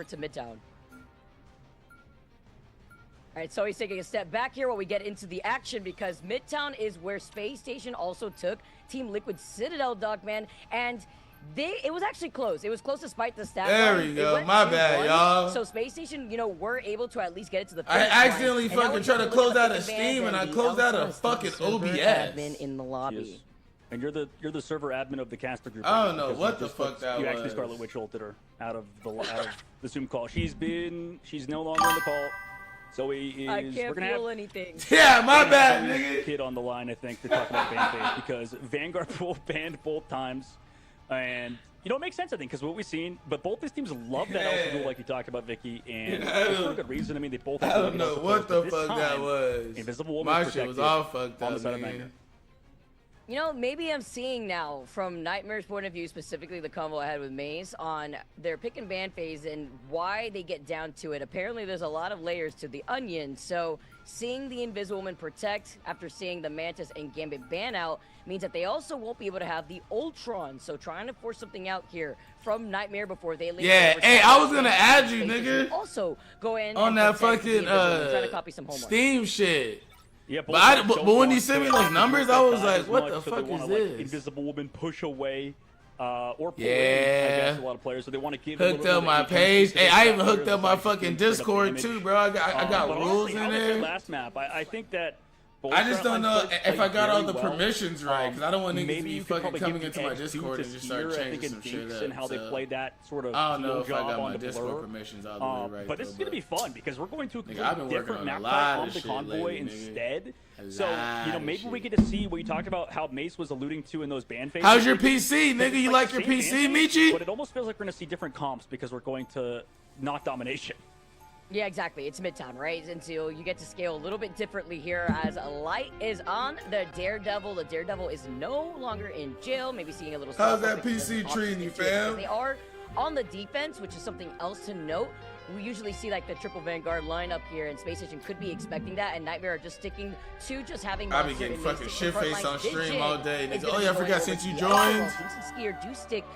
to Midtown. All right, so he's taking a step back here while we get into the action because Midtown is where Space Station also took Team Liquid Citadel, Dogman, and it was actually close. It was close despite the stat There line. we go. My bad, y'all. So Space Station, were able to at least get it to the I finish accidentally line. fucking tried to close out of Steam and I closed out a fucking OBS. Admin in the lobby. Yes. And you're the server admin of the caster group. I don't know because what you the fuck that was. You actually Scarlet Witch ulted her out of the Zoom call. She's no longer in the call. Zoe is. I can't feel anything. Yeah, my bad, nigga. Kid on the line, I think, to talk about ban phase because Vanguard banned both times, and it makes sense, I think, because what we've seen. But both these teams love that alpha duel, like you talked about, Vicky, and for a good reason. I mean, they both. I don't know what the fuck that was. Invisible Woman My shit was all fucked on up, the side of nigga. Vanguard. Maybe I'm seeing now from Nightmare's point of view, specifically the combo I had with Maze on their pick and ban phase and why they get down to it. Apparently, there's a lot of layers to the onion. So seeing the Invisible Woman protect after seeing the Mantis and Gambit ban out means that they also won't be able to have the Ultron. So trying to force something out here from Nightmare before they leave. Yeah, hey, I was gonna add you, nigga. Also go in on that fucking trying to copy some homework. Steam shit. Yeah, but when you sent me those numbers, I was like, what the fuck is this? Invisible Woman push away or pull in, I Yeah. guess, a lot of players, so they want to give Hooked up my page. Hey, I even hooked up my fucking Discord too, bro. I got rules in there. Last map, I think that. I just don't know if I got all the permissions right, because I don't want niggas to be fucking coming into my Discord and just start changing some shit up. And how they played that sort of I don't know if I job got on my the Discord blur. permissions all the way right. But this is going to be fun because we're going to a Nigga, I've been completely working different on map a type lot on of the shit Convoy lately, nigga. instead. A So, lot of maybe we shit. get to see what you talked about, how Mace was alluding to in those ban phases. How's your PC, nigga? You like your PC, Michi? But it almost feels like we're going to see different comps because we're going to not domination. Yeah, exactly. It's Midtown, right? And so you get to scale a little bit differently here as a light is on the Daredevil. The Daredevil is no longer in jail. Maybe seeing a little. How's that PC treating you, fam? They are on the defense, which is something else to note. We usually see like the triple Vanguard lineup here, and Space Station could be expecting that, and Nightmare are just sticking to just having. I be getting fucking shit faced on stream all day, nigga. Oh yeah, I forgot since you joined.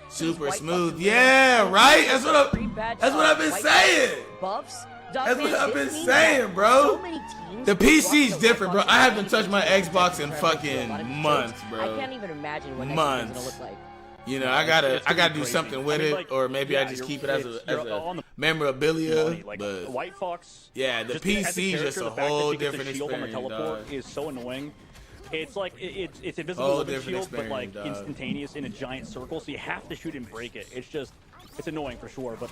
Super smooth, yeah, right. That's what I've been saying. Buffs. That's what I've been saying, bro. The PC's different, bro. I haven't touched my Xbox in fucking months, bro. I can't even imagine what Xbox is gonna look like. I gotta do something with it, or maybe I just keep it as a memorabilia. But White Fox, yeah, the PC is just a whole different experience, dog. Is so annoying. It's like it's invisible with a shield, but like instantaneous in a giant circle, so you have to shoot and break it. It's annoying for sure, but.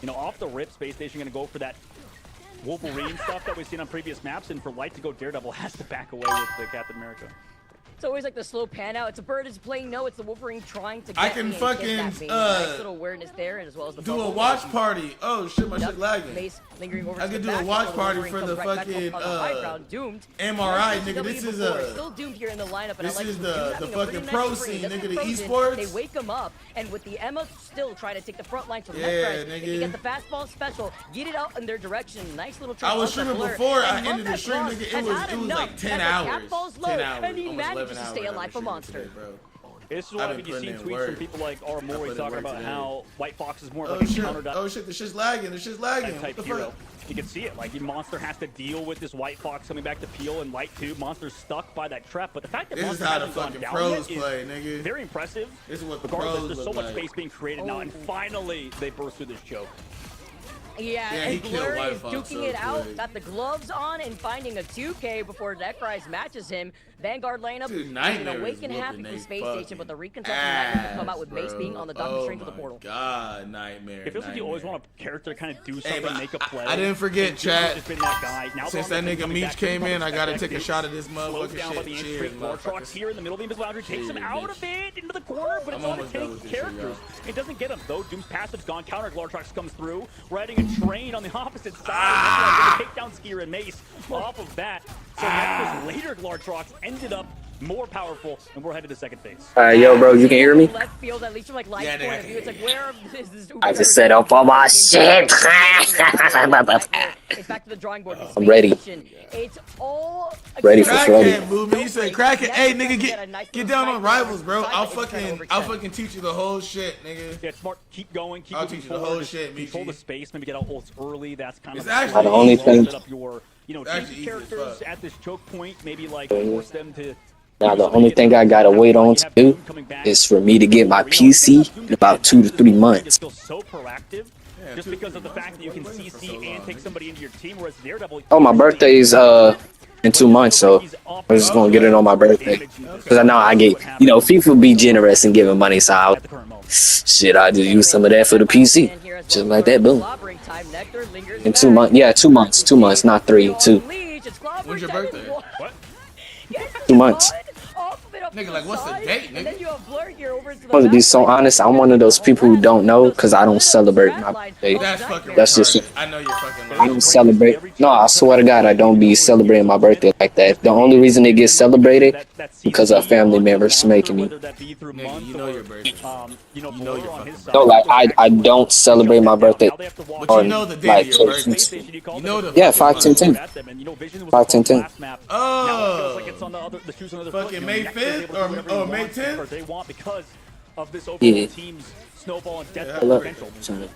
Off the rip, Space Station going to go for that Wolverine stuff that we've seen on previous maps, and for Light to go Daredevil has to back away with the Captain America. It's always like the slow pan out. It's a bird is playing no. It's the Wolverine trying to get I can fucking nice little awareness there, and as well as the do a watch party. Oh shit, my shit lagging. I could do a watch party for the fucking MRI, nigga. This is still doomed here in the lineup. This is the fucking pro scene, nigga. The esports. They wake him up, and with the Emma still trying to take the front line to nigga. They get the fastball special, get it out in their direction. Nice little. I was streaming before I ended the stream, nigga. It was like 10 hours. 10 hours. And he manages to stay alive for Monster. This is why you see tweets from people like Aramori talking about how White Fox is more like a counter. Oh shit, the shit's lagging. Type hero. You can see it. Like Monster has to deal with this White Fox coming back to peel and Light too. Monster's stuck by that trap, but the fact that this Monster is how the hasn't gone fucking down pros yet play, is nigga. Very impressive. This is what the Regardless, pros there's so much like. space being created now, and finally they burst through this choke. Yeah, he and killed Blur White is Fox duking so it out, quick. got the gloves on and finding a 2K before Necrise matches him. Vanguard lineup, Dude, Nightmare is awaken happy whooping from they Space fucking Station, but the reconstruction Nightmare will come out with bro. Mace being on the docking string to the portal. Oh my god, Nightmare. It feels like you always want a character to kind of do something, but make a play. I didn't forget, chat. Just been that guy. Now Since that nigga Meech came in, I gotta take a shot of this motherfucking shit. Cheers, Lartrox here in the middle of the invisible boundary takes him out of it into the corner, but it's not taking characters. It doesn't get him though. Doom's passive's gone. Counter Lartrox comes through, riding a train on the opposite side. Take down Skier and Mace off of that. So that was later Lartrox ended up more powerful, and we're headed to second phase. Yo, bro, you can hear me? Left field, at least from like light point of view, it's like where is this? I just set up all my shit. It's back to the drawing board. I'm ready. It's all ready for Freddy. You say crack it. Hey, nigga, get down on rivals, bro. I'll fucking teach you the whole shit, nigga. Yeah, smart. Keep going. Keep I'll teach you the whole shit, control the space. Maybe get out ults early. That's kind of the only thing. Set up your, change characters at this choke point. Maybe like force them to. Now the only thing I gotta wait on to do is for me to get my PC in about 2 to 3 months. So proactive, just because of the fact that you can CC and take somebody into your team, whereas Daredevil. Oh, my birthday's in 2 months, so I'm just gonna get it on my birthday. Cause I know I get, FIFA be generous in giving money, so I just use some of that for the PC, just like that. Boom. In 2 months, yeah, 2 months, 2 months, not 3, 2. When's your birthday? What? 2 months. Nigga, like, what's the date, nigga? I'm gonna be so honest, I'm one of those people who don't know because I don't celebrate my birthday. That's just it. I know you're fucking I don't celebrate. No, I swear to God, I don't be celebrating my birthday like that. The only reason it gets celebrated because of family members making me. Nigga, you know your birthday. You know your fucking birthday. No, like I don't celebrate my birthday. But you know the day of your birthday. You know the 5/10/10. 5/10/10. Oh. Fucking May 5th or May 10th? They want because of this overall team's snowball and death potential.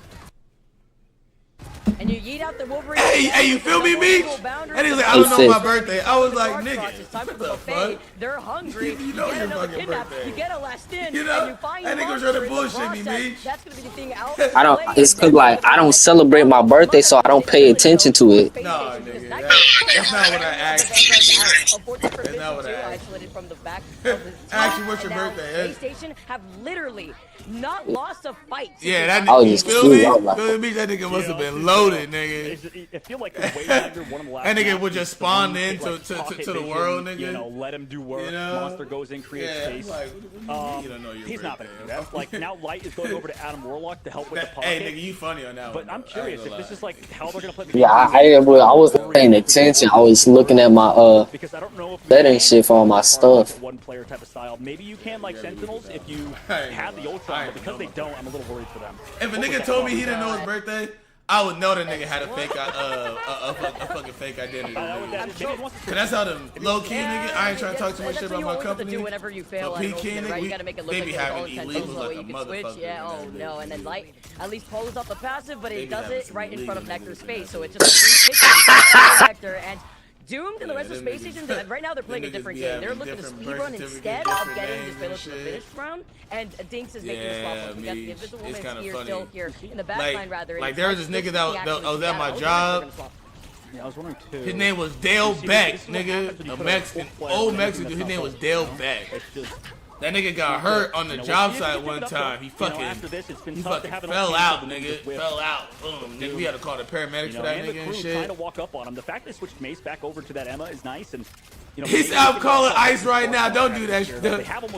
And you yeet out the Wolverine. Hey, you feel me, Meech? And he's like, I don't know my birthday. I was like, nigga, what the fuck? They're hungry. You know your fucking birthday. You get a last in. You know, that nigga was trying to bullshit me, Meech. That's gonna be the thing out. It's cause like I don't celebrate my birthday, so I don't pay attention to it. No, nigga, that's not what I asked you. That's not what I asked you. Ask you what's your birthday is. PlayStation have literally not lost a fight. Yeah, that I was nigga, just feel curious. me? That nigga must have been loaded, nigga. I feel like that nigga would just spawn in to the world, nigga. Let him do work. Monster goes in, creates space. Like, he's not gonna do that. Like, now Light is going over to Adam Warlock to help with the pocket. Hey, nigga, you funny on that one. But I'm curious if this is like how they're gonna play the Yeah, I wasn't paying attention. I was looking at my because I don't know if betting shit for all my stuff. One player type of style. Maybe you can like Sentinels if you have the Ultron, but because they don't, I'm a little worried for them. If a nigga told me he didn't know his birthday, I would know that nigga had a fake, a fucking fake identity. Cause that's how the low key nigga. I ain't trying to talk too much shit about my company. Whenever you fail, but PK nigga, they be having illegals like a motherfucker. Yeah, oh no, and then Light at least pulls off the passive, but it does it right in front of Nectar's face, so it's just a free pick Nectar and. Doomed and the rest of Space Station, right now they're playing a different game. They're looking to speedrun instead of getting this Bayless to the finish round. And Dinks is making the swap. We got the Invisible Woman's here, still here in the back line rather. Like there was this nigga that was at my job. Yeah, I was wondering too. His name was Dale Beck, nigga. A Mexican, old Mexican dude. His name was Dale Beck. That nigga got hurt on the job site one time. He fucking fell out, nigga. Fell out. Boom. Nigga, we had to call the paramedics for that nigga and shit. Trying to walk up on him. The fact they switched Mace back over to that Emma is nice, and he's out calling ice right now. Don't do that.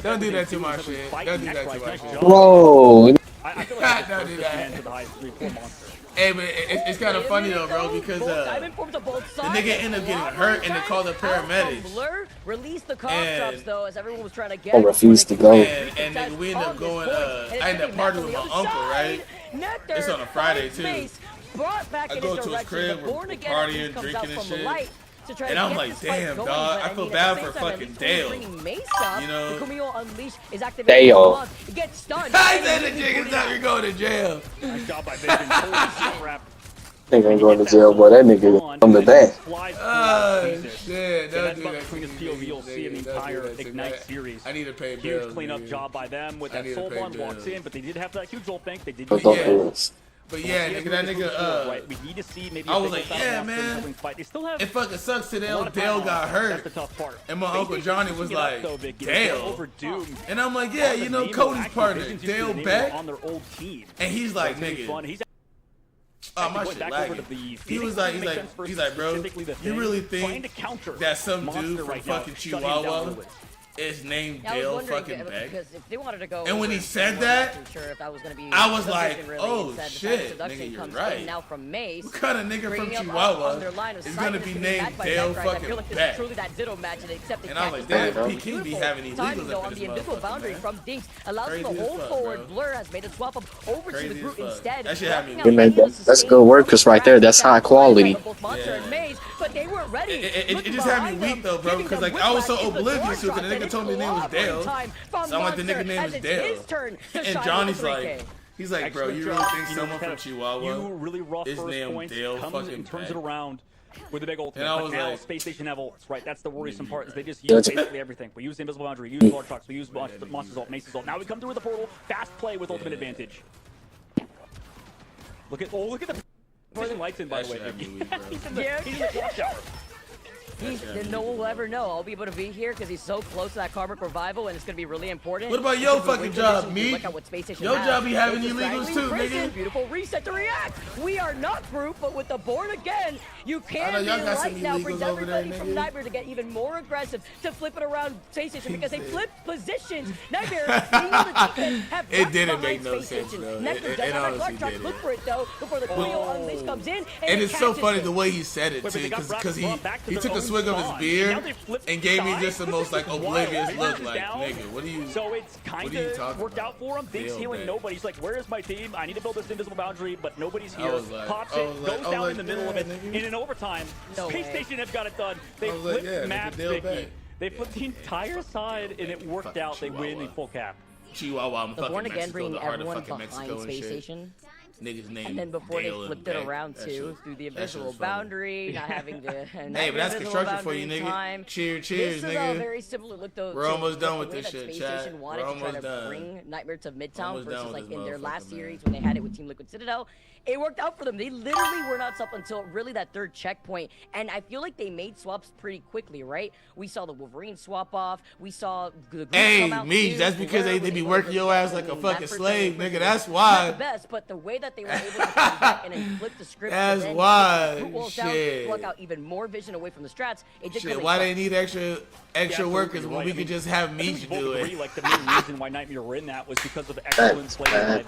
Don't do that to my shit. Don't do that to my shit. Bro. I feel like don't do that. Hey, but it's kind of funny though, bro, because the nigga ended up getting hurt and they called the paramedics. Released the constructs though, as everyone was trying to get. I refused to go. And we ended up going. I ended up partying with my uncle, right? It's on a Friday too. I go to his crib, we're partying, drinking and shit. And I'm like, damn, dog, I feel bad for fucking Dale. You know? Dale. Gets stunned. I said the chicken stuff, you're going to jail. Nice job by Vision. Holy crap. Nigga ain't going to jail, boy. That nigga coming back. Oh, shit. Don't do that. That's the POV you'll see in the entire Ignite series. I need to pay bills. Huge cleanup job by them with that Soul Bond walks in, but they did have that huge ult bank. They did. But yeah, nigga, that nigga, we need to see maybe I was like, yeah, man, it fucking sucks today Dale got hurt. That's the tough part. And my Uncle Johnny was like, Dale. And I'm like, yeah, you know, Cody's partner, Dale Beck. On their old team. And he's like, nigga, oh, my shit lagging. He's like, bro, you really think that some dude from fucking Chihuahua is named Dale fucking Beck. Because if they wanted to go, and when he said that, sure if that was gonna be I was like, really. oh Instead, shit, nigga, you're right. Now from Mace, what kind of nigga from Chihuahua is gonna be named Dale fucking Beck? Truly that Ditto match, and I was like, damn, PK be having illegals up on in the this invisible boundary man. from Dinks allows him to hold forward. Blur has made it swap up over to the group instead. That shit had me. That's good work, cause right there, that's high quality. But they weren't ready. It just had me weak though, bro, because like I was so oblivious to it. The nigga told me his name was Dale. So I'm like, the nigga name is Dale. And Johnny's like, he's like, bro, you really think someone from Chihuahua is named Dale fucking turns it around with the big ultimate? And I was now like, Space Station have ults, right? That's the worrisome part. Is they just use basically everything. We use the invisible boundary, use Lord Trucks, we use Monster's ult, Mace's ult. Now we come through with the portal, fast play with ultimate advantage. Look at the pushing lights in, by the way. He's in the clock tower. No one will ever know. I'll be able to be here because he's so close to that Karmic Revival, and it's going to be really important. What about your fucking job, me? Your job be having illegals too, nigga. Beautiful reset to react. We are not group, but with the Born Again, you can be light now. Brings everybody from Nightmare to get even more aggressive, to flip it around Space Station because they flip positions. Nightmare, it didn't make no sense, bro. It honestly didn't. Look for it though before the Cleo Unleash comes in. And it's so funny the way he said it too, because he took a swig of his beer and gave me just the most like oblivious look, like, nigga, what are you? So it's kind of worked out for him. Dinks healing nobody. He's like, where is my team? I need to build this invisible boundary, but nobody's here. Pops it, goes down in the middle of it. In an overtime, Space Station have got it done. They flipped Matt Vicky. They flipped the entire side, and it worked out. They win in full cap. Chihuahua, I'm fucking Mexico, the heart of fucking Mexico and Space shit. Station. Niggas name and then before they flipped it around too, through the invisible boundary, not having to. Hey, but that's construction for you, nigga. Cheers, this nigga. Is a very similar look though. We're almost done with this shit, Space chat. Station wanted We're to try almost to done. bring Nightmare to Midtown versus like in their last man. series when they had it with Team Liquid Citadel. It worked out for them. They literally were not up until really that third checkpoint, and I feel like they made swaps pretty quickly, right? We saw the Wolverine swap off. We saw the group come out me, too, that's because they be working your ass like a fucking slave, nigga. That's why. Not the best, but the way that they were able to come back and then flip the script. That's why. Shit. Pluck out even more vision away from the strats. It just shit. Why they need extra workers when we could just have Meech do it? Like the main reason why Nightmare were in that was because of excellent play.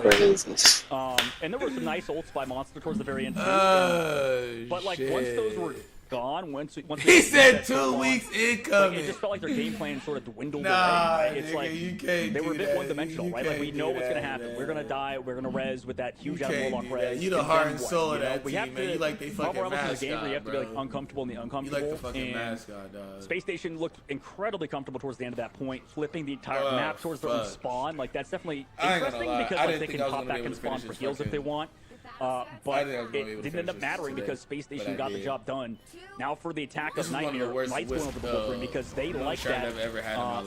And there were some nice ults by Monster towards the very end. But like once those were gone, once he said 2 weeks incoming. Like, it just felt like their game plan sort of dwindled away. Right? It's nigga, like you can't they were a bit one-dimensional, right? Like we know what's gonna happen. Man. We're gonna die. We're gonna res with that huge Warlock res. You the heart and soul of that team, man. You like they fucking mascot, game where you have to be like uncomfortable in the uncomfortable. You like the fucking mascot, dog. Space Station looked incredibly comfortable towards the end of that point, flipping the entire map towards their own spawn. Like that's definitely interesting because like, they can pop back and spawn for heals if they want. But it didn't end up mattering because Space Station got the job done. Now for the attack of Nightmare, Light's going over the Wolverine because they like that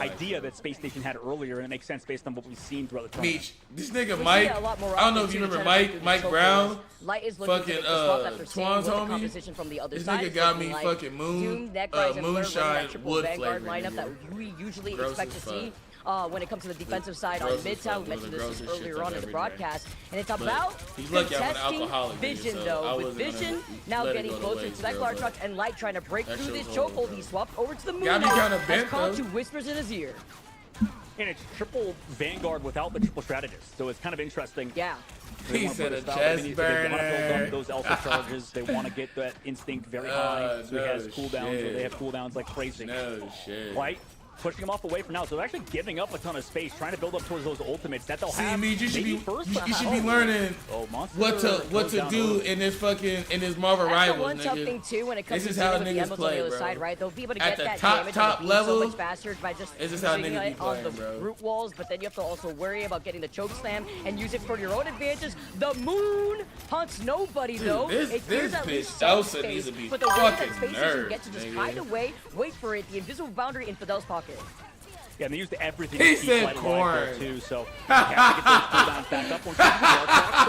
idea that Space Station had earlier, and it makes sense based on what we've seen throughout the tournament. Meech, this nigga Mike, I don't know if you remember Mike Brown, fucking Twan's homie. This nigga got me fucking moonshine wood flavoring lineup that we usually expect to see. When it comes to the defensive side on Midtown. We mentioned this earlier on in the broadcast. And it's about contesting Vision, though. With Vision now getting closer to that Clark truck and Light trying to break through this chokehold. He swapped over to the moon. Has called to whispers in his ear. And it's triple Vanguard without the triple strategist. So it's kind of interesting. Yeah. He said a chest burner. They want to build up those alpha charges. They want to get that instinct very high. So he has cooldowns, or they have cooldowns like crazy. No shit. Right? Pushing him off away from now, so they're actually giving up a ton of space, trying to build up towards those ultimates that they'll have. You should be learning what to do in this Marvel Rivals, nigga. Too, when it comes this is how niggas play, bro. Side, right? They'll be able to get that damage top level so much faster by just this is how niggas be playing, on the root walls, but then you have to also worry about getting the choke slam and use it for your own advantage. The moon haunts nobody, though. This bitch Sosa needs to be fucking nerds, get to just hide away, wait for it. The invisible boundary in Fidel's pocket. Yeah, and they used everything he to keep said Light corn alive there too, so you have to get those cooldowns back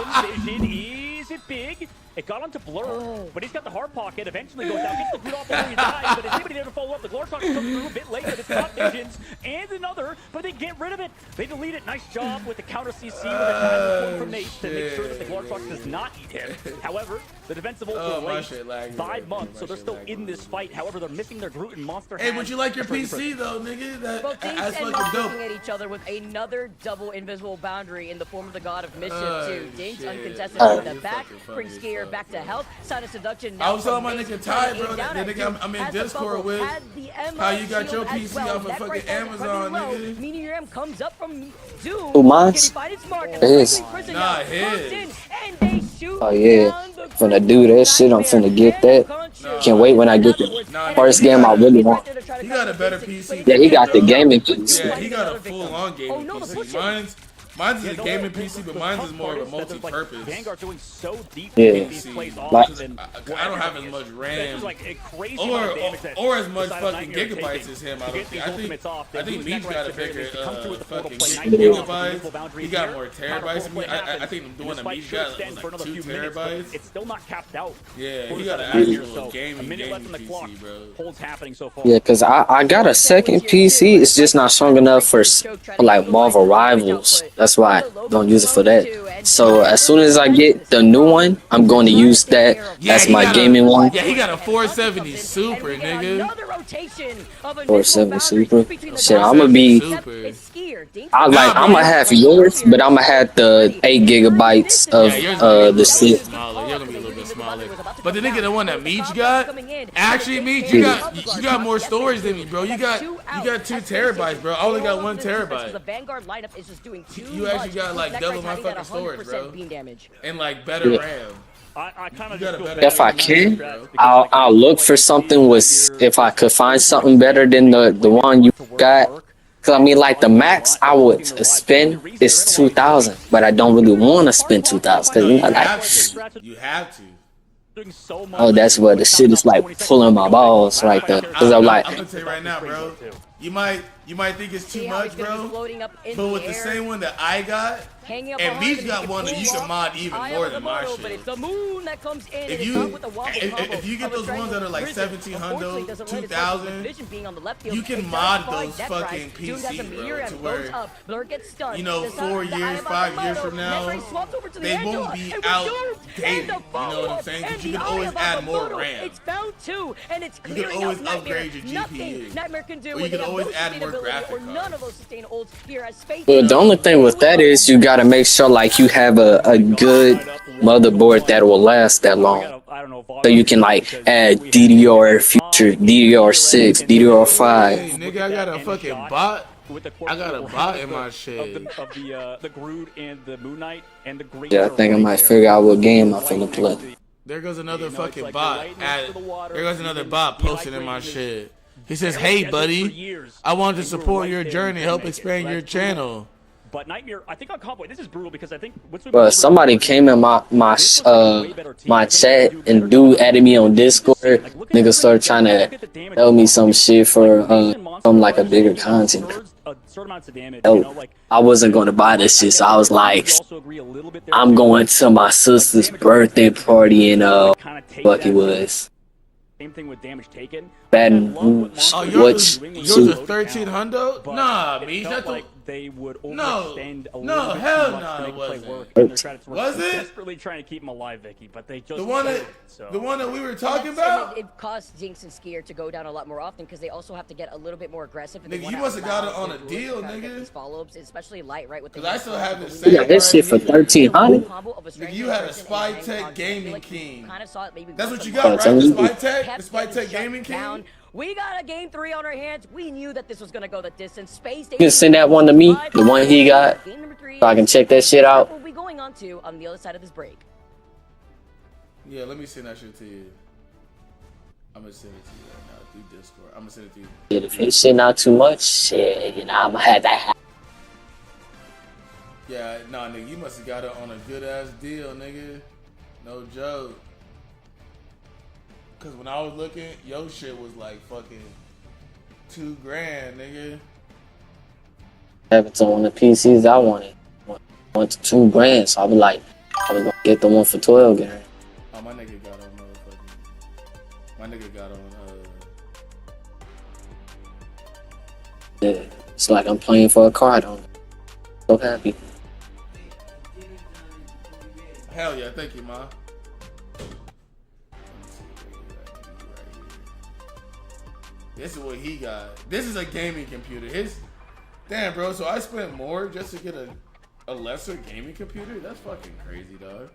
up. Is it big? It got onto Blur, but he's got the hard pocket. Eventually goes down, gets the boot off before he dies, but is anybody there to follow up? The Glorshot comes through a bit late, but it's got visions and another, but they get rid of it. They delete it. Nice job with the counter CC with the time from Mace to make sure that the Glorshot does not eat him. However, the defensive ult was late. 5 months, so they're still in this fight. However, they're missing their Groot and Monster. Hey, would you like your PC though, nigga? That's fucking dope. Looking at each other with another double invisible boundary in the form of the God of Mischief too. Dinks uncontested from the back, brings Skier back to health. Sign of seduction. I was telling my nigga Ty, bro, that nigga I'm in Discord with. How you got your PC off of fucking Amazon, nigga? Meteor comes up from Doom. Who, mine? His. Nah, his. Oh yeah, finna do that shit. I'm finna get that. Can't wait when I get the first game I really want. He got a better PC. Yeah, he got the gaming PC. Yeah, he got a full-on gaming PC. Mine's a gaming PC, but mine's is more of a multi-purpose. Vanguard doing so deep Yeah. I don't have as much RAM or as much fucking gigabytes as him. I think Meech got a bigger fucking gigabytes. He got more terabytes. I think the one that Meech got was like 2 terabytes. It's still not capped out. Yeah, he got an actual gaming PC, bro. Holds happening so far. Yeah, cause I got a second PC. It's just not strong enough for like Marvel Rivals. That's why I don't use it for that. So as soon as I get the new one, I'm going to use that as my gaming one. Yeah, he got a 470 Super, nigga. 470 Super. Shit, I'm gonna be. I'm gonna have yours, but I'm gonna have the 8 gigabytes of the shit. You're gonna be a little bit smaller. But the nigga, the one that Meech got, actually Meech, you got more storage than me, bro. You got 2 terabytes, bro. I only got 1 terabyte. You actually got like double my fucking storage, bro. And like better RAM. If I can, I'll look for something with if I could find something better than the one you got. Cause I mean, like the max I would spend is 2,000, but I don't really want to spend 2,000 because you have to. Oh, that's where the shit is like pulling my balls right there. Cause I'm like, I'm gonna tell you right now, bro. You might think it's too much, bro. But with the same one that I got, and Meech got one that you can mod even more than my shit. If you get those ones that are like 1,700, 2,000, you can mod those fucking PCs, bro, to where, you know, 4 years, 5 years from now, they won't be outdated. You know what I'm saying? Because you can always add more RAM. You can always upgrade your GPU. Or you can always add more graphic cards. well, the only thing with that is you gotta make sure like you have a good motherboard that will last that long. So you can like add DDR future, DDR6, DDR5. Hey, nigga, I got a fucking bot. I got a bot in my shit. The Groot and the Moon Knight and the Great. Yeah, I think I might figure out what game I'm finna play. There goes another fucking bot. There goes another bot posted in my shit. He says, "Hey, buddy, I want to support your journey, help expand your channel." But Nightmare, I think on Combo, this is brutal because I think But somebody came in my chat and dude added me on Discord. Nigga started trying to tell me some shit for some like a bigger content. I wasn't going to buy this shit, so I was like, I'm going to my sister's birthday party in fuck it was. Same thing with damage taken. Baton Rouge. Yours was 1,300? Nah, me. They would overextend a little bit too much to make play work. Was it? Desperately trying to keep him alive, Vicky, but they just the one that we were talking about. It costs Jinx and Skier to go down a lot more often because they also have to get a little bit more aggressive. Nigga, you must have got it on a deal, nigga. Follow-ups, especially light, right? Because I still have the same. Yeah, this shit for 1,300. Nigga, you had a Spy Tech Gaming King. That's what you got, right? The Spy Tech Gaming King. We got a game 3 on our hands. We knew that this was gonna go the distance. Space You can send that one to me, the one he got, so I can check that shit out. What we'll be going on to on the other side of this break. Yeah, let me send that shit to you. I'm gonna send it to you right now through Discord. I'm gonna send it to you. If it's shit not too much, shit, you know, I'm gonna have that. Yeah, nah, nigga, you must have got it on a good ass deal, nigga. No joke. Cause when I was looking, your shit was like fucking $2 grand, nigga. Happened to one of the PCs I wanted. Went to $2 grand, so I was like, I was gonna get the one for 12 grand. Oh, my nigga got on motherfucking. My nigga got on. Yeah, it's like I'm playing for a card on. So happy. Hell yeah, thank you, ma. This is what he got. This is a gaming computer. Damn, bro. So I spent more just to get a lesser gaming computer? That's fucking crazy, dog.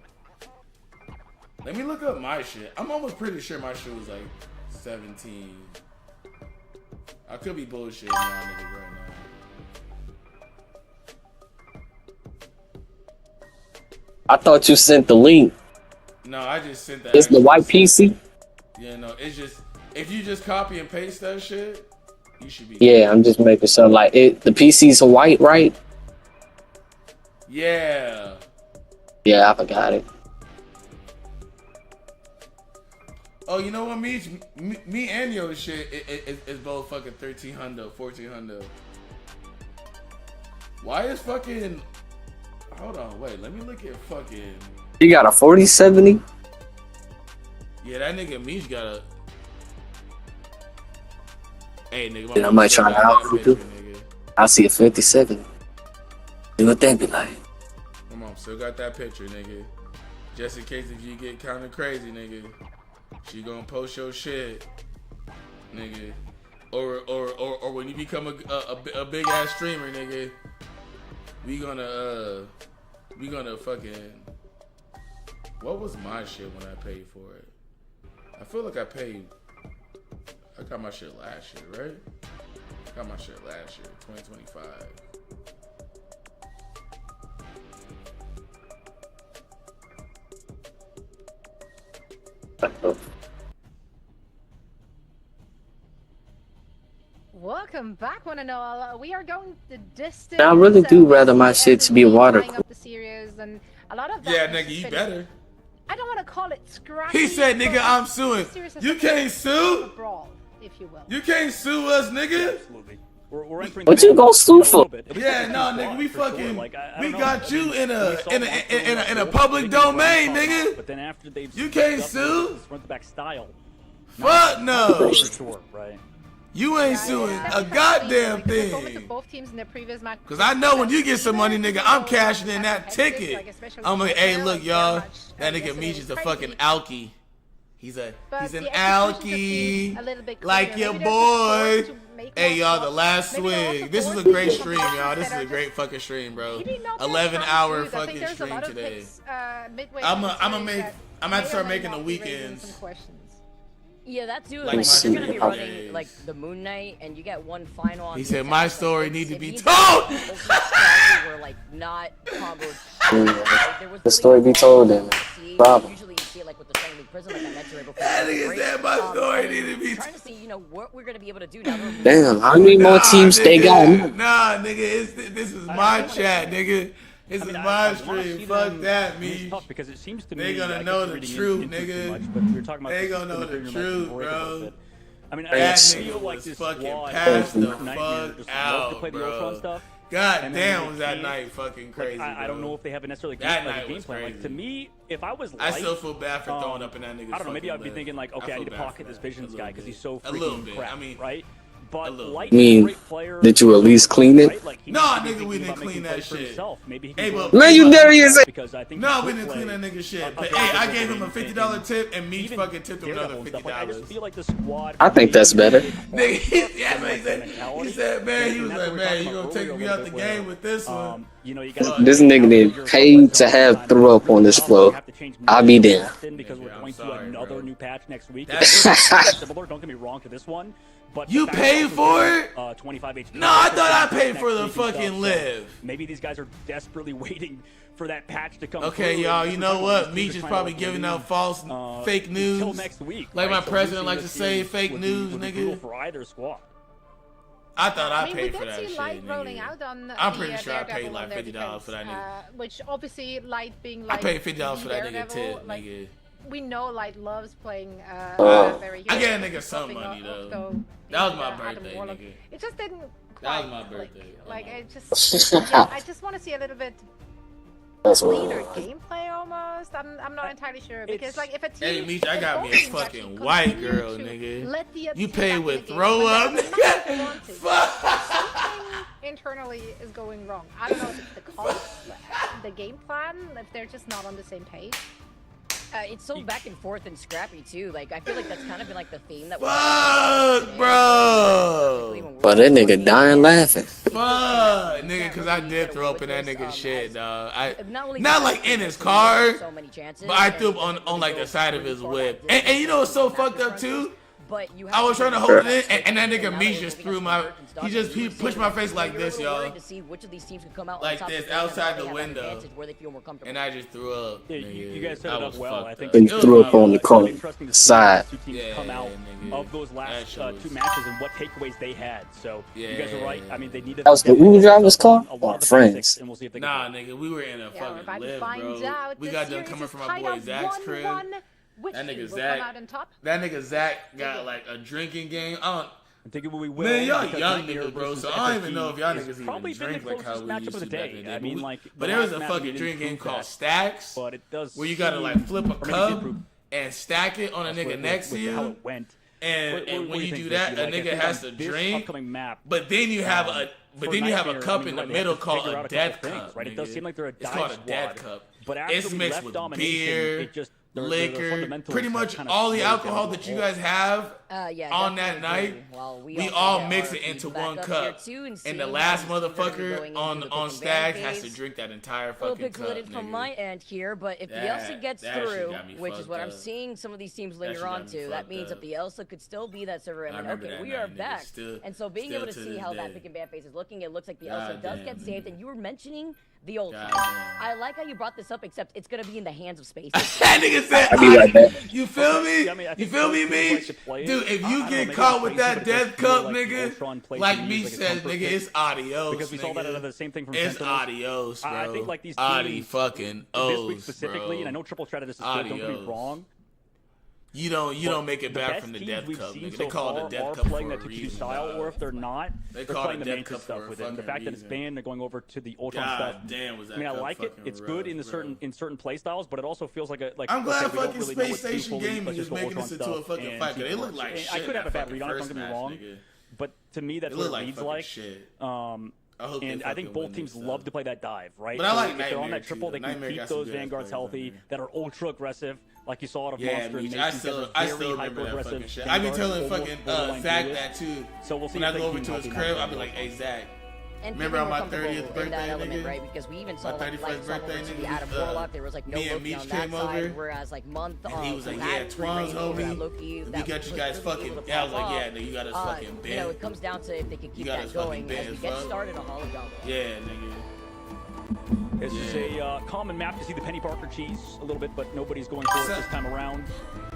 Let me look up my shit. I'm almost pretty sure my shit was like 17. I could be bullshitting y'all niggas right now. I thought you sent the link. No, I just sent that. It's the white PC? Yeah, no, it's just, if you just copy and paste that shit, you should be. Yeah, I'm just making sure. Like, the PC's white, right? Yeah. Yeah, I forgot it. Oh, you know what? Me and your shit is both fucking 1300, 1400. Why is fucking... Hold on, wait. Let me look at fucking... You got a 4070? Yeah, that nigga Meech got a... Hey, nigga. Then I might try it out. I'll see a 57. See what that be like. Come on, still got that picture, nigga. Just in case if you get kind of crazy, nigga. She gonna post your shit, nigga. Or when you become a big ass streamer, nigga. We gonna fucking... What was my shit when I paid for it? I feel like I got my shit last year, right? I got my shit last year, 2025. Welcome back, one and all. We are going the distance. I really do rather my shit to be water cooled. Yeah, nigga, you better. I don't want to call it scrappy. He said, nigga, I'm suing. You can't sue? If you will. You can't sue us, nigga. Absolutely. We're entering what you gonna sue for? Yeah, no, nigga, we fucking, we got you in a public domain, nigga. But then after they've you can't sue. Front to back style. Fuck no. For sure, right? You ain't suing a goddamn thing. Cause I know when you get some money, nigga, I'm cashing in that ticket. I'm like, hey, look, y'all, that nigga Meech is a fucking alky. He's an alky, like your boy. Hey, y'all, the last swing. This is a great stream, y'all. This is a great fucking stream, bro. 11-hour fucking stream today. I'm gonna start making the weekends. Yeah, that dude, like you're gonna be running like the Moon Knight, and you get one final on. He said, "My story need to be told." Were like not combos. The story be told, then. Problem. Usually you see it like with the Shang Prison, like I mentioned right before. That nigga said, "My story need to be." Trying to see, what we're gonna be able to do now. Damn, how many more teams they got? Nah, nigga, this is my chat, nigga. This is my stream. Fuck that, me. Because it seems to me they gonna know the truth, nigga. They gonna know the truth, bro. I mean, that nigga nigga like was this fucking passed the fuck out, to play the bro. stuff. God damn, was that night fucking crazy, like, I don't know if they have a necessarily game plan. Like, to me, if I was I still feel bad for throwing up in that nigga's I don't know, maybe I'd be live. thinking like, okay, I need to pocket this Visions guy because he's so a little freaking bit. crap, I mean, right? But Light did you at least clean it? Like, nah, nigga, we didn't clean that shit. Maybe hey, but man, you darius it. No, we didn't clean that nigga shit. But hey, I gave him a $50 tip, and Meech fucking tipped him another $50. I just feel like the squad. I think that's better. Nigga, yeah, man, he said, man, he was like, man, you gonna take me out the game with this one? This nigga did pay to have throw up on this floor. I'll be there. Because we're going to another new patch next week. Similar, don't get me wrong to this one. But you paid for it? 25 HP. No, I thought I paid for the fucking live. Maybe these guys are desperately waiting for that patch to come. Okay, y'all, you know what? Meech is probably giving out false, fake news. Until next week, like my president likes to say, fake news, nigga. For either squad. I thought I paid for that shit, nigga. I'm pretty sure I paid like $50 for that nigga. Which obviously Light being like. I paid $50 for that nigga tip, nigga. We know Light loves playing I gave a nigga some money though. That was my birthday, nigga. It just didn't that was my birthday. Like I just I just want to see a little bit That's cleaner what. gameplay almost. I'm not entirely sure because like if a team, Hey, Meech, I got me a fucking white girl, nigga. You pay pay with throw up. Something internally is going wrong. I don't know if it's the cost, the game plan, if they're just not on the same page. It's so back and forth and scrappy too. Like I feel like that's kind of been like the theme that. Fuck, bro. But that nigga dying laughing. Fuck, nigga, cause I did throw up in that nigga's shit, dog. Not like in his car, but I threw up on like the side of his whip. And you know what's so fucked up too? I was trying to hold it in, and that nigga me just threw he pushed my face like this, y'all. Like this, outside the window. And I just threw up. Yeah, you guys set it up well. I think He threw up on the corner side. Two teams come out of those last 2 matches and what takeaways they had. So you guys are right. I mean, they needed. That was the Uber driver's car? Or friends? And we'll see if they nah, nigga, we were in a fucking lift, bro. We got done coming from my boy Zach's crib. That nigga Zach got like a drinking game. I think it will be man, y'all young niggas, bro. So I don't even know if y'all niggas even drink like how we used to back in the day. I mean, like, but there was a fucking drinking game called Stacks, but it does where you gotta like flip a cup and stack it on a nigga next to you. And when you do that, a nigga has to drink. But then you have a cup in the middle called a death cup. Right? It does seem like they're a it's called a death cup. But it's mixed with beer, liquor, pretty much all the alcohol that you guys have on that night. We all mix it into one cup, and the last motherfucker on Stag has to drink that entire fucking cup. From my end here, but if the Elsa gets through, which is what I'm seeing some of these teams linger on to, that means that the Elsa could still be that server. I mean, okay, we are back, and so being able to see how that pick and ban phase is looking, it looks like the Elsa does get saved, and you were mentioning the old time. I like how you brought this up, except it's gonna be in the hands of space. That nigga said, I'll be right back. You feel me? You feel me, Meech? Dude, if you get caught with that death cup, nigga, like Meech says, nigga, it's adios. Because we saw that out of the same thing from It's Sentinels. adios, bro. I think like these teams, fucking this week specifically, and I know Triple Threat of this is good, don't get me wrong. You don't make it back from the death cup, nigga. They call it a death cup for a reason. Style, or if they're not, they're playing the Manta stuff with it. The fact that it's banned, they're going over to the Ultron stuff. Damn, was that I mean, I like it. It's good in certain play styles, but it also feels like I'm glad fucking Space Station Gaming is making this into a fucking fight. They look like shit. I could have a bad read on it. Don't get me wrong, but to me, that's what it reads like. And I think both teams love to play that dive, right? But I like Nightmare. If they're on that triple, they can keep those Vanguards healthy that are ultra aggressive, like you saw out of Monster. I still remember that fucking shit. I be telling fucking Zach that too. So we'll see. When I go over to his crib, I'll be like, "Hey Zach, remember on my 30th birthday, nigga? Right? Because we even saw my 31st birthday, the Adam Warlock. There was like no Loki on that side, whereas like month and he was like, "Yeah, Twans, homie, we got you guys fucking." Yeah, I was like, "Yeah, nigga, you got us fucking banned." You know, it comes down to if they can keep that going as we get started on Hologram. Yeah, nigga. This is a common map to see the Penny Parker cheese a little bit, but nobody's going for it this time around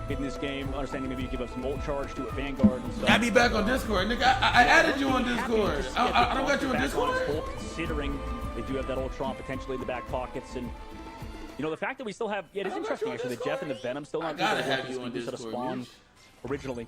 in this game. Understanding maybe you give up some ult charge to a Vanguard and stuff. Add me back on Discord, nigga. I added you on Discord. I don't got you on Discord. Considering they do have that Ultron potentially in the back pockets, and you know the fact that we still have it is interesting actually. The Jeff and the Venom still not gotta have you on Discord originally.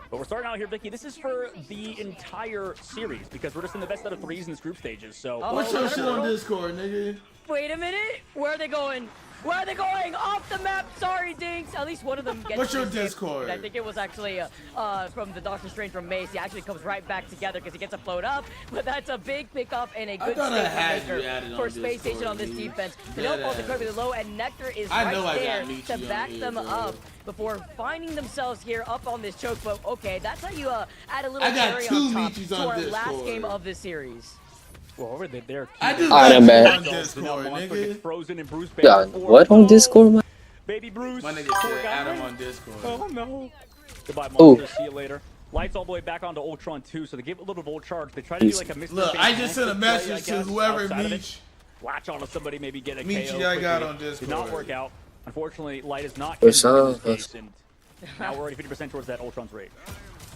But we're starting out here, Vicky. This is for the entire series because we're just in the best out of threes in this group stages. So what's your shit on Discord, nigga? Wait a minute. Where are they going? Where are they going? Off the map. Sorry, Dinks. At least one of them gets. What's your Discord? I think it was actually from the Doctor Strange from Mace. He actually comes right back together because he gets a float up. But that's a big pickup and a good statement maker for Space Station on this defense. The no falls incredibly low, and Nectar is right there to back them up before finding themselves here up on this choke. But okay, that's how you add a little cherry on top to our last game of this series. Well, over there. I do on Discord, nigga. Frozen and Bruce. What on Discord, man? Baby Bruce. My nigga said Adam on Discord. Oh no. Goodbye, Monster. See you later. Lights all the way back onto Ultron 2, so they give a little volt charge. They try to do like a Mr. Look, I just sent a message to whoever Meech. Latch onto somebody, maybe get a Meech, KO. I got on Discord. Did not work out. Unfortunately, Light is not. Now we're already 50% towards that Ultron's rate.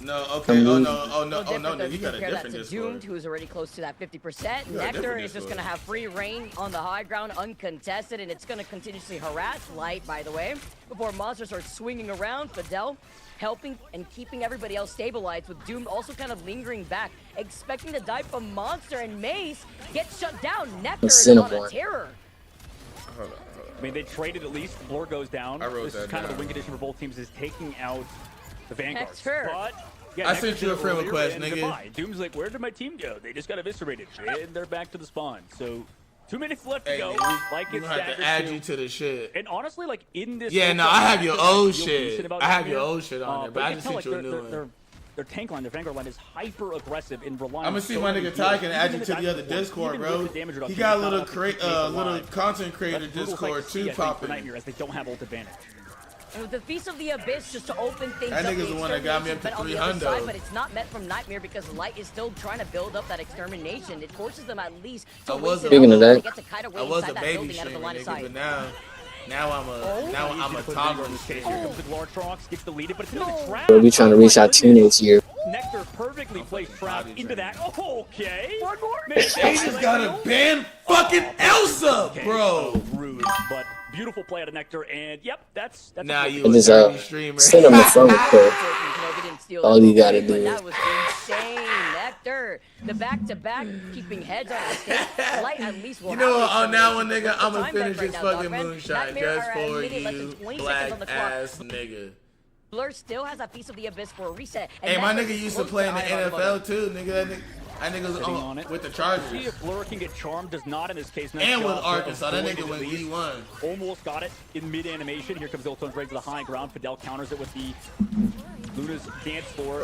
No, okay. Oh no, you got a different Discord. Doomed, who's already close to that 50%. Nectar is just going to have free reign on the high ground, uncontested, and it's going to continuously harass Light, by the way, before Monster starts swinging around. Fidel helping and keeping everybody else stabilized, with Doom also kind of lingering back, expecting to die from Monster, and Mace gets shut down. Nectar is on a terror. Hold on. I mean, they traded at least. The floor goes down. I wrote this that is kind down. of the win condition for both teams is taking out the Vanguards. Sure. But yeah, I sent you a friend request, nigga. Goodbye. Doom's like, where did my team go? They just got eviscerated. And they're back to the spawn. So 2 minutes left to go. Like it's have to add you to the shit. And honestly, like in this. Yeah, no, I have your old shit. I have your old shit on there, but I just sent you a new one. Their tank line, their Vanguard line is hyper aggressive in relying. I'm gonna see my nigga Ty can add you to the other Discord, bro. He got a little little content creator Discord too popping. Nightmare as they don't have ult advantage. The Feast of the Abyss just to open things up. That nigga's the one that got me up to 300. But it's not met from Nightmare because Light is still trying to build up that extermination. It forces them at least to Speaking of that, I was a baby streamer, nigga, but now I'm a toddler in this case. Here comes the Glartrox, gets deleted, but it's still a trap. bro, we trying to reach our teenage year. Nectar perfectly placed trap into that. Oh, okay. One more. They just gotta ban fucking Elsa, bro. Rude, but beautiful play out of Nectar, and yep, that's now you It is streamer. send him the phone call. All you gotta do is. That was insane. Nectar, the back-to-back, keeping heads on the stage. Light at least will. You know what? On that one, nigga, I'm gonna finish this fucking moonshine just for you, black ass nigga. Blur still has a Piece of the Abyss for a reset. Hey, my nigga used to play in the NFL too, nigga. That nigga was on it with the Chargers. See if Blur can get charmed, does not in this case. And with Arkansas, that nigga went V1. Almost got it in mid-animation. Here comes Ilton's right to the high ground. Fidel counters it with the Luna's dance floor.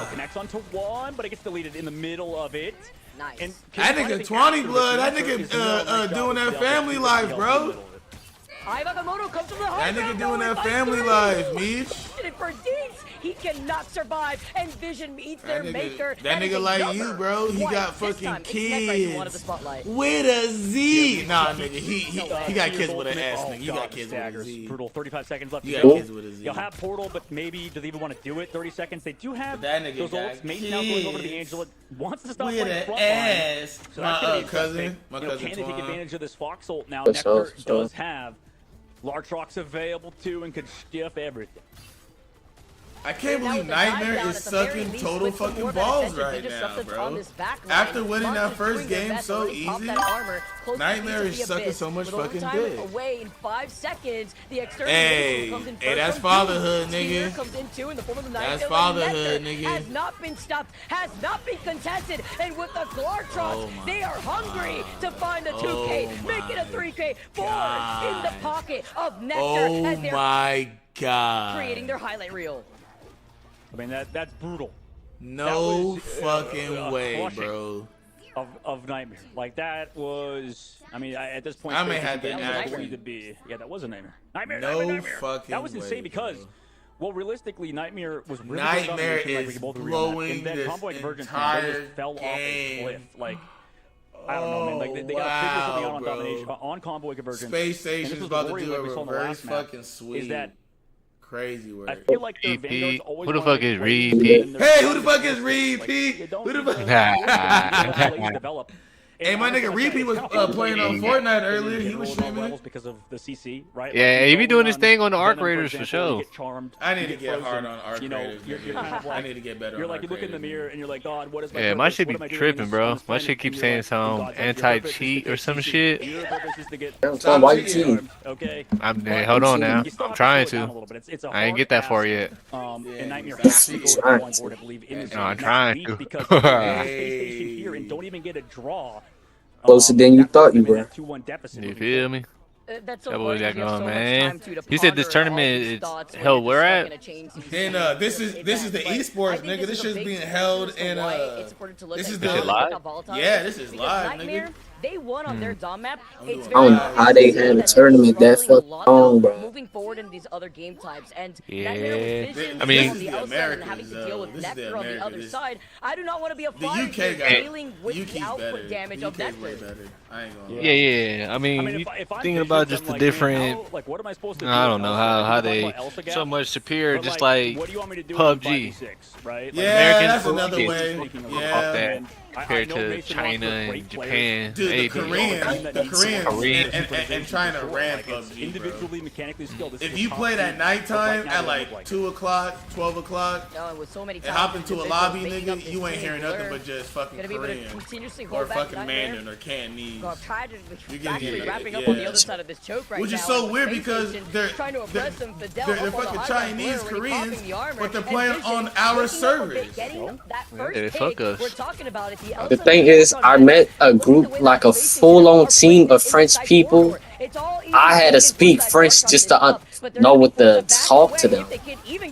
Connects onto one, but it gets deleted in the middle of it. Nice. And that nigga 20 blood. That nigga doing that family life, bro. Comes from the high that nigga doing that family life, Meech. For Deeds, he cannot survive, and Vision meets their maker. That nigga like you, bro. He got fucking kids with a Z. Nah, nigga, he got kids with an S, nigga. You got kids with a Z. Brutal. 35 seconds left. You got kids with a Z. You'll have Portal, but maybe do they even want to do it? 30 seconds. They do have that nigga those ults. Maybe now going over to the Angela. Wants to stop with playing front ass. line. So My cousin can they take advantage of this Fox ult now? That's Nectar does have Lartrox available too and could stiff everything. I can't believe Nightmare is sucking total fucking balls right now, bro. After winning that first game so easy, Nightmare is sucking so much fucking dick. Away in 5 seconds, the hey, that's fatherhood, nigga. That's fatherhood, nigga. Has not been stopped, has not been contested, and with the Glartrox, they are hungry to find a 2K, make it a 3K, 4 in the pocket of Nectar. Oh my god. Creating their highlight reel. I mean, that's brutal. No fucking way, bro. Of Nightmare. Like, that was... I mean, at this point... I may have to actually be. Yeah, that was a Nightmare. Nightmare. Fucking that was insane way, because... Bro. Well, realistically, Nightmare was really Nightmare is blowing this entire fell game. off a cliff. Like, I don't know, man. Like, they got to figure something out on domination, on Convoy Convergence. Space Station's about to do a reverse fucking sweep. Is that crazy word. I feel like their Vanguards always who the fuck is Reed? Hey, who the fuck is Reed? Who the fuck? Hey, my nigga Repeat was playing on Fortnite earlier. He was streaming because of the CC, right? Yeah, he be doing his thing on the Arc Raiders for sure. I need to get hard on Arc Raiders. I need to get better. You're like, you look in the mirror and you're like, God, what is my? Yeah, my shit be tripping, bro. My shit keeps saying some anti-cheat or some shit. Why you cheating? Okay. Hold on now. I'm trying to. I ain't get that far yet. And Nightmare has to go on board, I believe, in I'm trying to. because Space Station here and don't even get a draw. Closer than you thought you were. You feel me? That's That boy got going, man. You said this tournament is held where at? And this is the esports, nigga. This shit's being held in this is the live? Yeah, this is live, nigga. They won on their Dom map. It's I don't know how they had a tournament that fucking long, bro. Moving forward in these other game types, and Yeah. I mean, on the outside and having to deal with Nectar on the other side. I do not want to be a flyer dealing with the output damage of Nectar. Yeah. I mean, you thinking about just the different. I don't know how they so much superior, just like PUBG. Right? Yeah, that's another way. Yeah. compared to China and Japan. Dude, the Koreans and China ran PUBG, individually mechanically skilled. If you played at nighttime at like 2 o'clock, 12 o'clock, and hop into a lobby, nigga, you ain't hearing nothing but just fucking Korean or fucking Mandarin or Cantonese. You're getting wrapping up on the other side of this choke right now. Which is so weird because they're fucking Chinese, Koreans, but they're playing on our servers. They fuck us. The thing is, I met a group, like a full-on team of French people. I had to speak French just to know what to talk to them.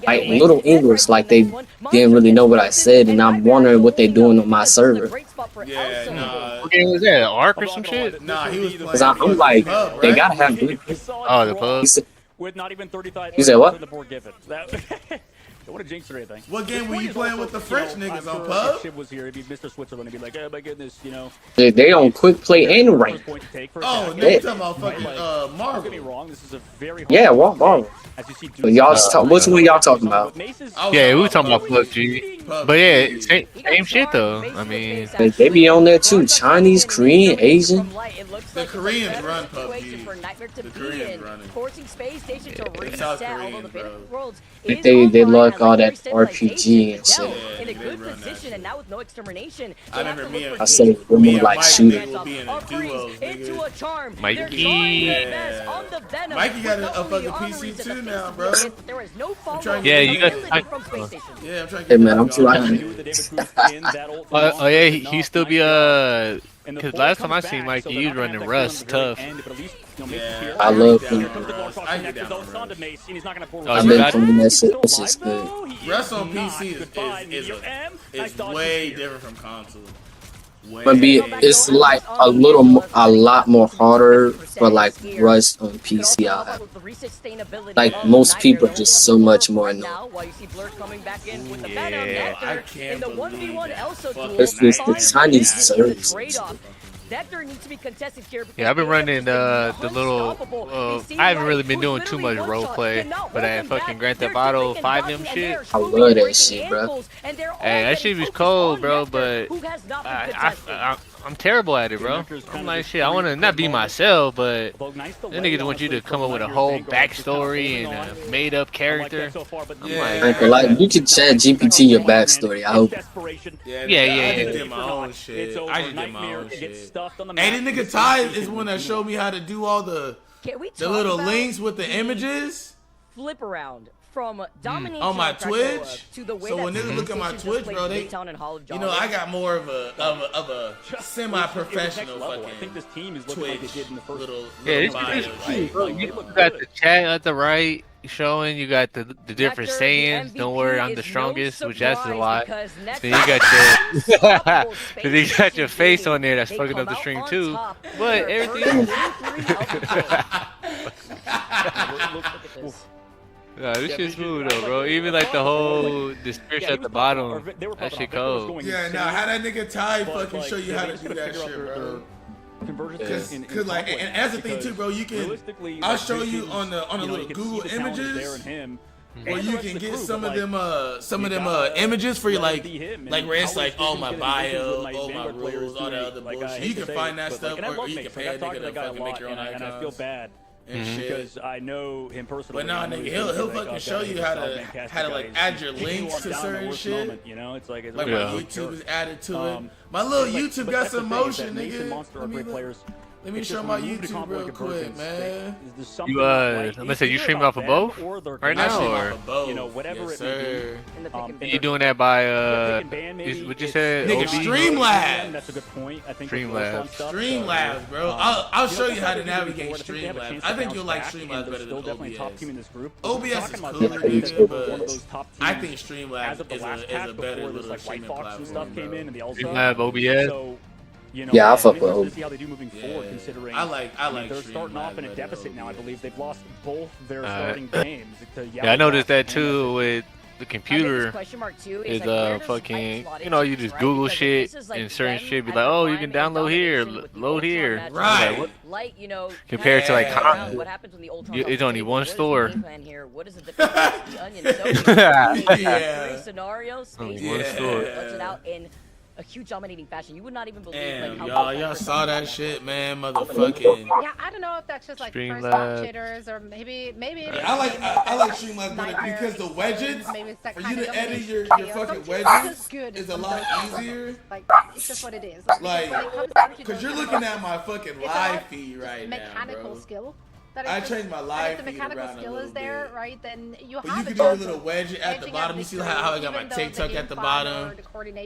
Like little English, like they didn't really know what I said, and I'm wondering what they're doing on my server. Yeah, nah. What game was that? Arc or some shit? Nah, he was playing. Cause I'm like, they gotta have good. Oh, the pub. With not even 35. You said what? Don't want to jinx or anything. What game were you playing with the French niggas on pub? If was here, it'd be Mr. Switzerland. He'd be like, oh my goodness, you know. They on quick play and rank. Oh, no, you talking about fucking Marvel. Don't get me wrong, this is a very yeah, Marvel. But y'all just talk. Which one y'all talking about? Yeah, we were talking about PUBG. But yeah, same shit though. I mean, they be on there too. Chinese, Korean, Asian. The Koreans run PUBG. The Koreans run it. South Korean, bro. They like all that RPG and shit. In a good position, and now with no extermination. I say we're more like shooters. Into a charm. Mikey. Mikey got a fucking PC too now, bro. Yeah, you got. Yeah, I'm trying to get. Hey man, I'm trying. Oh yeah, he still be Cause last time I seen Mikey, he was running Rust tough. Yeah, I love him. I get down with Rust. I've been playing that shit. It's just good. Rust on PC is way different from console. It's like a lot more harder for like Rust on PC. Like most people are just so much more annoying. Yeah, I can't believe that. It's just the Chinese servers. Yeah, I've been running the little. I haven't really been doing too much roleplay, but that fucking Grand Theft Auto 5M shit. I love that shit, bro. Hey, that shit was cold, bro. But I'm terrible at it, bro. I'm like, shit, I want to not be myself, but them niggas want you to come up with a whole backstory and a made-up character. Like, you can chat GPT your backstory, I hope. Yeah. I just did my own shit. Hey, this nigga Ty is one that showed me how to do all the little links with the images. Flip around. From on my Twitch, so when niggas look at my Twitch, bro, they, you know, I got more of a semi-professional fucking Twitch little bio. You got the chat at the right showing, you got the different sayings. Don't worry, I'm the strongest, which that's a lot. Then you got your face on there that's fucking up the stream too. But everything. Nah, this shit's smooth though, bro. Even like the whole description at the bottom, that shit cold. Yeah, nah, how that nigga Ty fucking show you how to do that shit, bro? Cause like, and as a thing too, bro, you can. I'll show you on the little Google images, where you can get some of them images for you, like where it's like, oh my bio, oh my rules, all that other bullshit. You can find that stuff, or you can pay a nigga to fucking make your own icons. And I feel bad. Because I know him personally. But nah, nigga, he'll fucking show you how to like add your links to certain shit. You know, it's like my YouTube is added to it. My little YouTube got some motion, nigga. Let me show my YouTube real quick, man. I'm gonna say you streaming off of both right now, or you know, whatever it may be. You doing that by what you said? Nigga, Streamlabs. That's a good point. I think Streamlabs, bro. I'll show you how to navigate Streamlabs. I think you'll like Streamlabs better than OBS. OBS is cool, nigga, but I think Streamlabs is a better little streaming platform. Streamlabs, OBS. You know, yeah, I fuck with them. See how they do moving forward, considering I like they're starting off in a deficit now. I believe they've lost both their starting games. Yeah, I noticed that too with the computer. Is fucking, you know, you just Google shit and certain shit be like, oh, you can download here, load here. Right. Like, you know, compared to like what happens when the old it's only one store. What is it? The onion. Yeah. Scenarios. Only one store. Lets it out in a huge dominating fashion. You would not even believe Damn, like how y'all saw that shit, man, motherfucking. Yeah, I don't know if that's just like first jitters or maybe. I like Streamlabs because the wedges for you to edit your fucking wedges is a lot easier. Like it's just what it is. Like, cause you're looking at my fucking live feed right now, mechanical bro. skill. I changed my live feed around a little bit. If the mechanical skill is there, right, then you but you can do a little wedge at the bottom. You see how I got my TikTok at the bottom?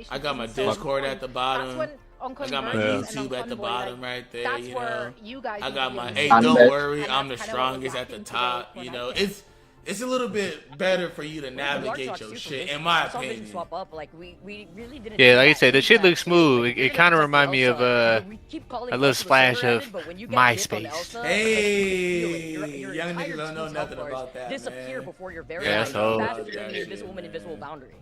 I got my Discord at the bottom. I got my YouTube at the bottom right there, you know. I got my, hey, don't worry, I'm the strongest at the top, you know. It's a little bit better for you to navigate your shit, in my opinion. Yeah, like I said, the shit looks smooth. It kind of reminds me of a little splash of MySpace. Hey, young niggas don't know nothing about that, disappear before your very eyes. Faster than the invisible boundary.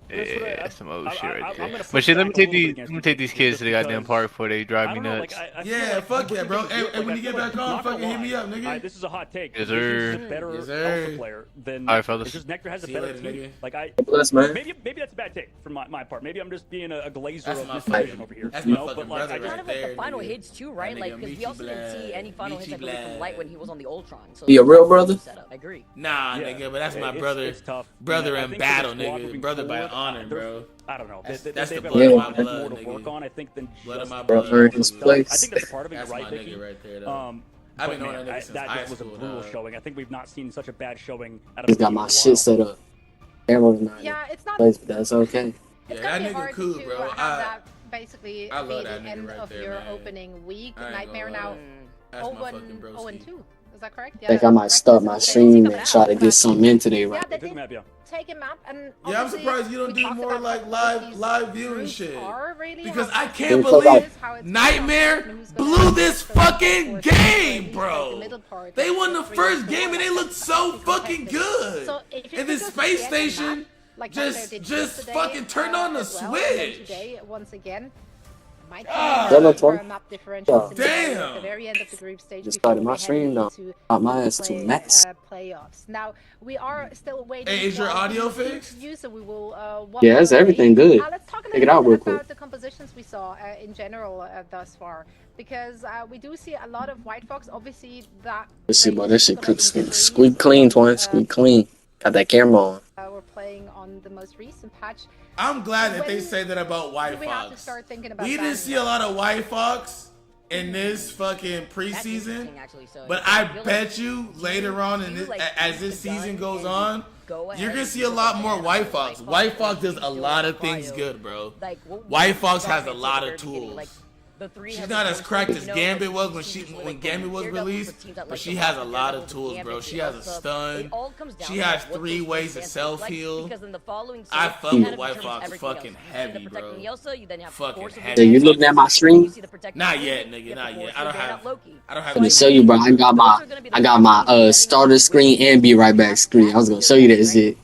Yeah, that's some old shit right there. But shit, let me take these kids to the goddamn park before they drive me nuts. Yeah, fuck yeah, bro. And when you get back on, fucking hit me up, nigga. This is a hot take. Yes, sir. Better alpha player than. All right, fellas. Just Nectar has a better team. Like maybe that's a bad take from my part. Maybe I'm just being a glazer of this division over here. That's you my know, fucking but like, brother right there. The final hits too, right? Like because we also didn't see any final hits from Light when he was on the Ultron. So be a real brother? I agree. Nah, nigga, but that's my brother. It's tough. Brother in battle, nigga. Brother by honor, bro. I don't know. That's they've the got blood of my more blood, to work nigga. on, I think, than Blood of just my Bro, blood. earned his place. I think that's part of it. That's Right, my Vicky? nigga right there, though. But I've been knowing man, that nigga since that high just was a school, brutal dog. showing. I think we've not seen such a bad showing out of He's got my shit set up. Camera's not Yeah, it's not. place, but that's okay. It's Yeah, gonna that be nigga hard cool, to bro. have that basically I be love the that nigga end right of there, your man. opening week. I ain't Nightmare gonna now lie. That's my fucking 0 broski. and 2. Is that correct? I think I might start my stream and try to get something in today, Yeah, right? they did take him up, and Yeah, I'm surprised you don't do more like live viewing shit. Because I Yeah, can't believe Nightmare blew this fucking game, bro. They won the first game and they looked so fucking good. And this space station just fucking turned on the switch. Once again. Damn. The very end of the group stage. Just started my stream though. Got my ass to max. Playoffs. Now we are still waiting. Hey, is your audio fixed? So we will. Yeah, it's everything good. Let's talk a Take it little out bit real quick. about the compositions we saw in general thus far, because we do see a lot of wATCH. Obviously, that. This shit, bro, this shit squeak clean, twin. Squeak clean. Got that camera on. We're playing on the most recent patch. I'm glad that they say that about White We have to Fox. start thinking about We didn't see a lot of White Fox in this fucking preseason, but I bet you later on in this, as this season goes on, you're gonna see a lot more White Fox. White Fox does a lot of things good, bro. White Fox has a lot of tools. She's not as cracked as Gambit was when Gambit was released, but she has a lot of tools, bro. She has a stun. She has 3 ways to self-heal. I fuck with White Fox fucking heavy, bro. Fucking heavy. Yeah, you looking at my stream? Not yet, nigga. Not yet. I don't have. I'm gonna show you, bro. I got my starter screen and be right back screen. I was gonna show you that shit.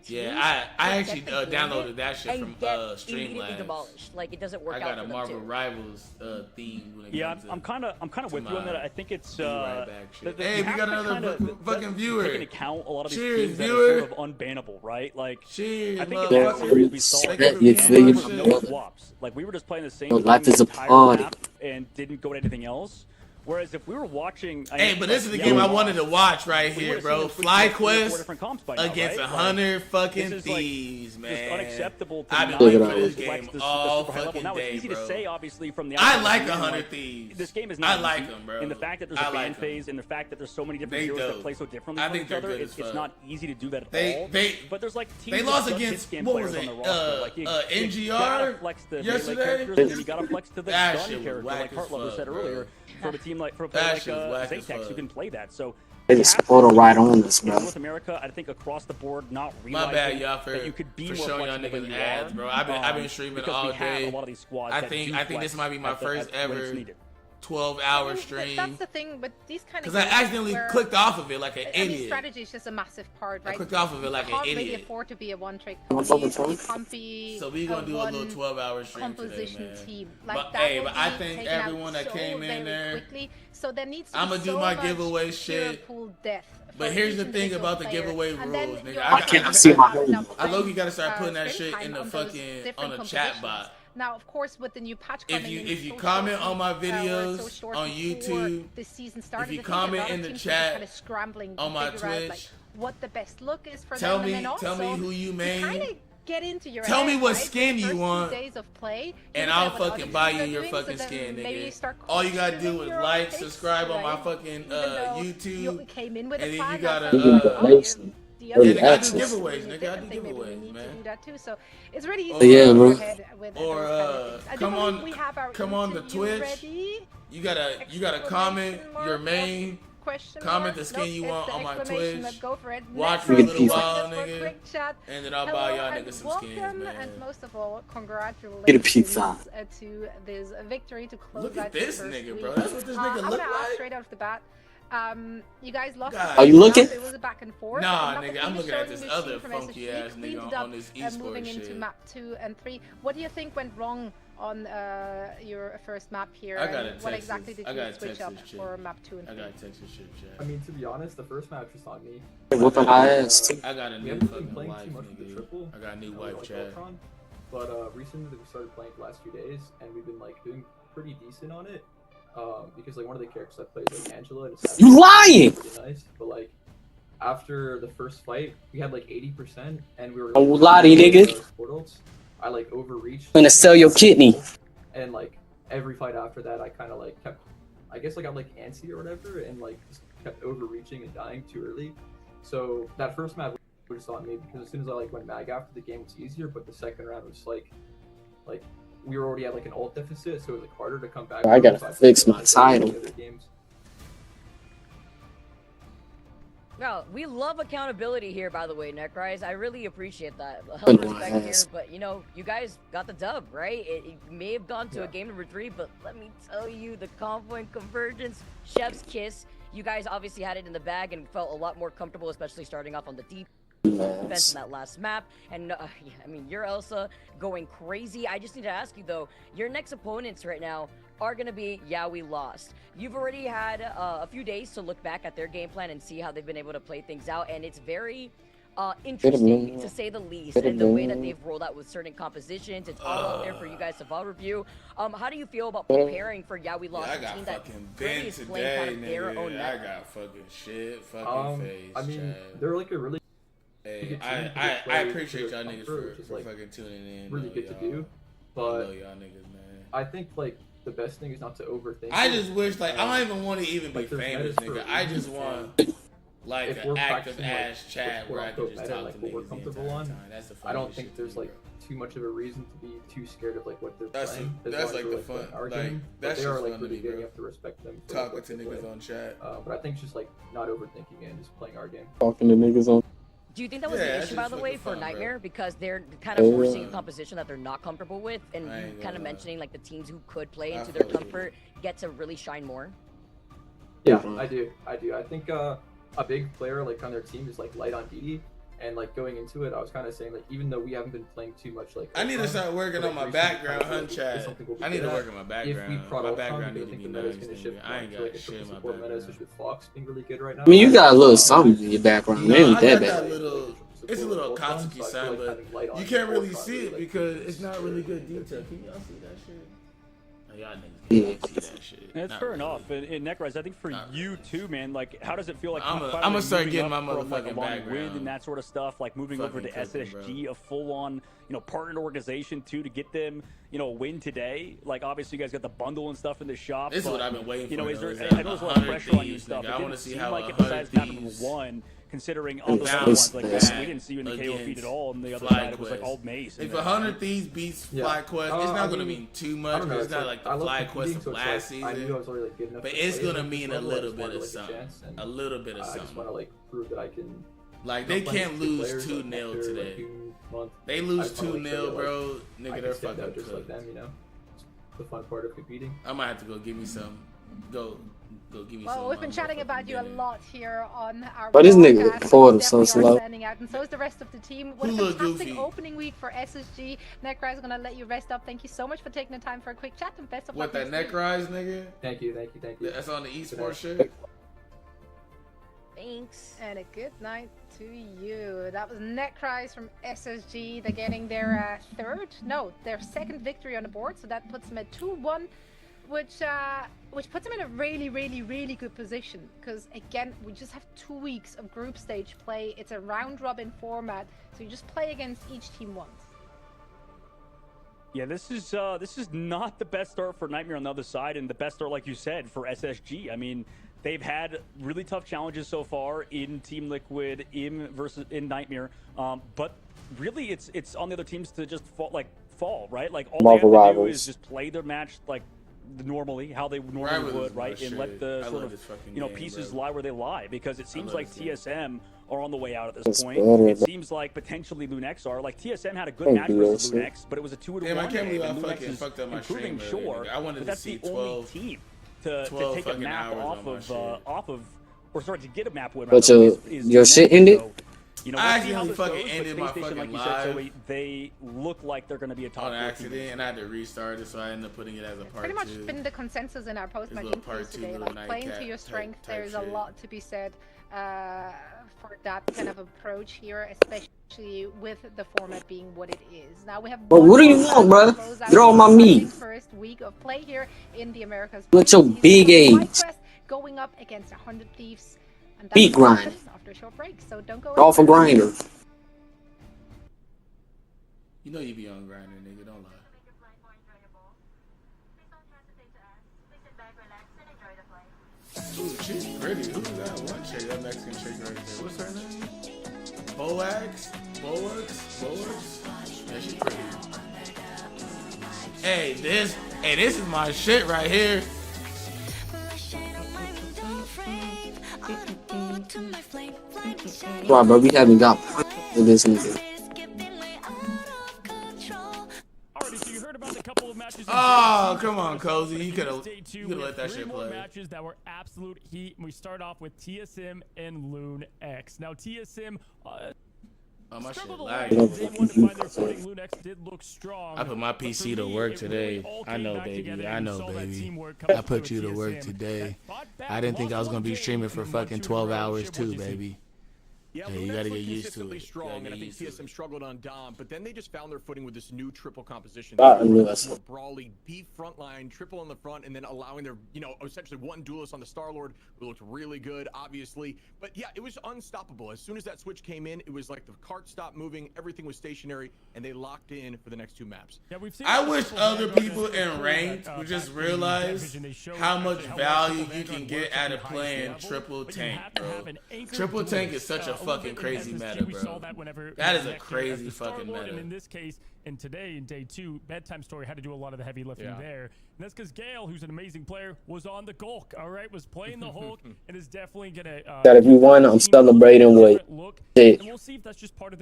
Yeah, I actually downloaded that shit from Streamlabs. Like it doesn't work I got a Marvel Rivals theme. When it comes I'm kind of with you on that. I think it's hey, we got another fucking viewer. Taking account a lot of these Cheers, teams that viewer. are sort of unbannable, right? Like Cheers, I think motherfucker. we saw Thank you. swaps. Like we were just playing the same Life game is a the entire party. map and didn't go to anything else. Whereas if we were watching, Hey, but this is the game I wanted to watch right here, bro. Fly Quest against 100 fucking thieves, man. It's unacceptable. I've been waiting for this game all fucking now, day, it's easy bro. to say, obviously, from the I outside, like being 100 Thieves. This game is I not like easy. them, bro. And the fact that there's I a like ban 'em. phase, and the fact that there's so many different They heroes that dope. play so differently I from think each they're other, good as it's fuck. not easy to do that at They- all. they- but there's like teams They that lost just against, hit scan what was players it, on the roster. Like, you gotta NGR flex the melee yesterday? characters, and then you gotta flex to the That stun shit was characters, whack like as Heartlover fuck, said bro. earlier. For a team like That shit was whack as Zaytex, fuck. who can play that. So They just photo right on us, in bro. North America, I think across the board, not My realizing bad, y'all, for that you could be more showing y'all flexible than niggas you ads, are. bro. I've been streaming because all we have day. a lot of these squads I that think do this flex might be my at the- first when it's ever needed. 12-hour stream. That's the thing with these kind of Because I games accidentally where- clicked off of it like an I mean, idiot. strategy is just a massive part, right? I clicked off of it like you an can't really idiot. afford to be a one-trick What's pony. up, You can't be So we gonna do a little one 12-hour stream today, composition man. team. Like But that hey, will but I be think taken out everyone that so came in very there, quickly. So there needs to I'ma be do so my much giveaway pure shit. pool depth But for here's each the thing individual about the player. giveaway And then rules, nigga. you I also can't have see my enough I low-key gotta start range, putting that shit time in the on those fucking different on the chat compositions. bot. Now, of course, with the new patch coming if you comment on my videos on YouTube, this season started, if you comment in the chat kind of scrambling on my Twitch, out, like, what the best look is for tell them, me, and then also, tell me who you main. Get into your Tell me what right? skin you want, days of play, and I'll fucking buy you your fucking skin, nigga. All you gotta do is like, subscribe on my fucking YouTube, came in with and then a you gotta the other I do giveaways, nigga. I do giveaways, man. Do that too. So it's really easy. Yeah, bro. Or come on the Twitch. You gotta comment your main. Comment the skin you want on my Twitch. Watch for a little while, nigga. And then I'll buy y'all niggas some skins, man. And most of all, congratulations Get a pizza. To this victory to close Look at out this the first nigga, week. bro. That's what this nigga look like. Straight off the bat. You guys lost. Are you looking? It was a back and forth. Nah, nigga, I'm looking at this other funky ass nigga on this esports moving shit. into map 2 and 3. What do you think went wrong on your first map here? I got what exactly did you switch up for map 2 and 3? I got Texas shit, chat. I mean, to be honest, the first match was on me. Whooping my ass too. I got a new fucking wife, nigga. I got a new wife, chat. But recently we started playing the last few days, and we've been like doing pretty decent on it. Because like one of the characters I play is like Angela. And it's You lying? really nice, but like after the first fight, we had like 80%, and we were. Oh, lottie, nigga. Portals. I like overreached. I'm gonna sell your kidney. And like every fight after that, I kind of like kept. I guess I got like antsy or whatever, and like just kept overreaching and dying too early. So that first map was just on me because as soon as I like went mag after, the game was easier, but the second round was like we were already at like an ult deficit, so it was like harder to come back. I gotta fix my title. No, we love accountability here, by the way, Necrise. I really appreciate that. A hell of respect here, but you know, you guys got the dub, right? It may have gone to a game number 3, but let me tell you, the combo and convergence, chef's kiss. You guys obviously had it in the bag and felt a lot more comfortable, especially starting off on the deep defense in that last map. And yeah, I mean, you're Elsa going crazy. I just need to ask you though, your next opponents right now are going to be we lost. You've already had a few days to look back at their game plan and see how they've been able to play things out, and it's very interesting to say the least, and the way that they've rolled out with certain compositions. It's all out there for you guys to vol review. How do you feel about preparing for we lost, I a got team that fucking really bent is playing kind of their own today, net? I got fucking shit fucking face, I mean, Chad. they're like a really. Hey, I appreciate y'all niggas for like fucking tuning in. Really good to do, I but love y'all niggas, man. I think like the best thing is not to overthink. I just wish like I don't even want to even be famous, nigga. I just want like an active ass chat where I can just talk to niggas the entire time. That's the fun. I don't think there's like too much of a reason to be too scared of like what they're playing. That's like the fun. Like that's they are just like fun to really me, good. bro. You have to respect them. Talking to niggas on chat. But I think it's just like not overthinking it and just playing our game. Talking to niggas on. Do you think that was the issue, by the way, for Nightmare? Because they're kind of forcing a composition that they're not comfortable with, and you kind of mentioning like the teams who could play into their comfort get to really shine more? Yeah, I do. I think a big player like on their team is like light on DD, and like going into it, I was kind of saying like even though we haven't been playing too much like. I need to start working on my background, hun, Chad. I need to work on my background. My background need to be nice. I ain't got shit in my background. Especially with Fox being really good right now. I mean, you got a little something in your background. It ain't that bad. It's a little Katsuki sound, but you can't really see it because it's not really good detail. Can y'all see that shit? Oh, y'all niggas can't see that shit. It's fair enough. And Necrise, I think for you too, man, like how does it feel like I'm gonna start getting my motherfucking background, win and that sort of stuff, like moving over to SSG, a full-on, partnered organization too, to get them, a win today. Like obviously you guys got the bundle and stuff in the shop. This is what I've been waiting for. Is there, I know there's a lot of pressure on you and stuff. I want to see how like besides map number 1, considering all those other ones, like we didn't see you in the KO feed at all, and the other side it was like all Mace. If 100 Thieves beats Fly Quest, it's not gonna mean too much. It's not like the Fly Quest of last season, but it's gonna mean a little bit of something. A little bit of something. I just want to like prove that I can. Like they can't lose 2-0 today. They lose 2-0, bro. Nigga, they're fucking just like them, It's the fun part of competing. I might have to go give me some. Go give me some. Well, we've been chatting about you a lot here on our But this nigga forward so slow. Standing out, and so is the rest of the team. What a fantastic opening week for SSG. Necrise is gonna let you rest up. Thank you so much for taking the time for a quick chat, and best of luck. What that Necrise, nigga? Thank you. That's on the esports shit. Thanks. And a good night to you. That was Netcries from SSG. They're getting their their second victory on the board. So that puts them at 2-1, which puts them in a really, really, really good position. Because again, we just have 2 weeks of group stage play. It's a round robin format, so you just play against each team once. Yeah, this is not the best start for Nightmare on the other side, and the best start, like you said, for SSG. I mean, they've had really tough challenges so far in Team Liquid, in Nightmare, but really it's on the other teams to just fall, right? Like all they have to do is just play their match like normally, how they normally would, right? And let the sort of pieces lie where they lie, because it seems like TSM are on the way out at this point. It seems like potentially LoonX are. Like, TSM had a good match versus LoonX, but it was a 2-1. Damn, I can't believe I fucking fucked up my stream. Sure, I wanted to see 12 team to take a map to get a map win. But your shit ended? You know, I accidentally fucking ended my fucking like live. Said, so they look like they're going to be a top on accident, and I had to restart it, so I ended up putting it as a part 2. Pretty much been the consensus in our post-match interviews today. Like, playing to your strength, there's a lot to be said for that kind of approach here, especially with the format being what it is. Now we have. Well, what do you want, bro? Get on my meat. First week of play here in the Americas. With your big age. Going up against 100 Thieves. And beat grind. After a short break, so don't go. Off a grinder. You know you be on grinder, nigga. Don't lie. Ooh, she's pretty. Who's that one chick? That Mexican chick right there. What's her name? wATCH? Yeah, she's pretty. Hey, this is my shit right here. Wow, bro, we haven't got with this nigga. Oh, come on, Cozy. You could have let that shit play. Matches that were absolute heat, and we start off with TSM and LoonX. Now, TSM my shit lagging. I put my PC to work today. I know, baby. I know, baby. I put you to work today. I didn't think I was going to be streaming for fucking 12 hours too, baby. Yeah, hey, you gotta get used to it. Strong, and I think TSM struggled on Dom, but then they just found their footing with this new triple composition. More brawly, deep front line, triple on the front, and then allowing their, essentially one duelist on the Star-Lord, who looked really good, obviously. But yeah, it was unstoppable. As soon as that switch came in, it was like the cart stopped moving, everything was stationary, and they locked in for the next 2 maps. Yeah, I wish other people in ranked would just realize how much value you can get out of playing triple tank, bro. Triple tank is such a fucking crazy meta, bro. That is a crazy fucking meta. And in this case, and today in day 2, Bedtime Story had to do a lot of the heavy lifting there. And that's because Gale, who's an amazing player, was on the Gulk, all right? Was playing the Hulk and is definitely going to... that if you won, I'm celebrating with shit.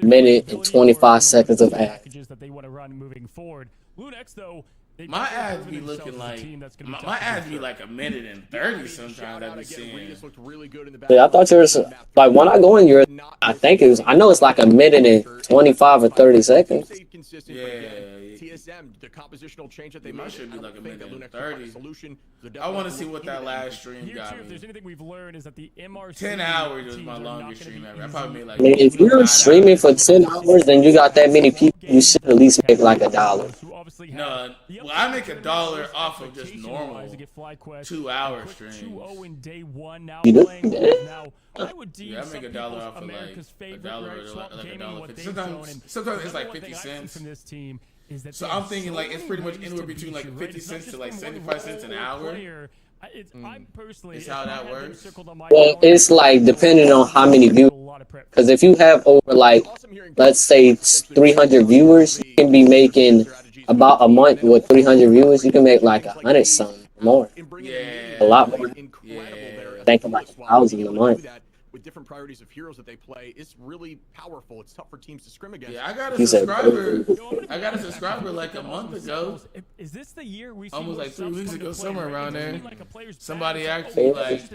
Minute and 25 seconds of ad. That they want to run moving forward. LoonX, though, my ads be looking like my ads be like a minute and 30 sometimes. I be seeing. Yeah, I thought yours like when I go in your. I think it was. I know it's like a minute and 25 or 30 seconds. Yeah, TSM, the compositional change that they made should be like a minute and 30. I want to see what that last stream got me. If there's anything we've learned is that the MRC 10 hours was my longest stream ever. I probably made like. I mean, if you're streaming for 10 hours, then you got that many people. You should at least make like $1. No, well, I make $1 off of just normal 2-hour streams. You do? Yeah, I make $1 off of like $1 or like $1.50. Sometimes it's like 50 cents. So I'm thinking like it's pretty much anywhere between like 50 cents to like 75 cents an hour. Is how that works. Well, it's like depending on how many viewers. Because if you have over like, let's say 300 viewers, you can be making about a month with 300 viewers. You can make like 100 something more. Yeah, a lot more. Yeah, think about 1,000 a month. With different priorities of heroes that they play, it's really powerful. It's tough for teams to scrim against. Yeah, I got a subscriber. I got a subscriber like a month ago. Is this the year we almost like 3 weeks ago, somewhere around there? Somebody actually like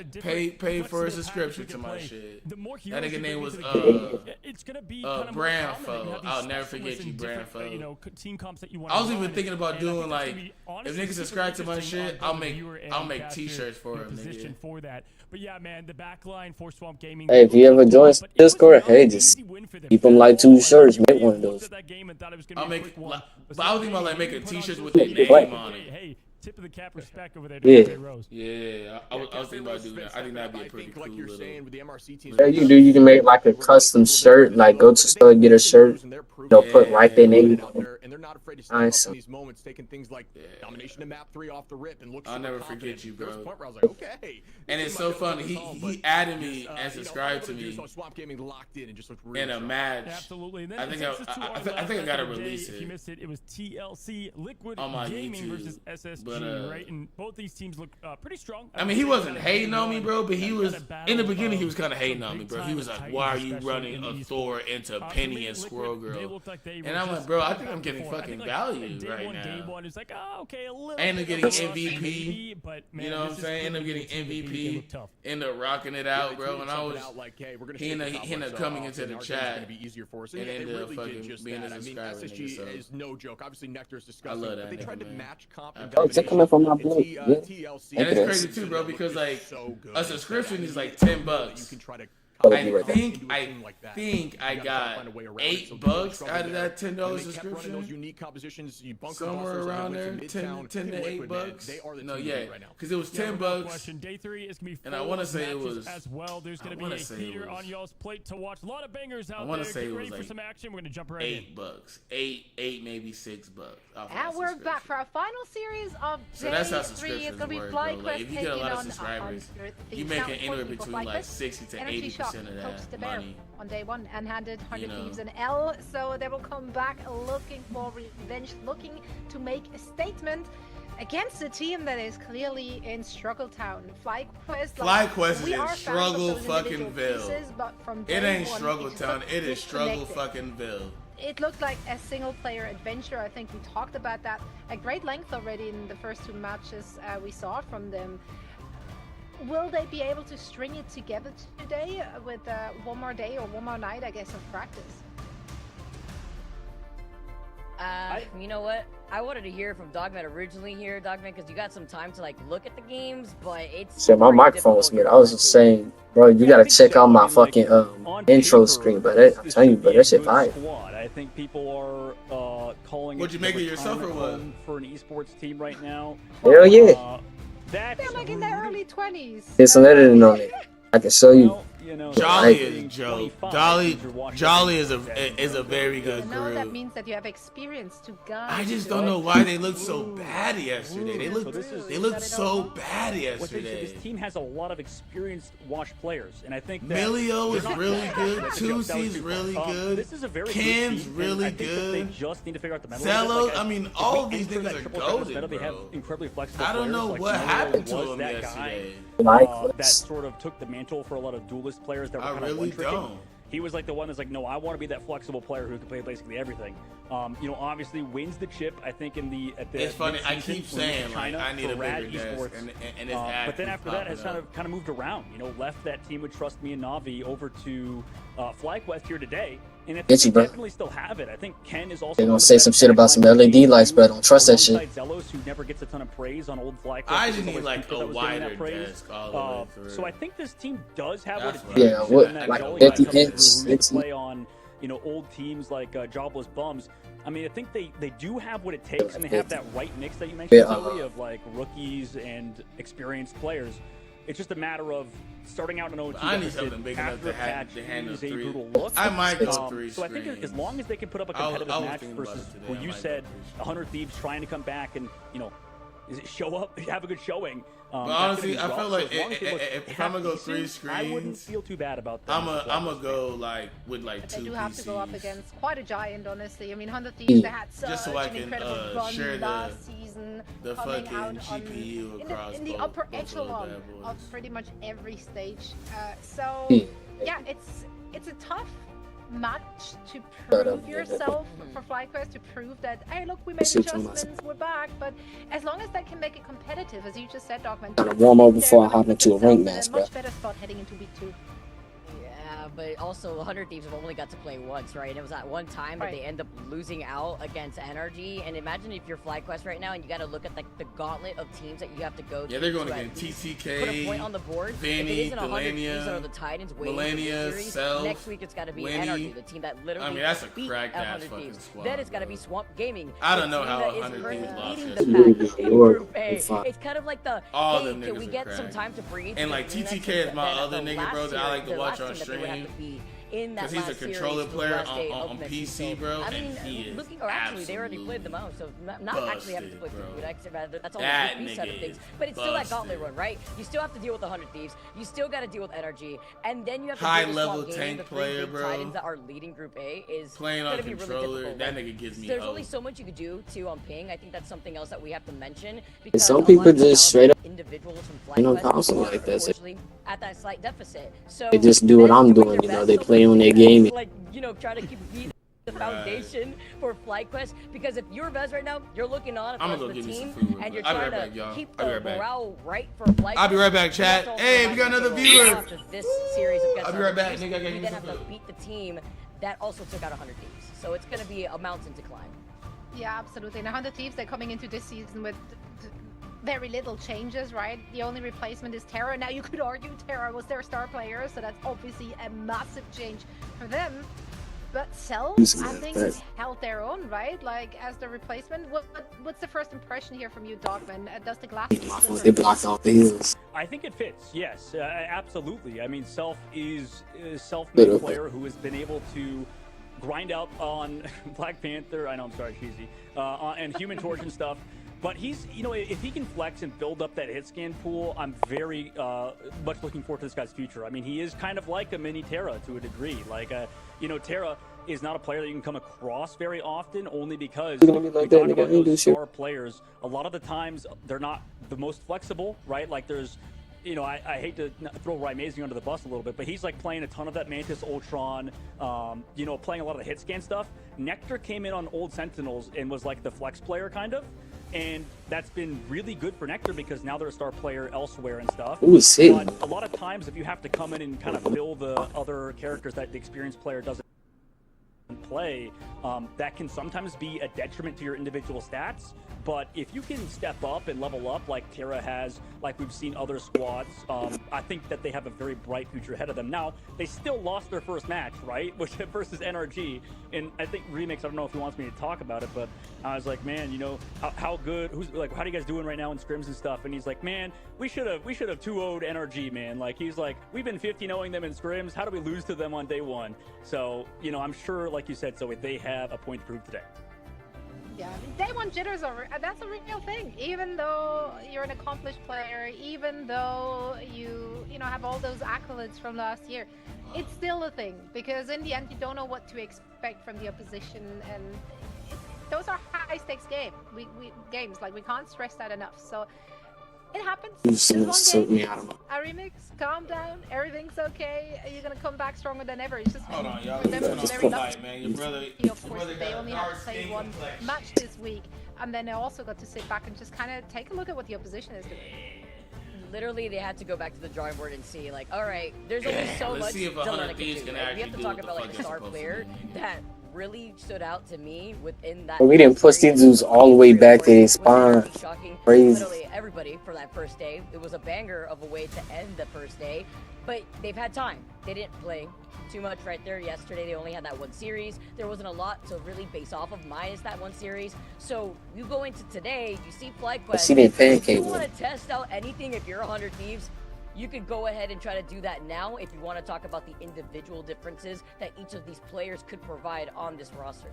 paid for a subscription to my shit. That nigga name was Branfo. I'll never forget you, Branfo. I was even thinking about doing like if niggas subscribe to my shit, I'll make t-shirts for him. But yeah, man, the backline for Swamp Gaming. Hey, if you ever join Discord, hey, just keep them like 2 shirts. Make one of those. I'll make. But I was thinking about like making T-shirts with their name on it. Hey, tip of the cap, respect over there. Yeah, I was thinking about doing that. I think that'd be a pretty cool little. Yeah, you do. You can make like a custom shirt. Like go to the store and get a shirt. Put right their name on it. And they're not afraid to step Nice. up in these moments, taking things like domination in map 3 off the rip and look. I'll never forget you, bro. There was a point where I was like, okay. And it's so funny. He added me and subscribed to me Swamp Gaming locked in and just looked in a match. Absolutely. I think I gotta release it. If you missed it, it was TLC Liquid on my Gaming YouTube versus SSG, right? And both these teams look pretty strong. I mean, he wasn't hating on me, bro, but he was in the beginning. He was kind of hating on me, bro. He was like, "Why are you running a Thor into Penny and Squirrel Girl?" And I'm like, "Bro, I think I'm getting fucking value right now." It's like, oh, okay, a little. And I'm getting MVP. You know what I'm saying? And I'm getting MVP. End up rocking it out, bro. And I was, he ended up coming into the chat. And ended up fucking being a subscriber. SSG is no joke. Obviously, Nectar is disgusting. I love that. They tried to match comp and Oh, check coming from my blog. Yeah. And it's crazy too, bro, because like a subscription is like $10. You can try to. I think I got $8 out of that $10 subscription. Somewhere around there, 10 to $8. No, yeah, because it was $10. And I want to say it was as well. There's going to be a heater on y'all's plate to watch. A lot of bangers out there. I want to say it was like some action. We're going to jump right in. $8, $8 maybe $6. And we're back for our final series of day 3. It's going to be FlyQuest if you get a lot of subscribers, you make it anywhere between like 60 to 80% of that money on day 1 and handed 100 Thieves an L, so they will come back looking for revenge, looking to make a statement against a team that is clearly in struggle town. FlyQuest is in struggle fucking ville. It ain't struggle town, it is struggle fucking ville. It looked like a single-player adventure. I think we talked about that at great length already in the first 2 matches we saw from them. Will they be able to string it together today with one more day or one more night, I guess, of practice? You know what? I wanted to hear from Dogman originally here, Dogman, because you got some time to like look at the games, but it's. So my microphone was muted. I was just saying, bro, you gotta check out my fucking intro screen, but I'm telling you, bro, that shit fire. I think people are calling. Would you make it yourself or what? For an esports team right now. Hell yeah. They're like in their early 20s. There's some editing on it. I can show you. Jolly is Joe. Jolly is a very good No, that group. means that you have experience to guide. I just don't know why they looked so bad yesterday. They looked so bad yesterday. This team has a lot of experienced WATCH players, and I think that Milio is really good. Tusi's really good. This is a very Ken's good team, really and I think that good. They just need to figure out the mental. Zello, I mean, all of these niggas are golden, They have bro. incredibly flexible I don't know players, what like happened to Zello him was that yesterday. that sort of took the mantle for a lot of duelist players that were kind of really one-tricking. don't. He was like the one that's like, no, I want to be that flexible player who can play basically everything. Obviously wins the chip. I think It's funny. I keep saying like I need a bigger desk, and it's but then after that, has kind of moved around. Left that team with Trust Me and Navi over to FlyQuest here today. And I think they definitely still have it. I think Ken is also. They're gonna say some shit about some LED lights, but I don't trust that shit. Zellos, who never gets a ton of praise on old FlyQuest. I just need like a wider desk all the way through. So I think this team does have what it takes. Yeah, what, like 50 inch, 60. Play on, old teams like Jobless Bums. I mean, I think they do have what it takes, and they have that right mix that you mentioned, Zoe, of like rookies and experienced players. It's just a matter of starting out in 0-2. I need something big enough to handle 3. I might go 3 So I think as long as they can put up a competitive match versus where you said 100 Thieves trying to come back and, show up, have a good showing. But honestly, I feel like if I'm gonna go 3 screens, I wouldn't feel too bad about that. I'm gonna go like with like 2 PCs. They do have to go up against quite a giant, honestly. I mean, 100 Thieves, they had such just so I an can incredible run share last season, the coming fucking out GPU across in the both, upper both echelon of of pretty much every stage. So yeah, it's a tough match to prove yourself for FlyQuest, to prove that, hey, look, we made adjustments, we're back. But as long as they can make it competitive, as you just said, Dogman, Gotta warm up before I hop into a rank match, bro. Much better spot heading into week 2. Yeah, but also 100 Thieves have only got to play once, right? And it was that one time that they end up losing out against NRG. And imagine if you're FlyQuest right now and you got to look at like the gauntlet of teams that you have to go. Yeah, they're going against TTK, put a point on the board. Vanny, Delania, the Titans, Millennia, Self, next week it's got to be NRG, the team that literally. I mean, that's a cracked ass fucking squad. Then it's got to be Swamp Gaming. I don't know how 100 Thieves lost It's kind of like the hey, can we get some time to breathe? And like TTK is my other nigga, bro, that I like to watch on stream. Because he's a controller player on PC, bro. I mean, actually, they already played them out, so not actually having to play through that's on the group side of things. But it's still that gauntlet run, right? You still have to deal with 100 Thieves. You still got to deal with NRG, and then you have to high deal level with tank player, bro. Titans that are leading Group A is playing on controller. Really that nigga gives me. There's only so much you could do too on ping. I think that's something else that we have to mention. Because some people just straight up individuals from on console like that. At that slight deficit. So they just do what I'm doing, you know, they play on their game. Like, you know, try to keep the foundation for FlyQuest, because if you're Vez right now, you're looking on as the team and you're trying to keep the morale right for FlyQuest. I'll be right back, chat. Hey, we got another viewer. This series of I'll be right back. You then have to beat the team that also took out 100 Thieves. So it's going to be a mountain to climb. Yeah, absolutely. And 100 Thieves, they're coming into this season with very little changes, right? The only replacement is Terra. Now you could argue Terra was their star player, so that's obviously a massive change for them. But Self, I think, held their own, right? Like, as the replacement. What's the first impression here from you, Dogman? Does the glass... They blocked off the heels. I think it fits, yes. Absolutely. I mean, Self is a self-made player who has been able to grind out on Black Panther, I know, I'm sorry, cheesy, and Human Torch and stuff. But he's, you know, if he can flex and build up that hit scan pool, I'm very much looking forward to this guy's future. I mean, he is kind of like a mini Terra to a degree. Like, you know, Terra is not a player that you can come across very often, only because we talk about those star players. A lot of the times, they're not the most flexible, right? Like, there's, you know, I hate to throw Rymazing under the bus a little bit, but he's like playing a ton of that Mantis Ultron, you know, playing a lot of the hit scan stuff. Nectar came in on Old Sentinels and was like the flex player, kind of. And that's been really good for Nectar because now they're a star player elsewhere and stuff. Ooh, but a lot of times, if you have to come in and kind of fill the other characters that the experienced player doesn't play, that can sometimes be a detriment to your individual stats. But if you can step up and level up like Terra has, like we've seen other squads, I think that they have a very bright future ahead of them. Now, they still lost their first match, right? Which versus NRG. And I think Remix, I don't know if he wants me to talk about it, but I was like, man, you know, how good, how are you guys doing right now in scrims and stuff? And he's like, man, we should have 2-0'd NRG, man. Like, he's like, we've been 50-0ing them in scrims. How do we lose to them on day one? So, you know, I'm sure, like you said, so they have a point to prove today. Yeah, day one jitters are, that's a real thing. Even though you're an accomplished player, even though you know, have all those accolades from last year, it's still a thing, because in the end you don't know what to expect from the opposition, and those are high stakes games. Like, we can't stress that enough. So it happens. A remix, calm down, everything's okay. You're gonna come back stronger than ever. It's just hold on, y'all. Remember, very lucky. Man, your brother, of course, they only had to play one match this week, and then they also got to sit back and just kind of take a look at what the opposition is doing. Literally, they had to go back to the drawing board and see, like, all right, there's only so much Delena can do. Like, we have to talk about like a star player that really stood out to me within that. We didn't push these dudes all the way back to his spawn. Crazy. Literally everybody for that first day. It was a banger of a way to end the first day, but they've had time. They didn't play too much right there yesterday. They only had that one series. There wasn't a lot to really base off of minus that one series. So you go into today, you see FlyQuest. If you want to test out anything, if you're 100 Thieves, you could go ahead and try to do that now if you want to talk about the individual differences that each of these players could provide on this roster.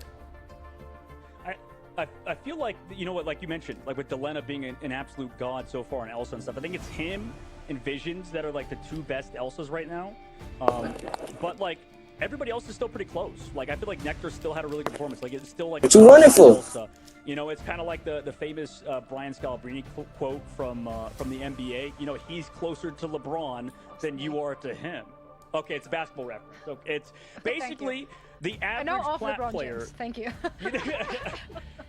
I feel like, you know what, like you mentioned, like with Delena being an absolute god so far in Elsa and stuff, I think it's him and Visions that are like the two best Elsas right now. But like, everybody else is still pretty close. Like, I feel like Nectar still had a really good performance. Like, it's still like... It's wonderful! Elsa. You know, it's kind of like the famous Brian Scalabrine quote from the NBA. You know, he's closer to LeBron than you are to him. Okay, it's a basketball reference. So it's basically the average plat player. Thank you.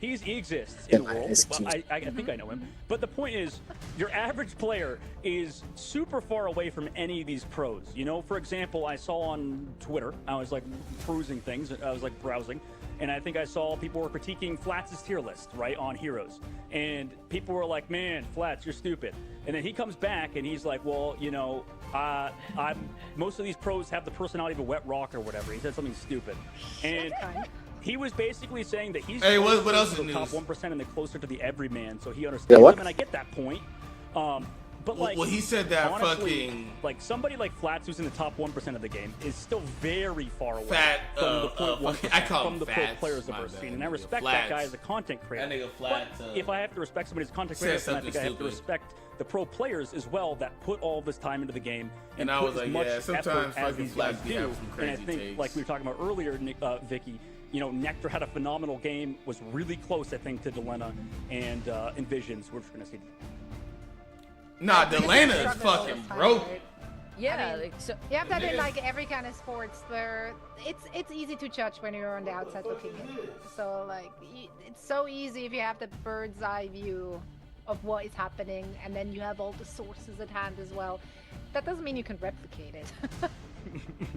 He exists in the world. Well, I think I know him. But the point is, your average player is super far away from any of these pros. You know, for example, I saw on Twitter, I was like perusing things, I was like browsing, and I think I saw people were critiquing Flats' tier list, right, on Heroes. And people were like, man, Flats, you're stupid. And then he comes back and he's like, well, you know, most of these pros have the personality of a wet rock or whatever. He said something stupid. And he was basically saying that he's what else the is top news? 1% and the closer to the everyman, so he understands them, and I get that point. But like, well, he said that honestly, fucking like somebody like Flats, who's in the top 1% of the game, is still very far away from the 0.1% I call from the pro players that we're seeing. And I respect that guy as a content creator. That nigga Flats, but if I have to respect somebody as a content creator, then I think I have to respect the pro players as well that put all this time into the game and I put was as like, much yeah, effort sometimes as fucking these guys Flats do. have some And I crazy think, takes. like we were talking about earlier, Vicky, you know, Nectar had a phenomenal game, was really close, I think, to Delena and Envisions, which we're going to see. Nah, Delena is fucking broke. Yeah, I mean, so you have that in like every kind of sports where it's easy to judge when you're on the outside looking in. So like it's so easy if you have the bird's eye view of what is happening, and then you have all the sources at hand as well. That doesn't mean you can replicate it.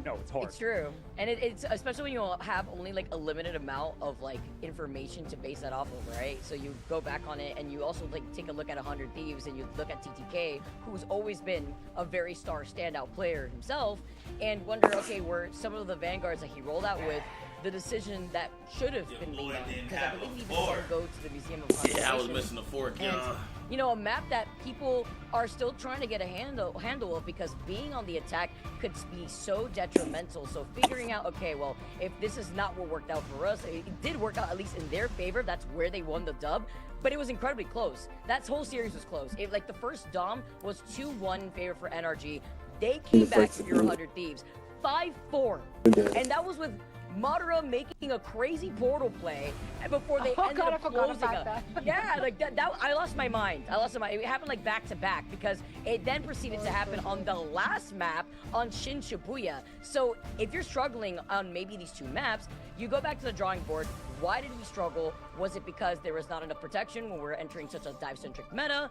No, it's hard. It's true, and it's especially when you have only like a limited amount of like information to base that off of, right? So you go back on it, and you also like take a look at 100 Thieves, and you look at TTK, who's always been a very star standout player himself, and wonder, okay, were some of the vanguards that he rolled out with the decision that should have been made on? Because I believe he didn't go to the Museum of Conservation. Yeah, I was missing the fork, and, you know, a map that people are still trying to get a handle of, because being on the attack could be so detrimental. So figuring out, okay, well, if this is not what worked out for us, it did work out at least in their favor. That's where they won the dub, but it was incredibly close. That whole series was close. Like the first Dom was 2-1 in favor for NRG. They came back from your 100 Thieves 5-4, and that was with Madara making a crazy portal play before they ended up closing up. Yeah, like that I lost my mind. It happened like back to back, because it then proceeded to happen on the last map on Shin Shibuya. So if you're struggling on maybe these two maps, you go back to the drawing board. Why did we struggle? Was it because there was not enough protection when we're entering such a dive-centric meta?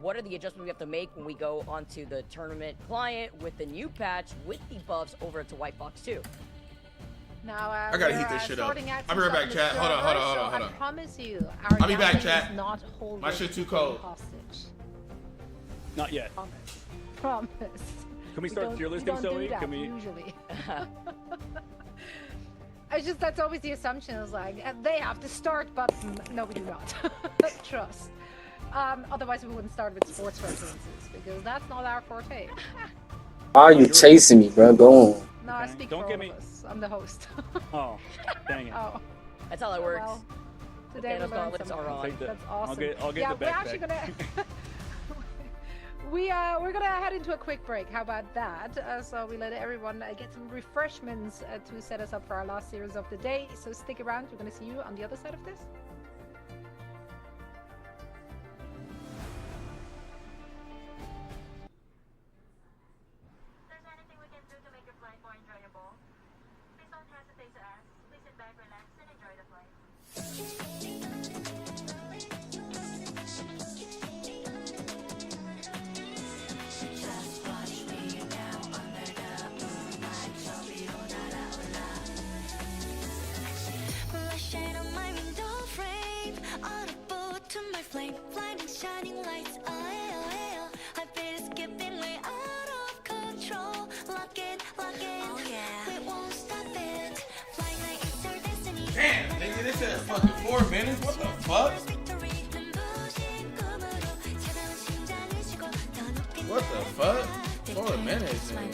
What are the adjustments we have to make when we go onto the tournament client with the new patch with the buffs over to wATCH 2? Now, I gotta heat this shit up. I'll be right back, chat. Hold on. I promise you, I'll be back, chat. Not holding my shit too cold. Hostage. Not yet. Promise. Can we start tier listing, Zoe? Can we? Usually. It's just that's always the assumption. Is like they have to start, but no, we do not. Trust. Otherwise, we wouldn't start with sports references, because that's not our forte. Why are you chasing me, bro? Go on. No, I speak for all of us. I'm the host. Oh, dang it. Oh. That's how it works. Well, today we learned something. That's awesome. I'll get the we're actually gonna we're gonna head into a quick break. How about that? So we let everyone get some refreshments to set us up for our last series of the day. So stick around. We're gonna see you on the other side of this. Damn, nigga, this is fucking 4 minutes? What the fuck? What the fuck? 4 minutes, man.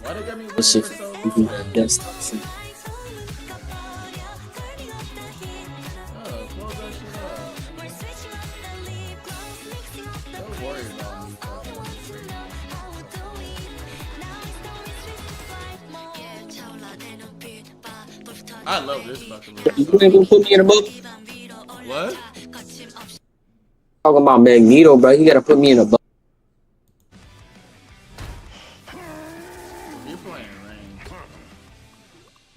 Why they got me waiting for so long? Oh, close that shit up. Don't worry about me. I love this fucking movie. You ain't gonna put me in a book? What? Talking about Magneto, bro. You gotta put me in a book. You're playing Rain.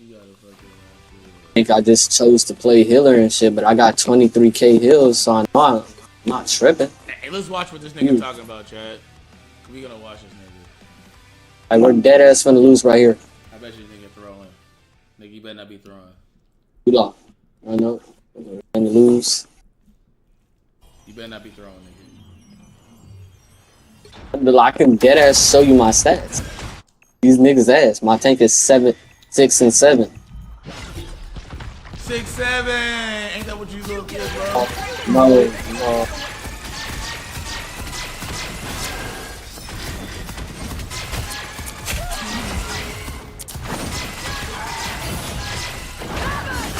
You gotta fucking. I think I just chose to play healer and shit, but I got 23k heals, so I'm not tripping. Hey, let's watch what this nigga talking about, Chad. We gonna watch this nigga. Like, we're dead ass finna lose right here. I bet you nigga throwing. Nigga, you better not be throwing. You lost. I know. We're gonna lose. You better not be throwing, nigga. I can dead ass show you my stats. These niggas ass. My tank is 7, 6, and 7. 6, 7. Ain't that what you look for, bro? No.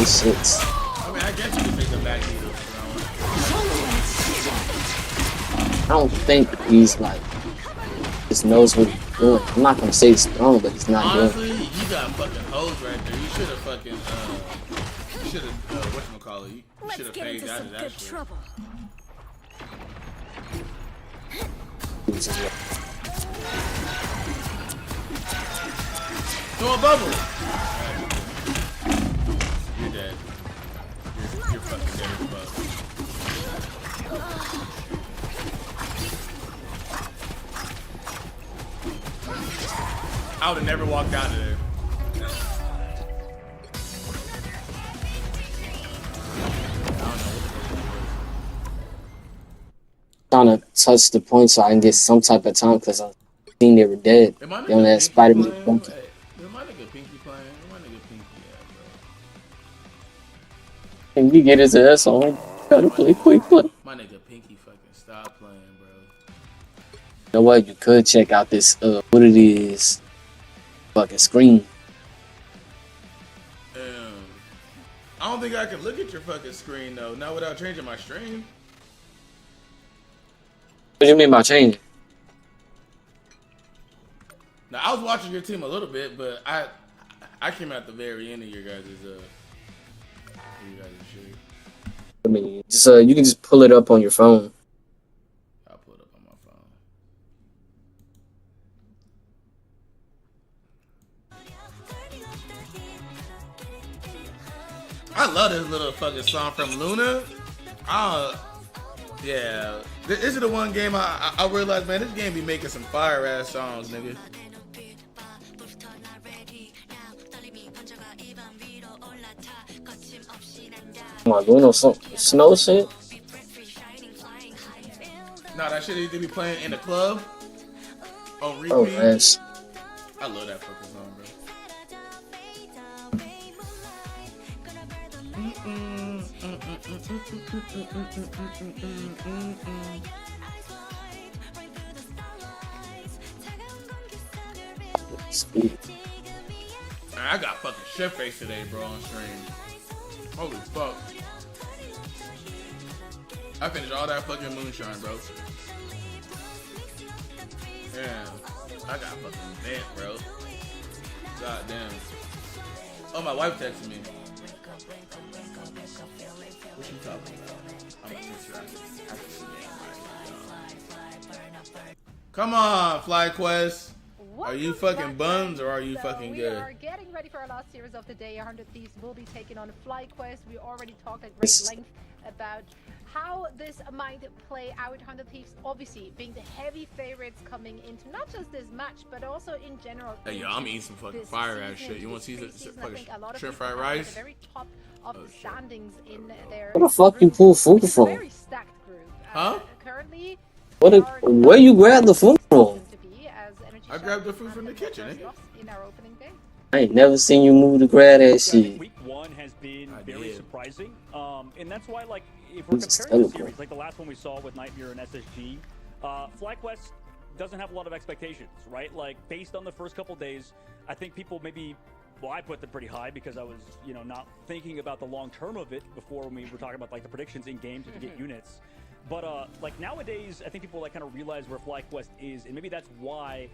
Six. I mean, I guess you can take the back needle. I don't think he's like just knows what he's doing. I'm not gonna say he's strong, but he's not honestly, doing. You got fucking hoes right there. You should have fucking you should have whatchamacallit, you should have paid out of that shit. Trouble. Throw a bubble. You're dead. You're fucking dead as fuck. I would have never walked out of there. Trying to touch the point so I can get some type of time because I seen they were dead. They on that Spider-Man. Hey, my nigga Pinky playing. My nigga Pinky, bro. Can you get his ass on? Gotta play quick play. My nigga Pinky fucking stop playing, bro. You know what? You could check out this, what it is. Fucking screen. I don't think I can look at your fucking screen, though. Not without changing my stream. What do you mean by changing? Now, I was watching your team a little bit, but I came at the very end of your guys' shit. I mean, just you can just pull it up on your phone. I'll pull it up on my phone. I love this little fucking song from Luna. Yeah. This is the one game I realized, man, this game be making some fire ass songs, nigga. Am I doing some snow shit? Nah, that shit they be playing in the club on repeat. Oh, man. I love that fucking song, bro. I got fucking shit face today, bro, on stream. Holy fuck. I finished all that fucking moonshine, bro. Yeah. I got fucking bent, bro. God damn. Oh, my wife texted me. What you talking about? I'm gonna text her after Come on, FlyQuest. Are you fucking bums or are you fucking good? We are getting ready for our last series of the day. 100 Thieves will be taking on FlyQuest. We already talked at great length about how this might play out. 100 Thieves obviously being the heavy favorites coming into not just this match, but also in general. Hey, yo, I'm eating some fucking fire ass shit. You want to see some fucking shrimp fried rice? At the very top of the standings in their What the fuck you pull food from? Very stacked group. Huh? Currently, where you grab the food from? I grabbed the food from the kitchen, eh? In our opening day. I ain't never seen you move to grab that shit. Week 1 has been very surprising, and that's why, like, if we're comparing the series, like the last one we saw with Nightmare and SSG, FlyQuest doesn't have a lot of expectations, right? Like, based on the first couple days, I think people maybe, well, I put them pretty high because I was, you know, not thinking about the long term of it before when we were talking about like the predictions in games to get units. But like nowadays, I think people like kind of realize where FlyQuest is, and maybe that's why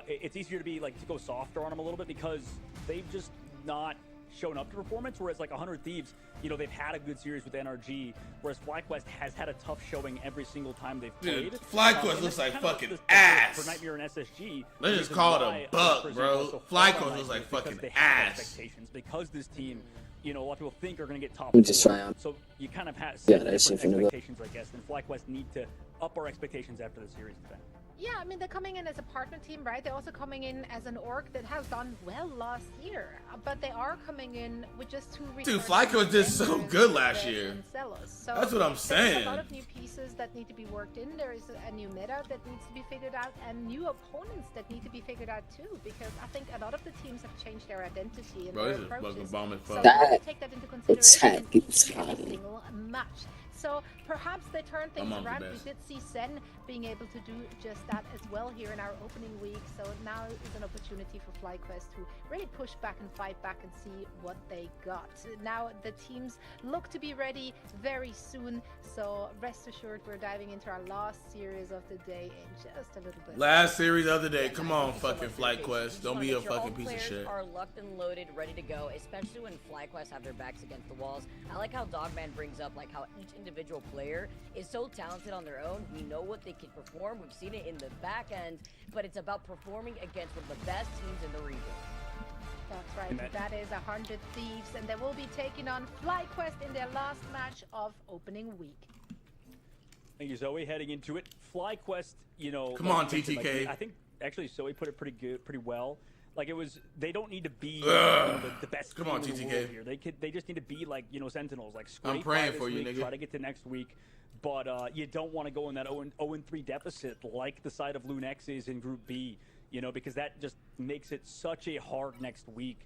it's easier to be like to go softer on them a little bit because they've just not shown up to performance, whereas like 100 Thieves, you know, they've had a good series with NRG, whereas FlyQuest has had a tough showing every single time they've played. Dude, FlyQuest looks like fucking ass. For Nightmare and SSG. Let's just call it a buck, bro. FlyQuest looks like fucking ass. Because this team, you know, a lot of people think are going to get top We just try on. So you kind of have Yeah, that's expectations, I guess, and FlyQuest need to up our expectations after the series event. Yeah, I mean, they're coming in as a partner team, right? They're also coming in as an org that has done well last year, but they are coming in with just 2 returns. Dude, FlyQuest did so good last year. So that's what I'm saying. There's a lot of new pieces that need to be worked in. There is a new meta that needs to be figured out, and new opponents that need to be figured out too, because I think a lot of the teams have changed their identity and their approaches. So we have to take that into consideration in each single match. So perhaps they turn things around. We did see Sen being able to do just that as well here in our opening week. So now is an opportunity for FlyQuest to really push back and fight back and see what they got. Now the teams look to be ready very soon. So rest assured, we're diving into our last series of the day in just a little bit. Last series of the day. Come on, fucking FlyQuest. Don't be a fucking piece of shit. Are locked and loaded, ready to go, especially when FlyQuest have their backs against the walls. I like how Dogman brings up like how each individual player is so talented on their own. We know what they can perform. We've seen it in the back end, but it's about performing against one of the best teams in the region. That's right. That is 100 Thieves, and they will be taking on FlyQuest in their last match of opening week. Thank you, Zoe. Heading into it, FlyQuest, you know. Come on, TTK. I think actually Zoe put it pretty well. Like it was, they don't need to be you know, the best team in the world here. They just need to be like, you know, Sentinels. Like I'm praying for you, week, nigga. Try to get to next week, but you don't want to go in that 0-3 deficit like the side of Lunex is in Group B. You know, because that just makes it such a hard next week.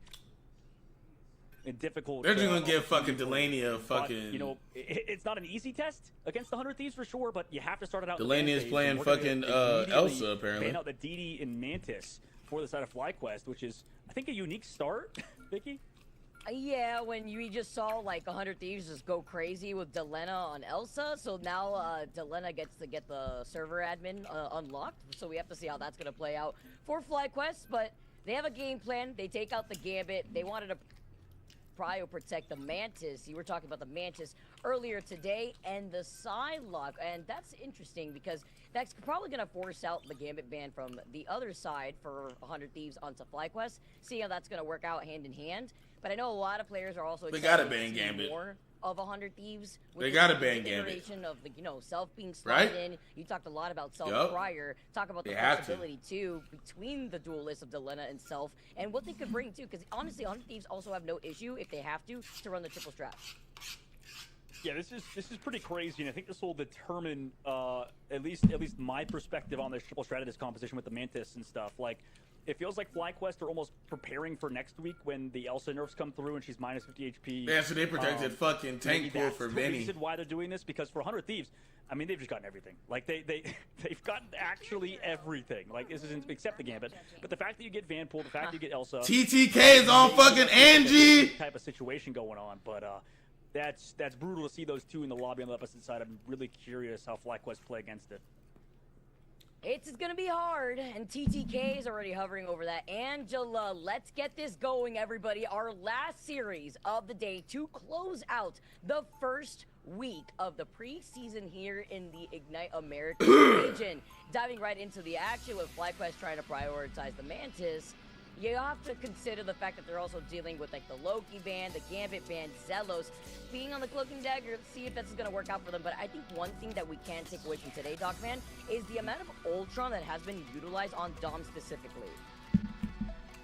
And difficult. They're just gonna give fucking Delaney a fucking. But, you know, it's not an easy test against the 100 Thieves for sure, but you have to start it out. Delaney is playing fucking Elsa apparently. Ban out the DD and Mantis for the side of FlyQuest, which is, I think, a unique start, Vicky? Yeah, when you just saw like 100 Thieves just go crazy with Delena on Elsa, so now Delena gets to get the server admin unlocked, so we have to see how that's going to play out for FlyQuest, but they have a game plan. They take out the Gambit. They wanted to prio protect the Mantis. You were talking about the Mantis earlier today and the Psylocke, and that's interesting because that's probably going to force out the Gambit ban from the other side for 100 Thieves onto FlyQuest. See how that's going to work out hand in hand. But I know a lot of players are also they got to ban Gambit. More of 100 Thieves. They got to ban Gambit. Of the, you know, Self being slotted in. You talked a lot about Self prior. Talk about the possibility too between the duelists of Delena and Self and what they could bring too. Because honestly, 100 Thieves also have no issue if they have to run the triple strap. Yeah, this is pretty crazy, and I think this will determine at least my perspective on this triple strategist composition with the Mantis and stuff. Like, it feels like FlyQuest are almost preparing for next week when the Elsa nerfs come through and she's minus 50 HP. Yeah, so they protected fucking tank pool for Benny. That's the reason why they're doing this, because for 100 Thieves, I mean, they've just gotten everything. Like, they've gotten actually everything. Like, this isn't except the Gambit. But the fact that you get Vanpool, the fact that you get Elsa. TTK is on fucking Angie! Type of situation going on, but that's brutal to see those two in the lobby on the opposite side. I'm really curious how FlyQuest play against it. It's going to be hard, and TTK is already hovering over that. Angela, let's get this going, everybody. Our last series of the day to close out the first week of the preseason here in the Ignite America region. Diving right into the action with FlyQuest trying to prioritize the Mantis. You have to consider the fact that they're also dealing with like the Loki ban, the Gambit ban, Zelos being on the Cloaking Dagger. Let's see if that's going to work out for them. But I think one thing that we can take away from today, Dogman, is the amount of Ultron that has been utilized on Dom specifically.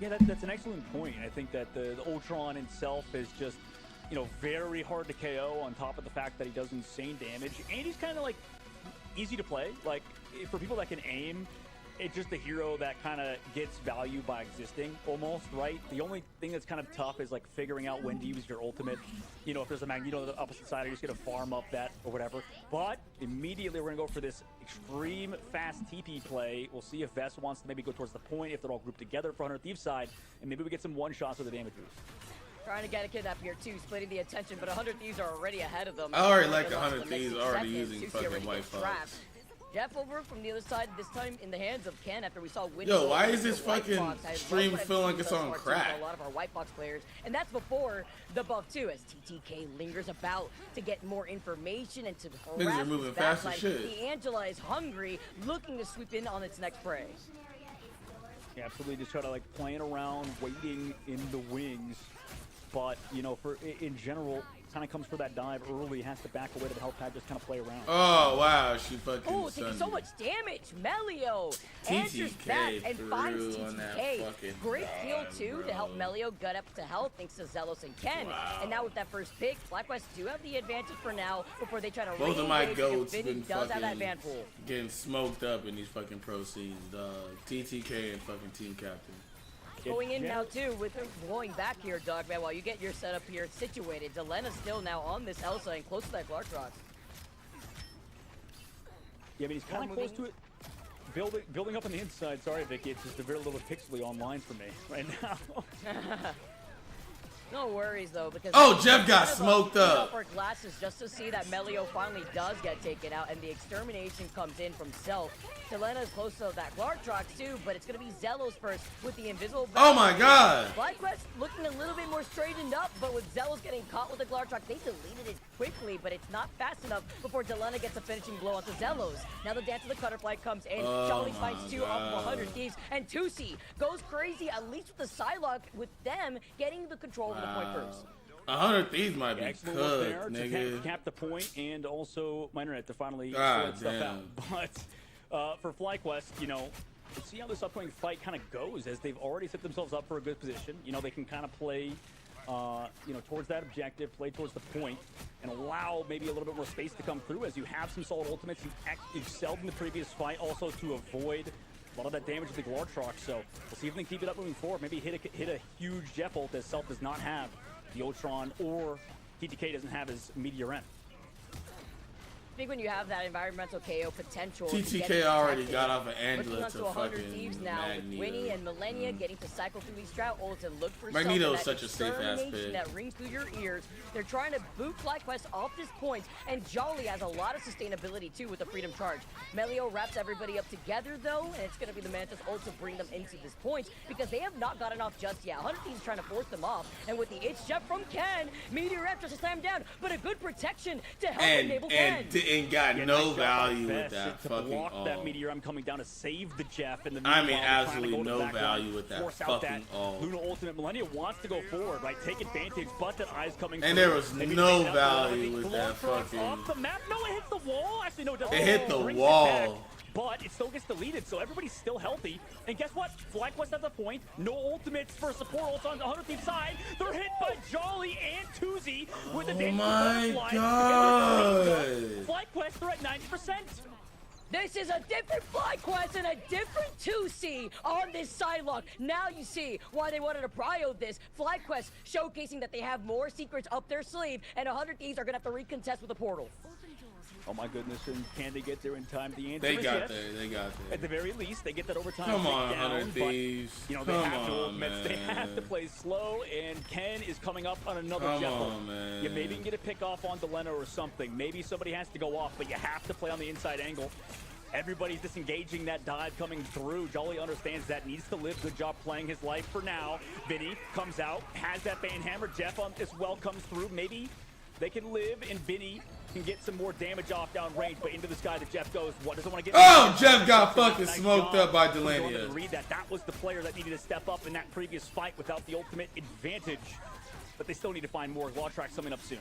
Yeah, that's an excellent point. I think that the Ultron itself is just, you know, very hard to KO on top of the fact that he does insane damage. And he's kind of like easy to play. Like, for people that can aim, it's just a hero that kind of gets value by existing, almost, right? The only thing that's kind of tough is like figuring out when to use your ultimate. You know, if there's a Magneto on the opposite side, you're just gonna farm up that or whatever. But immediately we're gonna go for this extreme fast TP play. We'll see if Vess wants to maybe go towards the point, if they're all grouped together for 100 Thieves side, and maybe we get some one-shots with the damage boost. Trying to get a kidnap here too, splitting the attention, but 100 Thieves are already ahead of them. I already like 100 Thieves already using fucking White Fox. Jeff over from the other side, this time in the hands of Ken after we saw Winnie. Yo, why is this fucking stream feeling like it's on crack? A lot of our white box players, and that's before the buff too, as TTK lingers about to get more information and to harass. Niggas are moving fast as shit. The Angela is hungry, looking to sweep in on its next prey. Yeah, absolutely, just try to like playing around, waiting in the wings. But, you know, in general, kind of comes for that dive early, has to back away to the health pad, just kind of play around. Oh, wow, she fucking taking so much damage. Melio answers back and finds TTK. Great heal, too, bro. To help Melio gut up to health, thanks to Zelos and Ken. Wow. And now with that first pick, FlyQuest do have the advantage for now before they try to both of my goats been does have that van pool. Getting smoked up in these fucking pro scenes, TTK and fucking team captain. Going in now too with going back here, Dogman, while you get your setup here situated. Delena's still now on this Elsa and close to that Glartrox. Yeah, I mean, he's kind of close to it. Building up on the inside. Sorry, Vicky, it's just a very little pixely online for me right now. No worries though, because Jeff got smoked up. For glasses just to see that Melio finally does get taken out, and the extermination comes in from Self. Delena is close to that Glartrox too, but it's gonna be Zelos first with the invisible. Oh my God! FlyQuest looking a little bit more straightened up, but with Zelos getting caught with the Glartrox, they deleted it quickly, but it's not fast enough before Delena gets a finishing blow onto Zelos. Now the dance of the Cutterfly comes in. Jolly finds 2 off of 100 Thieves, and Tusi goes crazy, at least with the Psylocke, with them getting the control of the point first. 100 Thieves might be cooked, nigga. To cap the point, and also Minorette to finally sort stuff out. But for FlyQuest, you know, let's see how this upcoming fight kind of goes, as they've already set themselves up for a good position. You know, they can kind of play, you know, towards that objective, play towards the point, and allow maybe a little bit more space to come through as you have some solid ultimates. You excelled in the previous fight, also to avoid a lot of that damage with the Glartrox. So we'll see if they can keep it up moving forward. Maybe hit a huge Jeff ult as Self does not have the Ultron, or TTK doesn't have his Meteor M. I think when you have that environmental KO potential, TTK already got off of Angela to 100 fucking Thieves now Magneto. with Winnie and Millennia getting to cycle through these drought ults and look for Magneto is such a safe ass pick that rings through your ears. They're trying to boot FlyQuest off this point, and Jolly has a lot of sustainability too with the Freedom Charge. Melio wraps everybody up together though, and it's going to be the Mantis ult to bring them into this point because they have not gotten off just yet. 100 Thieves trying to force them off, and with the itch jump from Ken, Meteor F just slam down, but a good protection to help enable Ken. And got no value with that fucking block that Meteor M coming down to save the Jeff, and the I mean, absolutely no value with that fucking Luna ultimate. Millennia wants to go forward, right? Take advantage, but that eye's coming and through. There was no value with that fucking off the map. No, it hits the wall. Actually, no, it doesn't. It hit the wall. But it still gets deleted, so everybody's still healthy. And guess what? FlyQuest at the point. No ultimates for support ults on the 100 Thieves side. They're hit by Jolly and Tuzi with the damage. Oh my God! FlyQuest, they're at 90%. This is a different FlyQuest and a different 2C on this Psylocke. Now you see why they wanted to prio this. FlyQuest showcasing that they have more secrets up their sleeve, and 100 Thieves are going to have to recontest with the portal. Oh my goodness, and can they get there in time? The answer they is got yes. there, they got there. At the very least, they get that overtime. Come on, down, 100 Thieves. But, you know, they have to admit they have to play slow, and Ken is coming up on another Jeff. Man. You maybe can get a pick off on Delena or something. Maybe somebody has to go off, but you have to play on the inside angle. Everybody's disengaging that dive coming through. Jolly understands that, needs to live. Good job playing his life for now. Vinny comes out, has that Banhammer. Jeff on as well comes through. Maybe they can live, and Vinny can get some more damage off down range, but into the sky that Jeff goes. What doesn't want to get? Oh, Jeff got fucking smoked up by Delania. Read that. That was the player that needed to step up in that previous fight without the ultimate advantage. But they still need to find more. W'ATCH coming up soon.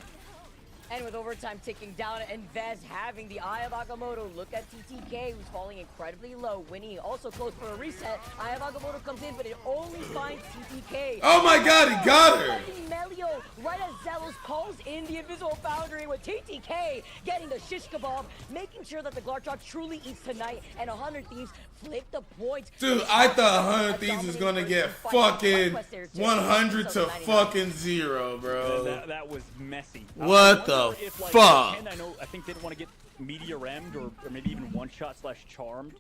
And with overtime ticking down and Vez having the Eye of Agamotto, look at TTK, who's falling incredibly low. Winnie also close for a reset. Eye of Agamotto comes in, but it only finds TTK. Oh my God, he got her! Melio, right as Zelos calls in the Invisible Foundry, with TTK getting the shish kebab, making sure that the Glartrox truly eats tonight, and 100 Thieves flip the points. Dude, I thought 100 Thieves was gonna get fucking 100 to fucking 0, bro. That was messy. What the fuck? Ken, I think didn't want to get Meteor M'd or maybe even one-shot/charmed.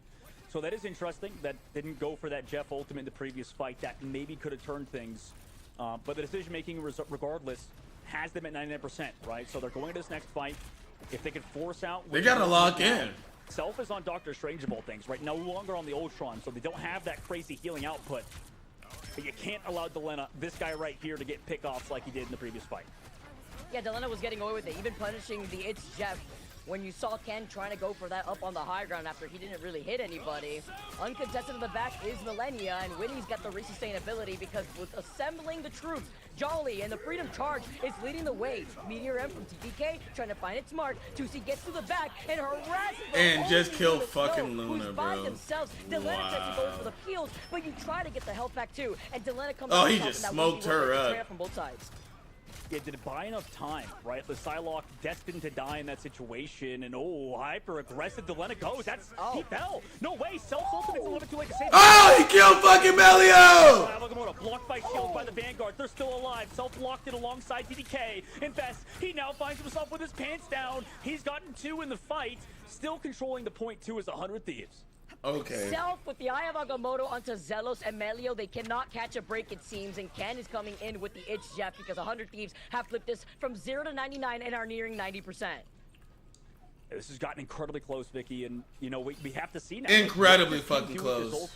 So that is interesting. That didn't go for that Jeff ultimate in the previous fight. That maybe could have turned things. But the decision-making, regardless, has them at 99%, right? So they're going to this next fight. If they could force out... They got to lock in. Self is on Doctor Strange of all things, right? No longer on the Ultron, so they don't have that crazy healing output. But you can't allow Delena, this guy right here, to get pickoffs like he did in the previous fight. Yeah, Delena was getting away with it, even punishing the It's Jeff. When you saw Ken trying to go for that up on the high ground after he didn't really hit anybody. Uncontested in the back is Millennia, and Winnie's got the resustainability because with assembling the troops, Jolly and the Freedom Charge is leading the way. Meteor M from TDK trying to find its mark. 2C gets to the back and harasses and just kill fucking Luna, by bro. themselves. Delena tries to go for the peels, but you try to get the health back too. And Delena comes he just smoked her up. From both sides. Yeah, did it buy enough time, right? The Psylocke destined to die in that situation, and hyper-aggressive Delena goes. He fell. No way, self-ultimate's a little bit too late to save. He killed fucking Melio! Blocked by shields by the Vanguard. They're still alive. Self-locked it alongside DDK. Invest. He now finds himself with his pants down. He's gotten 2 in the fight. Still controlling the point 2 is 100 Thieves. Okay. Self with the Eye of Agamotto onto Zelos and Melio. They cannot catch a break, it seems, and Ken is coming in with the It's Jeff because 100 Thieves have flipped this from 0 to 99 and are nearing 90%. This has gotten incredibly close, Vicky, and you know we have to see now. Incredibly fucking close.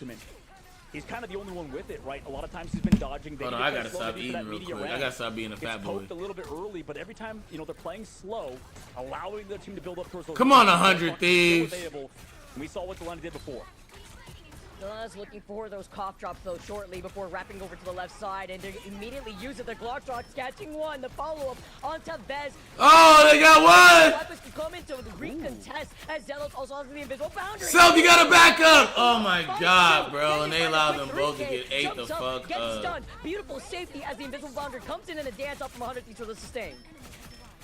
He's kind of the only one with it, right? A lot of times he's been dodging. Hold on, I gotta stop eating real quick. I gotta stop being a fat boy. Poked a little bit early, but every time they're playing slow, allowing the team to build up towards those. Come on, 100 Thieves. And we saw what Delena did before. Delena's looking for those cough drops though shortly before wrapping over to the left side, and they immediately use it. The Glockshot's catching one. The follow-up onto Vez. They got one! Weapons can come into the recontest as Zelos also has the invisible boundary. Self, you gotta back up! Oh my god, bro. And they allowed them both to get ate the fuck up. Stunned. Beautiful safety as the invisible boundary comes in and a dance up from 100 Thieves for the sustain.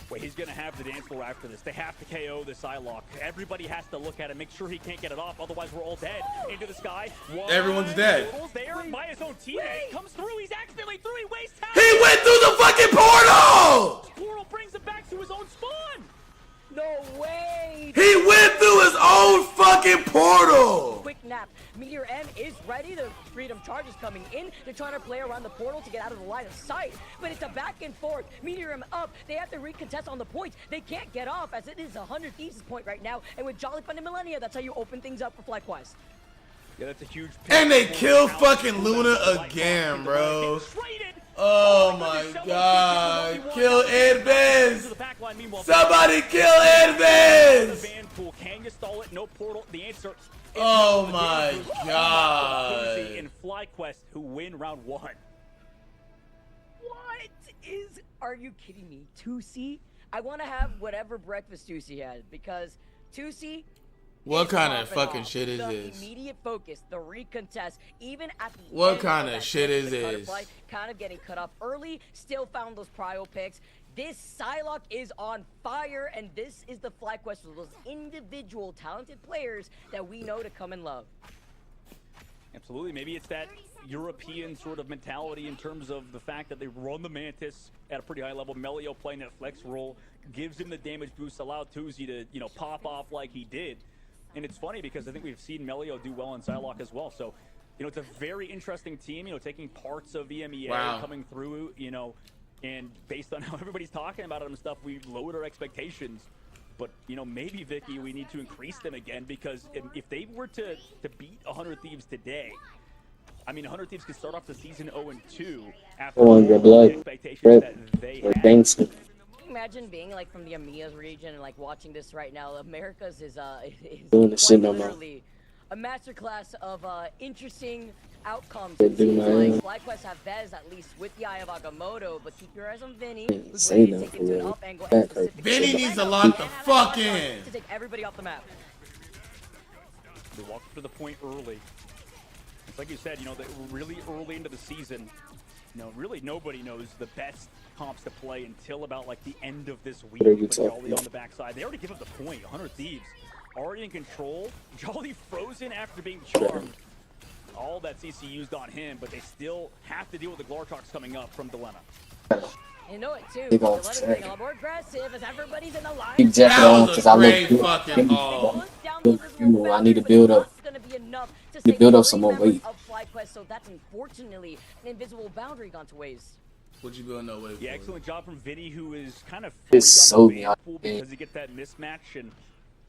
Wait, he's gonna have the dance floor after this. They have to KO the Psylocke. Everybody has to look at it, make sure he can't get it off, otherwise we're all dead. Into the sky. Everyone's dead. There by his own teammate. Comes through, he's accidentally through, he wastes time. He went through the fucking portal! Portal brings him back to his own spawn. No way! He went through his own fucking portal! Quick nap. Meteor M is ready. The Freedom Charge is coming in. They're trying to play around the portal to get out of the line of sight. But it's a back and forth. Meteor M up. They have to recontest on the points. They can't get off as it is 100 Thieves' point right now. And with Jolly Fun and Millennia, that's how you open things up for FlyQuest. Yeah, that's a huge pick. And they kill fucking Luna again, bro. Oh my god. Kill Advance! Somebody kill Advance! Can you stall it? No portal. The answer is oh my god. In FlyQuest who win round 1. Are you kidding me? 2C? I want to have whatever breakfast 2C had because 2C. What kind of fucking shit is this? Immediate focus, the recontest, even at the what kind of shit is this? Kind of getting cut off early, still found those prio picks. This Psylocke is on fire, and this is the FlyQuest of those individual talented players that we know to come and love. Absolutely. Maybe it's that European sort of mentality in terms of the fact that they run the Mantis at a pretty high level. Melio playing that flex role gives him the damage boost, allowed Tuzi to, pop off like he did. And it's funny because I think we've seen Melio do well in Psylocke as well. So, it's a very interesting team, taking parts of EMEA coming through, and based on how everybody's talking about it and stuff, we lowered our expectations. But, maybe, Vicky, we need to increase them again because if they were to beat 100 Thieves today, I mean, 100 Thieves could start off the season 0-2 after the expectations that they had. Imagine being like from the EMEA region and like watching this right now. America's is literally a masterclass of interesting outcomes. It seems like FlyQuest have Vez at least with the Eye of Agamotto, but keep your eyes on Vinny. Who's ready to take it to an up angle. Vinny needs to lock the fuck in to take everybody off the map. They walked to the point early. It's like you said, that really early into the season. Really nobody knows the best comps to play until about like the end of this week. But Jolly on the backside, they already give up the point. 100 Thieves already in control. Jolly frozen after being charmed. All that CC used on him, but they still have to deal with the Glortox coming up from Delena. You know it too. Delena's getting a lot more aggressive as everybody's in the line. Big jacket on because I look. I need to build up. You build up some more weight. So that's unfortunately an invisible boundary gone to waste. Would you build no way? Yeah, excellent job from Vinny, who is kind of free on the pool because he gets that mismatch, and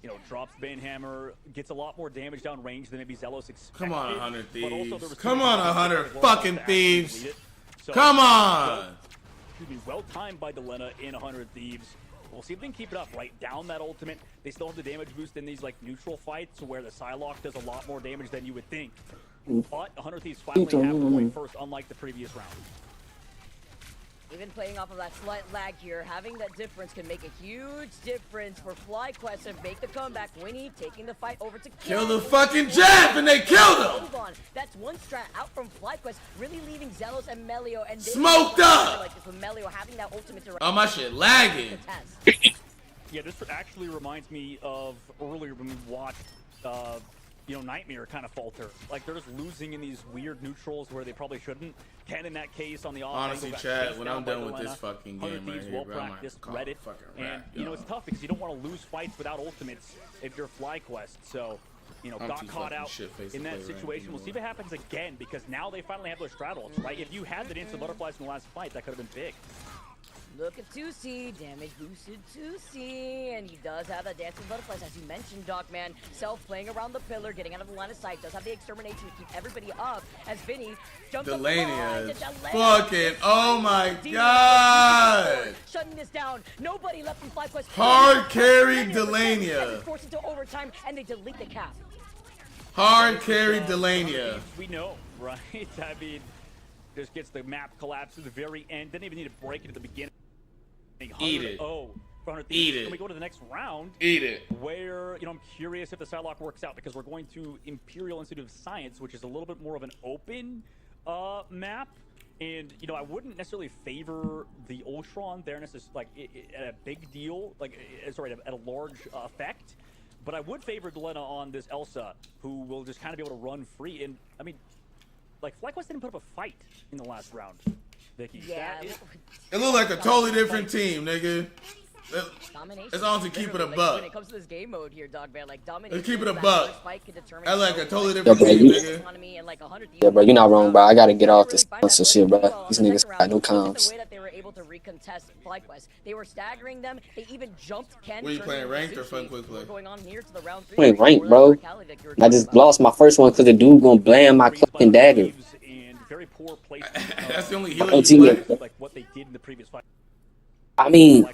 you know, drops Banhammer, gets a lot more damage down range than maybe Zelos expected. Come on, 100 Thieves. Come on, 100 fucking Thieves. So, Come on. Well timed by Delena in 100 Thieves. We'll see if they can keep it up, right? Down that ultimate. They still have the damage boost in these like neutral fights where the Psylocke does a lot more damage than you would think. But 100 Thieves finally have the point first, unlike the previous round. Even playing off of that slight lag here, having that difference can make a huge difference for FlyQuest and make the comeback. Winnie taking the fight over to kill the fucking Jeff, and they killed him. That's one strat out from FlyQuest, really leaving Zelos and Melio and smoked up. Like this with Melio having that ultimate to oh, my shit lagging. Yeah, this actually reminds me of earlier when we watched, you know, Nightmare kind of falter. Like they're just losing in these weird neutrals where they probably shouldn't. Ken in that case on the offense. Honestly, Chad, when I'm done with this fucking game right here, bro, I'm Reddit. And you know it's tough because you don't want to lose fights without ultimates if you're FlyQuest. So, you know, got caught out in that situation. We'll see if it happens again because now they finally have their straddles, right? If you had the instant butterflies in the last fight, that could have been big. Look at 2C, damage boosted 2C, and he does have that dancing butterflies, as you mentioned, Dogman. Self playing around the pillar, getting out of the line of sight, does have the extermination to keep everybody up, as Vinny jumps up the line. Fucking, oh my god! Shutting this down, nobody left from FlyQuest. Hard carry Delania. Forced into overtime, and they delete the cap. Hard carry Delania. We know, right? I mean, just gets the map collapsed to the very end. Didn't even need to break it at the beginning. Eat it. Oh, eat it. Can we go to the next round? Eat it. Where, you know, I'm curious if the Psylocke works out because we're going to Imperial Institute of Science, which is a little bit more of an open map. And, you know, I wouldn't necessarily favor the Ultron there necessarily, like, at a big deal, like, sorry, at a large effect. But I would favor Delena on this Elsa, who will just kind of be able to run free. And, I mean, like, FlyQuest didn't put up a fight in the last round, Vicky. Yeah. It looked like a totally different team, nigga. It's on to keep it a buck. When it comes to this game mode here, Dogman, like domination. Let's keep it a buck. I like a totally different team, nigga. Yeah, bro, you're not wrong, bro. I gotta get off this constant shit, bro. These niggas got no comms. The way that they were able to recontest FlyQuest, they were staggering them. They even jumped Ken. Were you playing ranked or fun quick play? Going on here to the round 3. Playing ranked, bro. I just lost my first one because the dude gonna blam my fucking dagger. That's the only healing you play. Like what they did in the previous fight. I mean,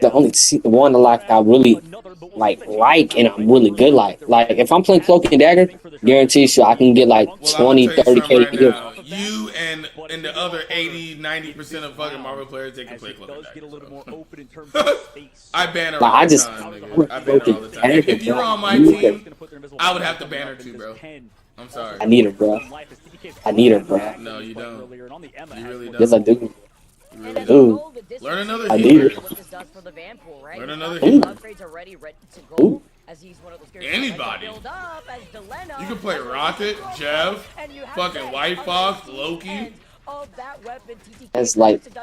the only one like I really like and I'm really good like if I'm playing Cloak and Dagger, guarantee you I can get like 20, 30K to right you and the other 80-90% of fucking Marvel players, they can play Cloak and Dagger. I ban her all the time, nigga. I ban her all the time. If you're on my team, I would have to ban her too, bro. I'm sorry. I need her, bro. I need her, bro. No, you don't. You really don't. Yes, I do. I do. Learn another healer. Learn another healer. Anybody. You can play Rocket, Jeff, fucking White Fox, Loki. That's like, I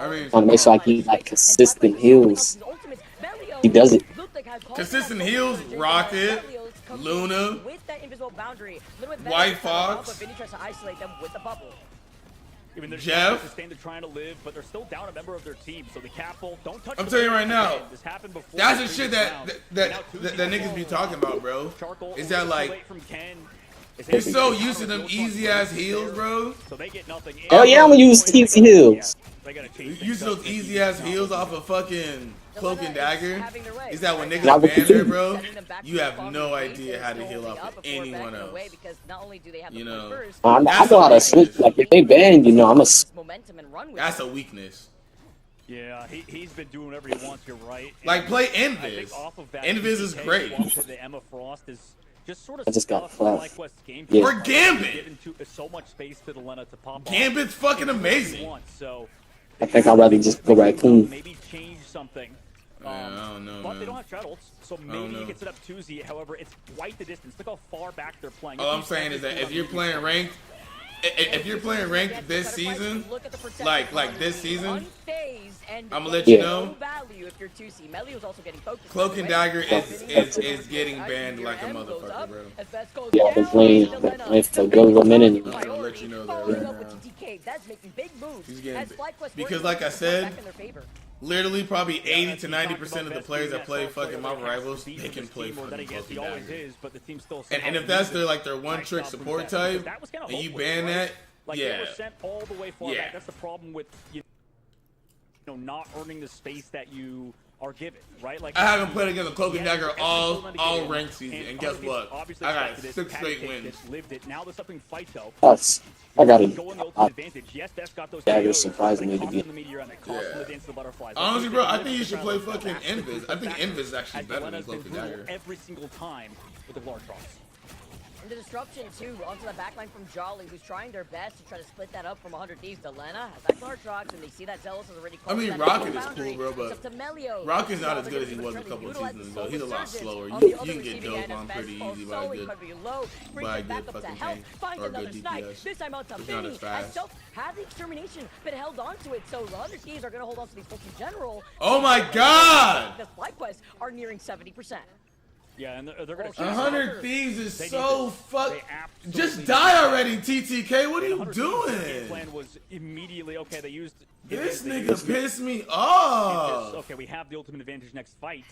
want to make sure I get like consistent heals. He does it. Consistent heals, Rocket, Luna, White Fox. Even Jeff, they're trying to live, but they're still down a member of their team. So the Capel, don't touch. I'm telling you right now, that's the shit that niggas be talking about, bro. Is that like you're so used to them easy ass heals, bro? So they get nothing. Oh yeah, I'm gonna use easy heals. Use those easy ass heals off of fucking Cloak and Dagger. Is that when niggas ban her, bro? You have no idea how to heal off of anyone else. You know, I know how to switch. Like if they ban, you know, I'm a. That's a weakness. Yeah, he's been doing whatever he wants. You're right. Like play Invis. Invis is great. Just sort of I just got flapped. Yeah. Or Gambit. So much space to the Lena to pop Gambit's fucking amazing. So I think I'd rather just go raccoon. Maybe change something. I don't know, but they don't have straddles, so maybe he gets it up 2Z. However, it's quite the distance. Look how far back they're playing. All I'm saying is that if you're playing ranked, this season, like this season, I'm gonna let you know. Cloak and Dagger is getting banned like a motherfucker, bro. Yeah, I've been playing for a good minute. I'm gonna let you know that right now. He's getting because, like I said, Literally, probably 80 to 90% of the players that play fucking Marvel Rivals, they can play fucking Dagger. And if that's their one trick support type, and you ban that, yeah. Yeah. That's the problem with not earning the space that you are given, right? Like I haven't played against a Cloak and Dagger all ranked season, and guess what? I got 6 straight wins. Now there's something fight though. I got it. Dagger surprised me to be. Honestly, bro, I think you should play fucking Invis. I think Invis is actually better than Cloak and Dagger. Every single time with the Glartrox. And the disruption, too, onto the backline from Jolly, who's trying their best to try to split that up from 100 Thieves. Delena has that Glartrox, and they see that Zealous is already close. I mean, Rocket is cool, bro, but Rocket's not as good as he was a couple of seasons ago. He's a lot slower. You can get dove on pretty easy by a good fucking tank or a good DPS. This time out to It's not as fast. Had the extermination, but held on to it, so the 100 Thieves are going to hold on to these folks in general. Oh my god! The FlyQuest are nearing 70%. Yeah, and they're gonna 100 Thieves is so fuck. Just die already, TTK. What are you doing? The plan was immediately okay. They used this nigga pissed me off. Okay, we have the ultimate advantage next fight,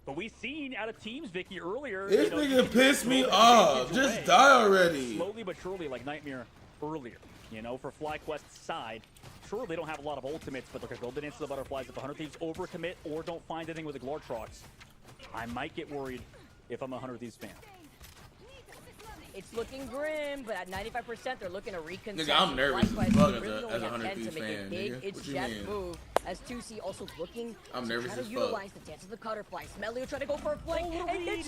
but we seen out of teams, Vicky, earlier. This nigga pissed me off. Just die already. Slowly but surely, like Nightmare earlier. For FlyQuest's side. Sure, they don't have a lot of ultimates, but they're gonna build it into the butterflies. If 100 Thieves overcommit or don't find anything with the Glartrox, I might get worried if I'm a 100 Thieves fan. It's looking grim, but at 95%, they're looking to reconsider. Nigga, I'm nervous as fuck as a 100 Thieves fan, nigga. It's Jeff's move, as 2C also looking I'm nervous to as fuck. Utilize the dance of the Cutterfly. Melio trying to go for a flank.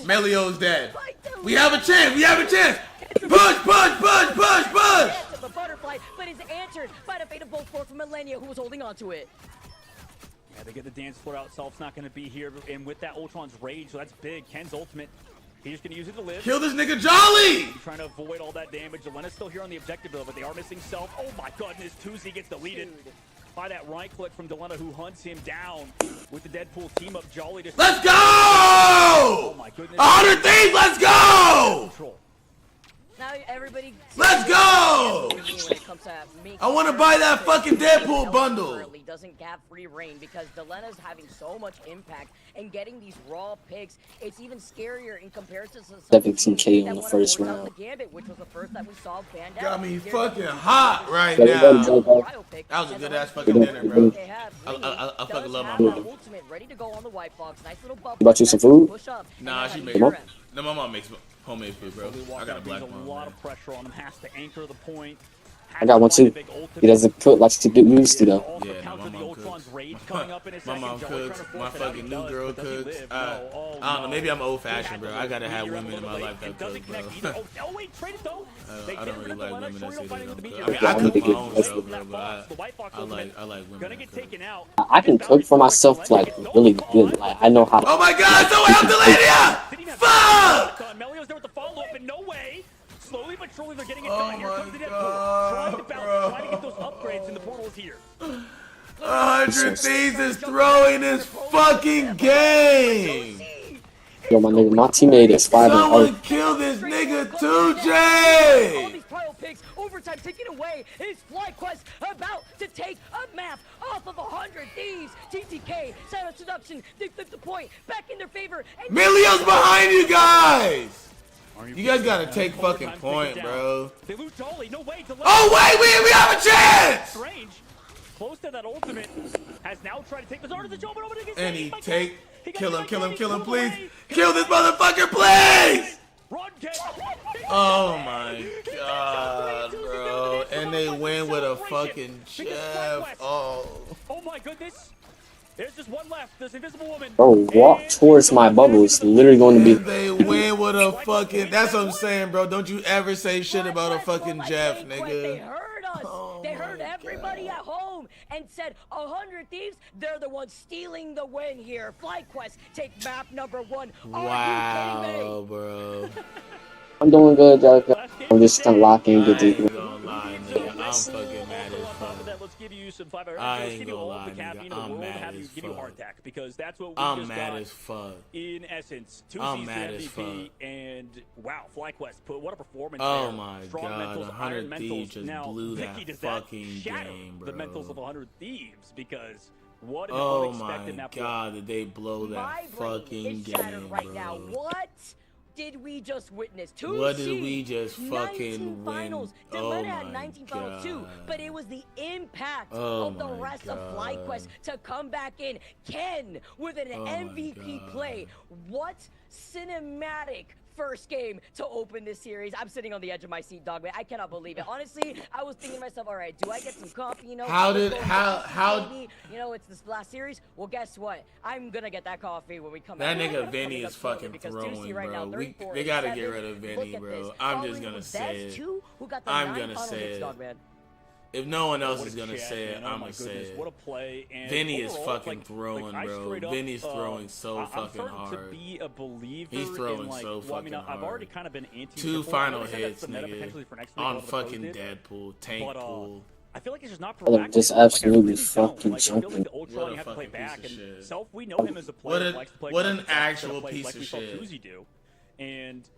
Melio's dead. We have a chance. We have a chance. Push, push, push, push, push. The butterfly, but is answered by the fate of both force from Millennia, who was holding on to it. Yeah, they get the dance floor out. Self's not going to be here, and with that Ultron's rage, so that's big. Ken's ultimate. He's just going to use it to live. Kill this nigga Jolly! He's trying to avoid all that damage. Jelena's still here on the objective, though, but they are missing Self. Oh my goodness, 2Z gets deleted by that right click from Delena, who hunts him down with the Deadpool team up. Jolly just... Let's go! Oh my goodness. 100 Thieves, let's go! Now everybody... Let's go! I want to buy that fucking Deadpool bundle. Doesn't have free reign because Delena's having so much impact and getting these raw picks. It's even scarier in comparison to 17K on the first round. The Gambit, which was the first that we saw banned out. Got me fucking hot right now. That was a good ass fucking dinner, bro. I fucking love my mom. Ready to go on the white box. Nice little bump. You bought you some food? Nah, she made it. No, my mom makes homemade food, bro. I got a black mom. A lot of pressure on him. Has to anchor the point. I got one too. He doesn't cook like he used to though. Yeah, no, my mom cooks. My mom cooks. My fucking new girl cooks. I don't know. Maybe I'm old fashioned, bro. I gotta have women in my life that cook, bro. I don't really like women that say they don't cook. I mean, I cook my own stuff, bro, but I like women that cook. I can cook for myself like really good. Like I know how. Oh my God! Someone help Delania! Fuck! Melio's there with the follow up, and no way. Slowly but surely they're getting it done. Here comes the Deadpool. Trying to balance, trying to get those upgrades, and the portal is here. 100 Thieves is throwing this fucking game. Yo, my nigga, my teammate is 5-0. Someone kill this nigga 2J. All these pile picks, overtime taken away. Is FlyQuest about to take a map off of 100 Thieves? TTK, Silent Seduction, they flip the point back in their favor. Milio's behind you guys. You guys gotta take fucking point, bro. They lose Dolly. No way. Oh wait, we have a chance. Strange. Close to that ultimate. Has now tried to take the Zard of the Joe, but over to and he take. Kill him, please. Kill this motherfucker, please. Oh my God, bro. And they win with a fucking Jeff. Oh my goodness. There's just one left. This invisible woman. Bro, walk towards my bubble. It's literally going to be. They win with a fucking. That's what I'm saying, bro. Don't you ever say shit about a fucking Jeff, nigga. They heard us. They heard everybody at home and said 100 Thieves. They're the ones stealing the win here. FlyQuest take map number 1. Wow, bro. I'm doing good, Jessica. I'm just unlocking good deep. I'm fucking mad as fuck. Let's give you some 5 hours. I ain't gonna lie, nigga. I'm mad as fuck. Because that's what we I'm mad as fuck. In essence, 2 I'm mad as fuck. And wow, FlyQuest put what a performance. Oh my God, 100 Thieves just blew that fucking game, bro. The mentals of 100 Thieves because What an Oh unexpected my map. god, did they blow that fucking game, right now. bro? What did we just witness? What did we just fucking finals. win? Dilemma Oh had 19 my finals too, god. but it was the impact Oh of the my rest of god. FlyQuest to come back in. Ken with an Oh my MVP god. play. What cinematic first game to open this series. I'm sitting on the edge of my seat, dog, man. I cannot believe it. Honestly, I was thinking to myself, all right, do I get some coffee, you know? How Let's did- go to how- the TV. You know, it's this last series. Well, guess what? I'm gonna get that coffee when we come That back. nigga Vinny is fucking throwing, right now, bro. 34 They gotta and get 7. rid of Vinny, Look at bro. this. I'm Following just gonna with say Vez, it. too, who got the I'm 9 gonna final say hits, it. dog, man. If no one else What is a gonna chat, say it, man. Oh I'm my gonna say goodness, it. what a play. And Vinny is overall, fucking throwing, I bro. straight up, Vinny's throwing so I'm fucking starting hard. to be a believer He's throwing in, like, so well, I mean, fucking I've already hard. kind of been anti 2 final that's hits, the meta nigga. potentially for next week, On all the fucking posted. Deadpool, tank But, pool. I feel like it's just not I proactive. just Like, I absolutely really don't. fucking Like, I feel like jumping. the Ultron What a you have to play fucking piece back. of And shit. Self, we know him as a player who likes to play what an cards, likes to actual play piece like of we saw shit. Tuesday do. And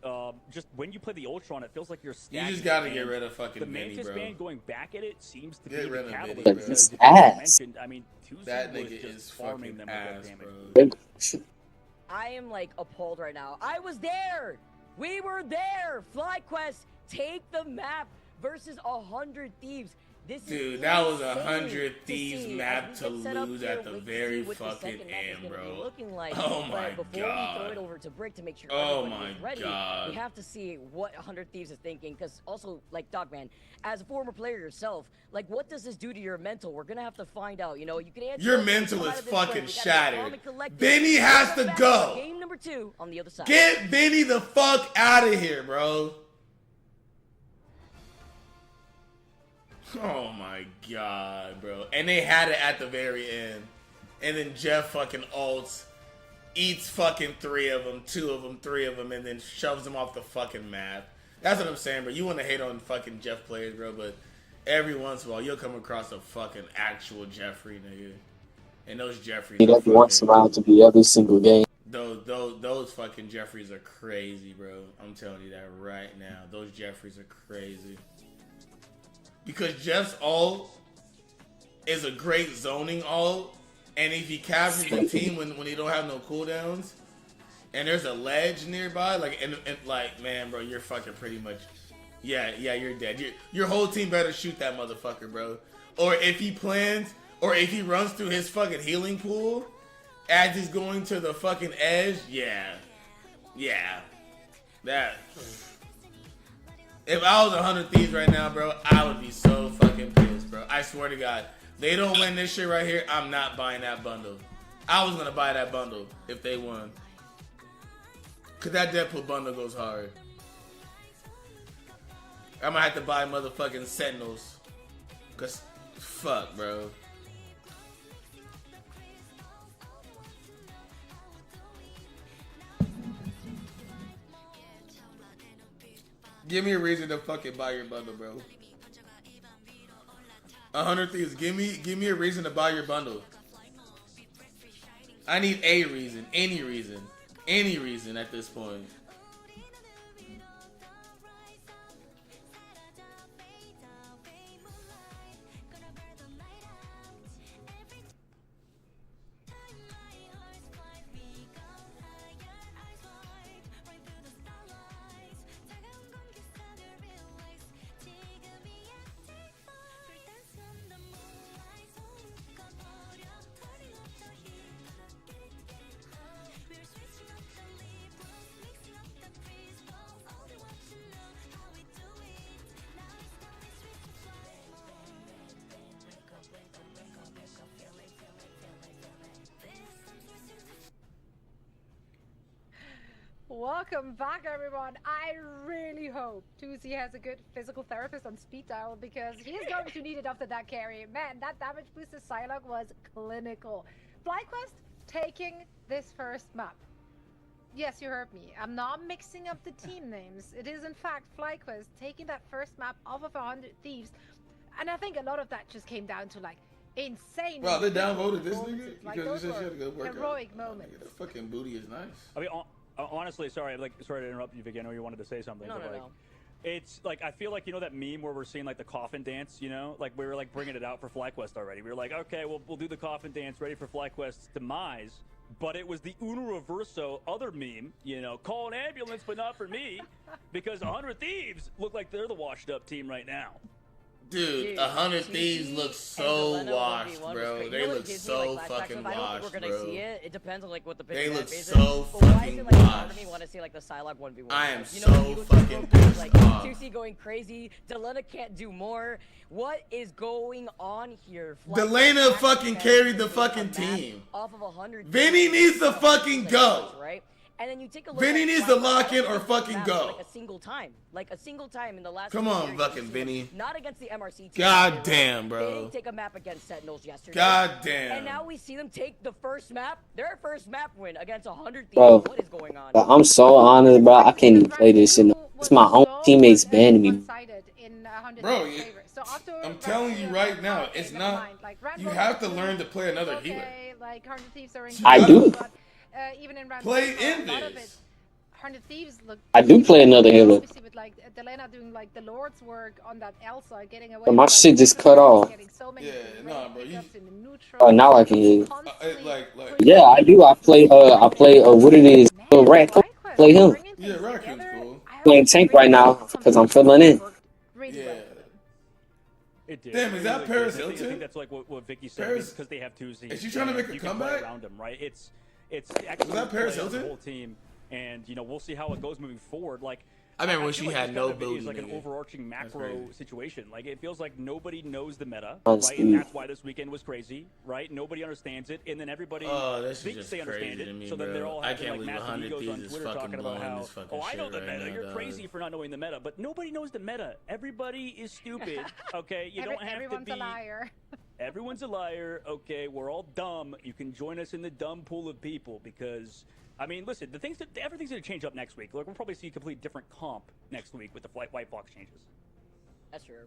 just when you play the Ultron, it feels like you're You stacking. just gotta and get rid of fucking the Vinny, Mantis bro. band going back at it seems to Get be rid the of catalyst. Vinny, bro. Because His as you ass. mentioned, I mean, Tuesday That was nigga just is farming fucking them with ass, that damage. bro. I am like appalled right now. I was there. We were there. FlyQuest take the map versus 100 Thieves. This Dude, is that was insane 100 to Thieves see map as to we get set up lose here, at the wait to very see what the fucking second map is end, gonna be bro. looking like. Oh But my before we throw god. it over to Brick to make sure Oh everybody my is ready, god. we have to see what 100 Thieves is thinking. Because also, like, Dogman, as a former player yourself, like, what does this do to your mental? We're gonna have to find out. You know, you can answer. Your us, mental come is out of this fucking place. We gotta get shattered. calm and collected. Vinny has We'll to come back go. for Game number 2 on the other side. Get Vinny the fuck out of here, bro. Oh my god, bro. And they had it at the very end. And then Jeff fucking ults, eats fucking 3 of them, 2 of them, 3 of them, and then shoves them off the fucking map. That's what I'm saying, bro. You want to hate on fucking Jeff players, bro, but every once in a while you'll come across a fucking actual Jeffrey, nigga. And those Jeffreys It are every once in a fucking, while to be every single game. those fucking Jeffreys are crazy, bro. I'm telling you that right now. Those Jeffreys are crazy. Because Jeff's ult is a great zoning ult, and if he captures the team when he don't have no cooldowns, and there's a ledge nearby, like and like, man, bro, you're fucking pretty much, yeah, you're dead. Your whole team better shoot that motherfucker, bro. Or if he plans, or if he runs through his fucking healing pool as he's going to the fucking edge, yeah, that. If I was 100 Thieves right now, bro, I would be so fucking pissed, bro. I swear to God. They don't win this shit right here, I'm not buying that bundle. I was going to buy that bundle if they won. Because that Deadpool bundle goes hard. I'm going to have to buy motherfucking Sentinels. Because, fuck, bro. Give me a reason to fucking buy your bundle, bro. 100 Thieves, give me a reason to buy your bundle. I need a reason, any reason at this point. Welcome back, everyone. I really hope Tuzi has a good physical therapist on speed dial because he is going to need it after that carry. Man, that damage boost to Psylocke was clinical. FlyQuest taking this first map. Yes, you heard me. I'm not mixing up the team names. It is, in fact, FlyQuest taking that first map off of 100 Thieves. And I think a lot of that just came down to, like, insane. Well, they downvoted this performances. nigga Like, because he those said she had to go were work out. heroic moments. That fucking booty is nice. I mean, honestly, sorry to interrupt you, Vicky. I know you wanted to say something. No, but no, like, no. It's like, I feel like, you know that meme where we're seeing like the coffin dance, you know? Like we were like bringing it out for FlyQuest already. We were like, okay, we'll do the coffin dance ready for FlyQuest's demise. But it was the Uno Reverso other meme, you know, call an ambulance, but not for me. Because 100 Thieves look like they're the washed up team right now. Dude, 100 Thieves look so washed, bro. They look so fucking washed, bro. I don't think we're gonna see it. It depends on like what the They look is. so But why is fucking it like part of washed. me want to see like the Psylocke 1v1? I am you so know, fucking pissed like, off. 2C going crazy. Delena can't do more. What is going on here? Delena fucking carried the fucking team. Off of 100. Vinny needs to fucking go. Right? And then you take a look Vinny at needs to lock in or fucking go. Like a single time in the last. Come on, fucking Vinny. Not against the MRC team. God damn, bro. They didn't take a map against Sentinels yesterday. God damn. And now we see them take the first map, their first map win against 100 Thieves. Bro, what is going on? I'm so honest, bro. I can't even play this shit. It's my own teammates banning me. Bro, I'm telling you right now, it's not. You have to learn to play another healer. I do. Play Invis. 100 Thieves look. I do play another healer. Obviously, with like Delena doing like the Lord's work on that Elsa, getting away. But my shit just cut off. Yeah, nah, bro. Oh, now I can hear you. Like. Yeah, I do. I play. What it is? Raccoon. Play him. Yeah, Raccoon's cool. Playing tank right now because I'm filling in. Yeah. It did. Damn, is that Paris Hilton? I think that's like what Vicky said, because they have 2Z. Is she trying to make a comeback? Around him, right? It's actually was that Paris the Hilton? whole team, and you know we'll see how it goes moving forward. Like I remember when she had no booty. It's like an overarching macro situation. Like it feels like nobody knows the meta, right? And that's why this weekend was crazy, right? Nobody understands it, and then everybody thinks they understand it. So then they're all having like massive egos on Twitter talking about how, oh, I know the meta. You're crazy for not knowing the meta, but nobody knows the meta. Everybody is stupid. Okay, you don't have to be. Everyone's a liar. Everyone's a liar. Okay, we're all dumb. You can join us in the dumb pool of people because. I mean, listen, everything's going to change up next week. Like, we'll probably see a complete different comp next week with the white box changes. That's true.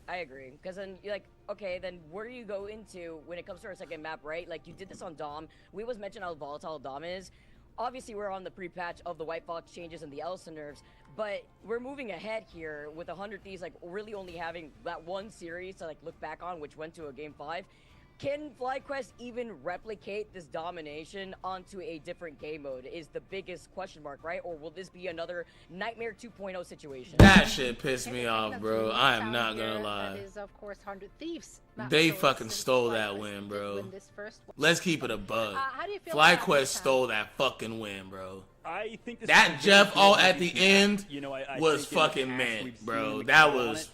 I agree. Because then you're like, okay, then where do you go into when it comes to our second map, right? Like, you did this on Dom. We always mention how volatile Dom is. Obviously, we're on the pre-patch of the White Fox changes and the Elsa nerfs, but we're moving ahead here with 100 Thieves, like, really only having that one series to, like, look back on, which went to a Game 5. Can FlyQuest even replicate this domination onto a different game mode is the biggest question mark, right? Or will this be another Nightmare 2.0 situation? That shit pissed me off, bro. I am not gonna lie. That is, of course, 100 Thieves. They fucking stole that win, bro. Let's keep it a bug. FlyQuest stole that fucking win, bro. I think that Jeff all at the end was fucking mint, bro. That was...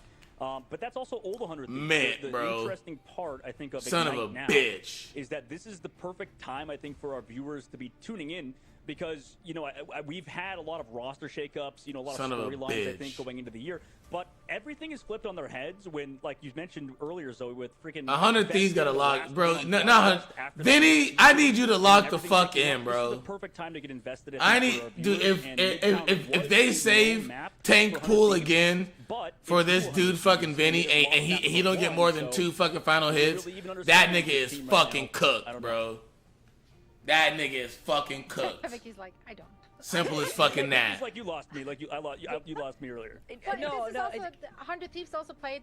but that's also old 100 Thieves. Man, bro. The interesting part, I think, of Son Ignite of a now bitch is that this is the perfect time, I think, for our viewers to be tuning in because, you know, we've had a lot of roster shakeups, you know, a lot of storylines, I think, going into the year. But everything is flipped on their heads when, like you mentioned earlier, Zoe, with freaking... 100 Thieves got to lock... Bro, no, Vinny, I need you to lock the fuck in, bro. This is the perfect time to get invested in. I need... Dude, if they save Tank Pool again for this dude fucking Vinny and he don't get more than 2 fucking final hits, that nigga is fucking cooked, bro. That nigga is fucking cooked. Vicky's like, I don't. Simple as fucking that. It's like you lost me. Like you lost me earlier. But no. 100 Thieves also played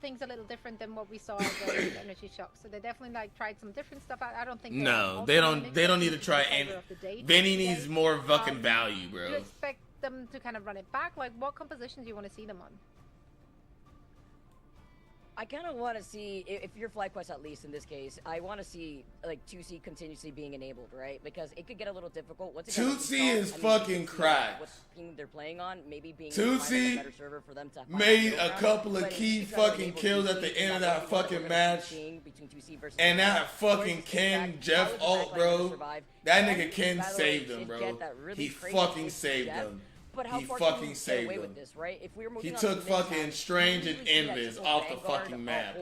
things a little different than what we saw in the Energy Shock. So they definitely like tried some different stuff. I don't think. No, they don't. They don't need to try any. Vinny needs more fucking value, bro. Do you expect them to kind of run it back? Like, what composition do you want to see them on? I kind of want to see, if you're FlyQuest at least in this case, I want to see, like, 2C continuously being enabled, right? Because it could get a little difficult. Once 2C is fucking cracked. What team they're playing on, maybe being 2C a better server for them to made a couple of key fucking kills at the end of that fucking match. And that fucking Ken Jeff ult, bro. That nigga Ken saved them, bro. He fucking saved them. But how he far fucking can you saved get away them. with this, right? If we were moving he on took to fucking Strange and Invis off the fucking map.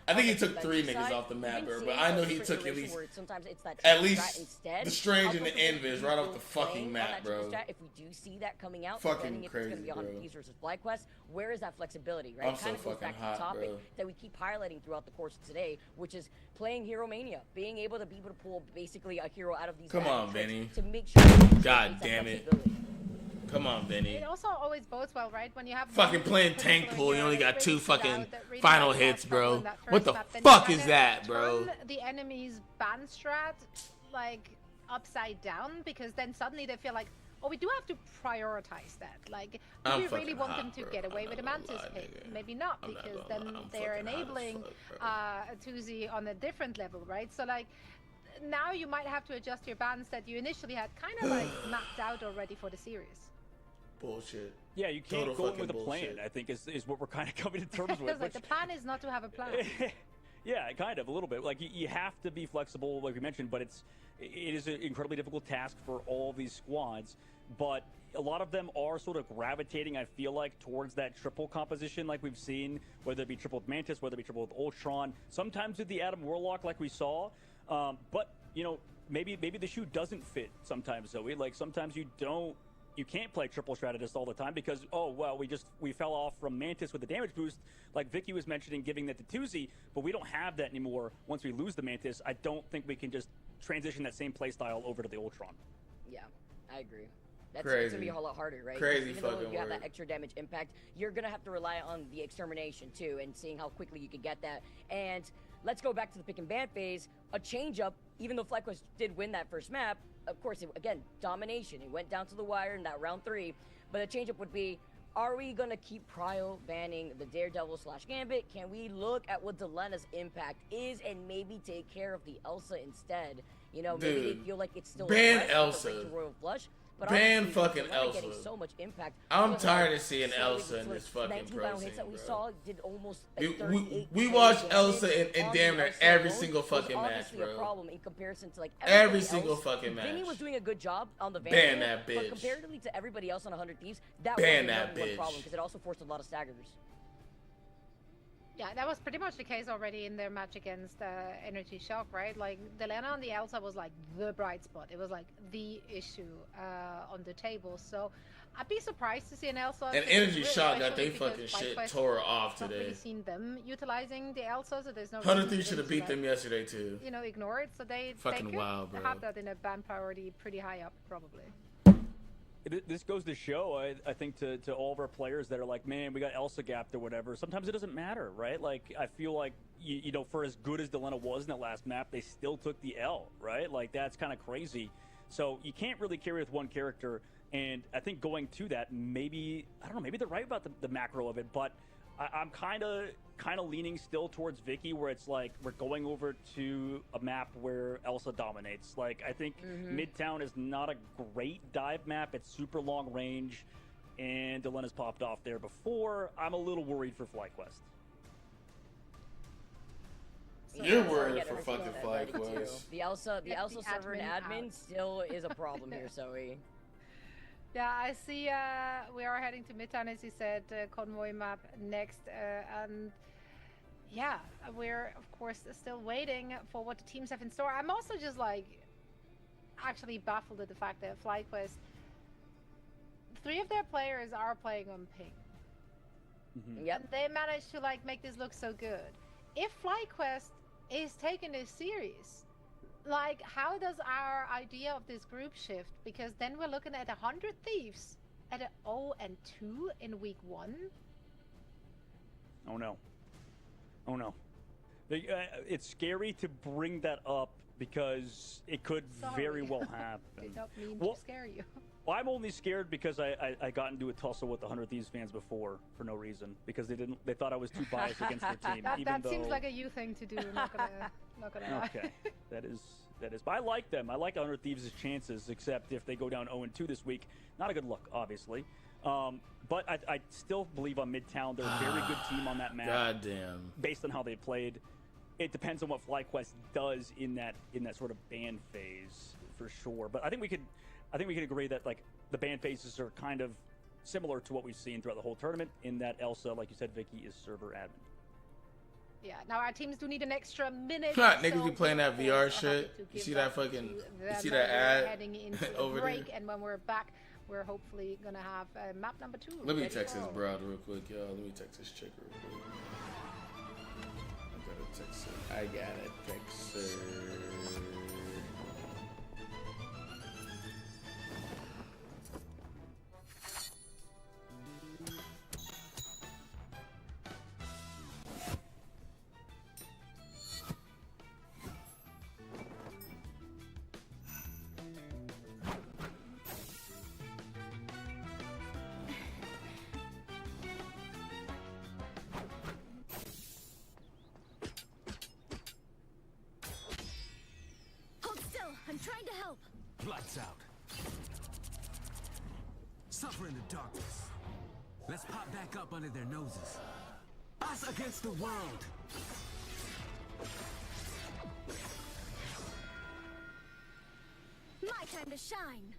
I think he took 3 niggas off the map, bro. But I know he took at least the Strange and the Invis right off the fucking map, bro. If we do see that coming out, fucking if crazy, it's gonna be 100 Thieves versus FlyQuest, where is that flexibility, right? I'm It kind so of goes back fucking to the hot, topic bro. that we keep highlighting throughout the course of today, which is playing Hero Mania, being able to pull basically a hero out of these Come on, Vinny. to make sure God damn it. Come on, Vinny. It also always bodes well, right? When you have fucking playing tank pool, you only got 2 fucking final hits, bro. What the fuck is that, bro? The enemy's ban strat, like, upside down, because then suddenly they feel like, oh, we do have to prioritize that. Like, do we really want them to get away with a Mantis pick? Maybe not, because then they're enabling a 2Z on a different level, right? So, like, now you might have to adjust your bans that you initially had kind of, like, mapped out already for the series. Bullshit. Yeah, you can't go in with a plan, I think, is what we're kind of coming to terms with. Like, the plan is not to have a plan. Yeah, kind of, a little bit. Like, you have to be flexible, like we mentioned, but it is an incredibly difficult task for all these squads. But a lot of them are sort of gravitating, I feel like, towards that triple composition like we've seen, whether it be triple with Mantis, whether it be triple with Ultron, sometimes with the Adam Warlock like we saw. But, you know, maybe the shoe doesn't fit sometimes, Zoe. Like, sometimes you can't play triple strategist all the time because, oh, well, we fell off from Mantis with the damage boost, like Vicky was mentioning, giving that to 2Z, but we don't have that anymore once we lose the Mantis. I don't think we can just transition that same playstyle over to the Ultron. Yeah, I agree. That's going to be a lot harder, right? Crazy even fucking though you have word. that extra damage impact, you're going to have to rely on the extermination, too, and seeing how quickly you can get that. And let's go back to the pick and ban phase. A change-up, even though FlyQuest did win that first map, of course, again, domination. It went down to the wire in that round 3. But the change-up would be, are we going to keep Prio banning the Daredevil/Gambit? Can we look at what Delena's impact is and maybe take care of the Elsa instead? You know, maybe they feel like it's still ban a Elsa. Royal Flush. But ban fucking Elsa. So much impact. I'm tired of seeing Elsa in this fucking pro scene, that we saw did almost we watched Elsa in damn near every single fucking match, bro. A problem in comparison to like every single fucking match. Vinny was doing a good job on the ban that bitch. But comparatively to everybody else on 100 Thieves, that ban was that one problem because it also forced a lot of staggers. Yeah, that was pretty much the case already in their match against Energy Shock, right? Like, Delena on the Elsa was like the bright spot. It was like the issue on the table. So I'd be surprised to see an Elsa. And Energy Shock got they fucking shit tore off today. I've really seen them utilizing the Elsa, so there's no. 100 Thieves should have beat them yesterday too. You know, ignore it. So they fucking wild, bro. Have that in a ban priority pretty high up, probably. This goes to show, I think, to all of our players that are like, man, we got Elsa gapped or whatever. Sometimes it doesn't matter, right? Like, I feel like, you know, for as good as Delena was in that last map, they still took the L, right? Like, that's kind of crazy. So you can't really carry with one character. And I think going to that, maybe, I don't know, maybe they're right about the macro of it, but I'm kind of leaning still towards Vicky, where it's like we're going over to a map where Elsa dominates. Like, I think Midtown is not a great dive map. It's super long range, and Delena's popped off there before. I'm a little worried for FlyQuest. You're worried for fucking FlyQuest. The Elsa server and admin still is a problem here, Zoe. Yeah, I see we are heading to Midtown, as you said, convoy map next. And yeah, we're, of course, still waiting for what the teams have in store. I'm also just, like, actually baffled at the fact that FlyQuest, 3 of their players are playing on ping. Yep. And they managed to, like, make this look so good. If FlyQuest is taking this serious, like, how does our idea of this group shift? Because then we're looking at 100 Thieves at an 0-2 in week 1. Oh no. Oh no. It's scary to bring that up because it could very well happen. Did not mean to scare you. Well, I'm only scared because I got into a tussle with the 100 Thieves fans before for no reason, because they thought I was too biased against their team. That seems like a you thing to do. Not gonna lie. Okay, that is. But I like them. I like 100 Thieves' chances, except if they go down 0-2 this week, not a good look, obviously. But I still believe on Midtown they're a very good team on that map. Goddamn. Based on how they played, it depends on what FlyQuest does in that sort of ban phase for sure. But I think we could agree that, like, the ban phases are kind of similar to what we've seen throughout the whole tournament, in that Elsa, like you said, Vicky, is server admin. Yeah, now our teams do need an extra minute. Niggas be playing that VR shit. You see that fucking, you see that ad heading into over break, there? And when we're back, we're hopefully gonna have map number 2. Let me text this broad real quick, y'all. Let me text this chick real quick. I gotta text her. I'm trying to help. Lights out. Suffer in the darkness. Let's pop back up under their noses. Us against the world. My time to shine.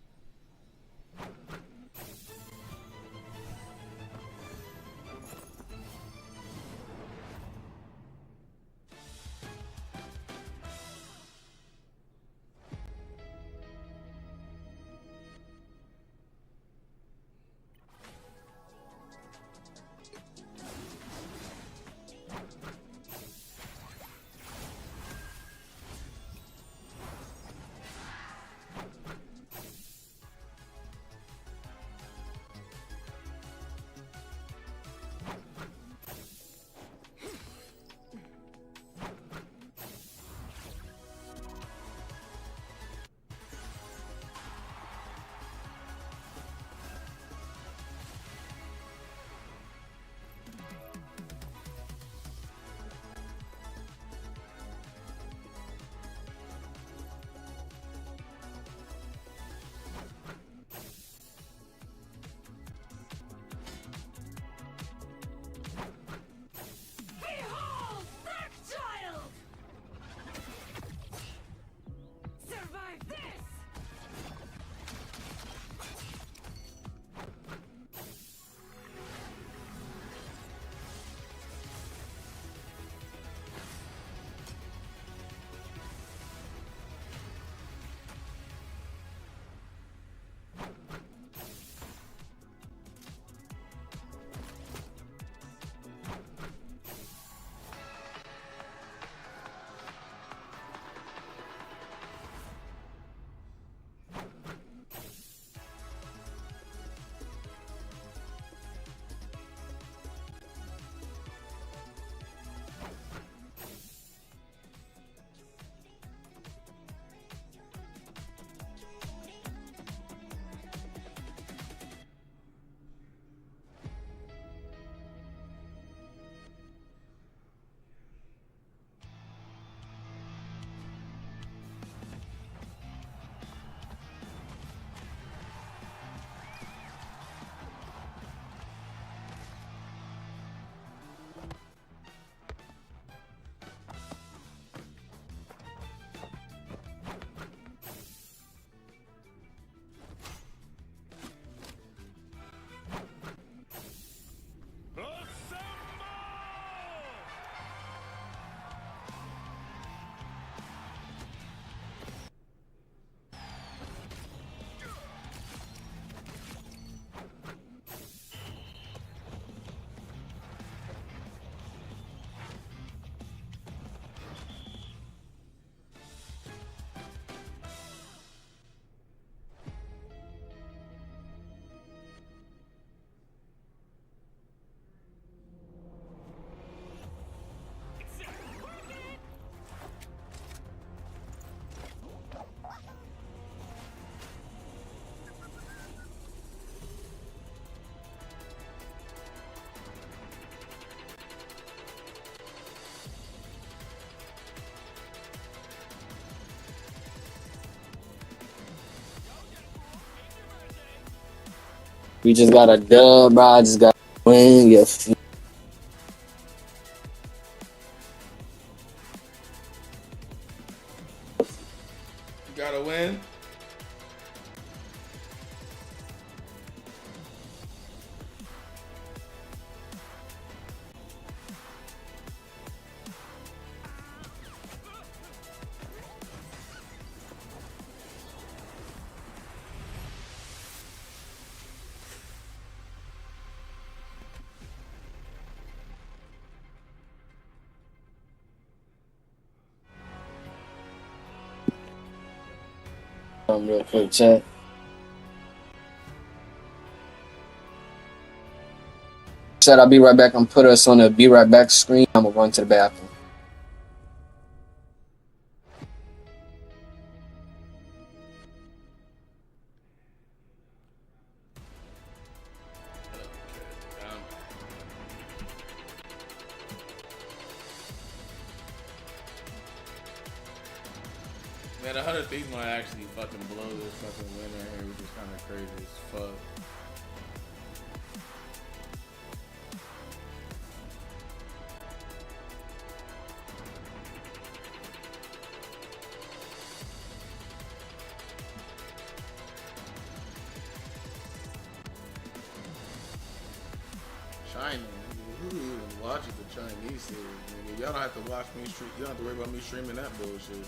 We just got a dub, bro. I just got a win. Yeah. Got a win. Real quick, chat. Said I'll be right back. I'm put us on the be right back screen. I'm gonna run to the bathroom. Man, 100 Thieves might actually fucking blow this fucking win right here, which is kind of crazy as fuck. China, who even watches the Chinese series, nigga? Y'all don't have to watch me stream. You don't have to worry about me streaming that bullshit.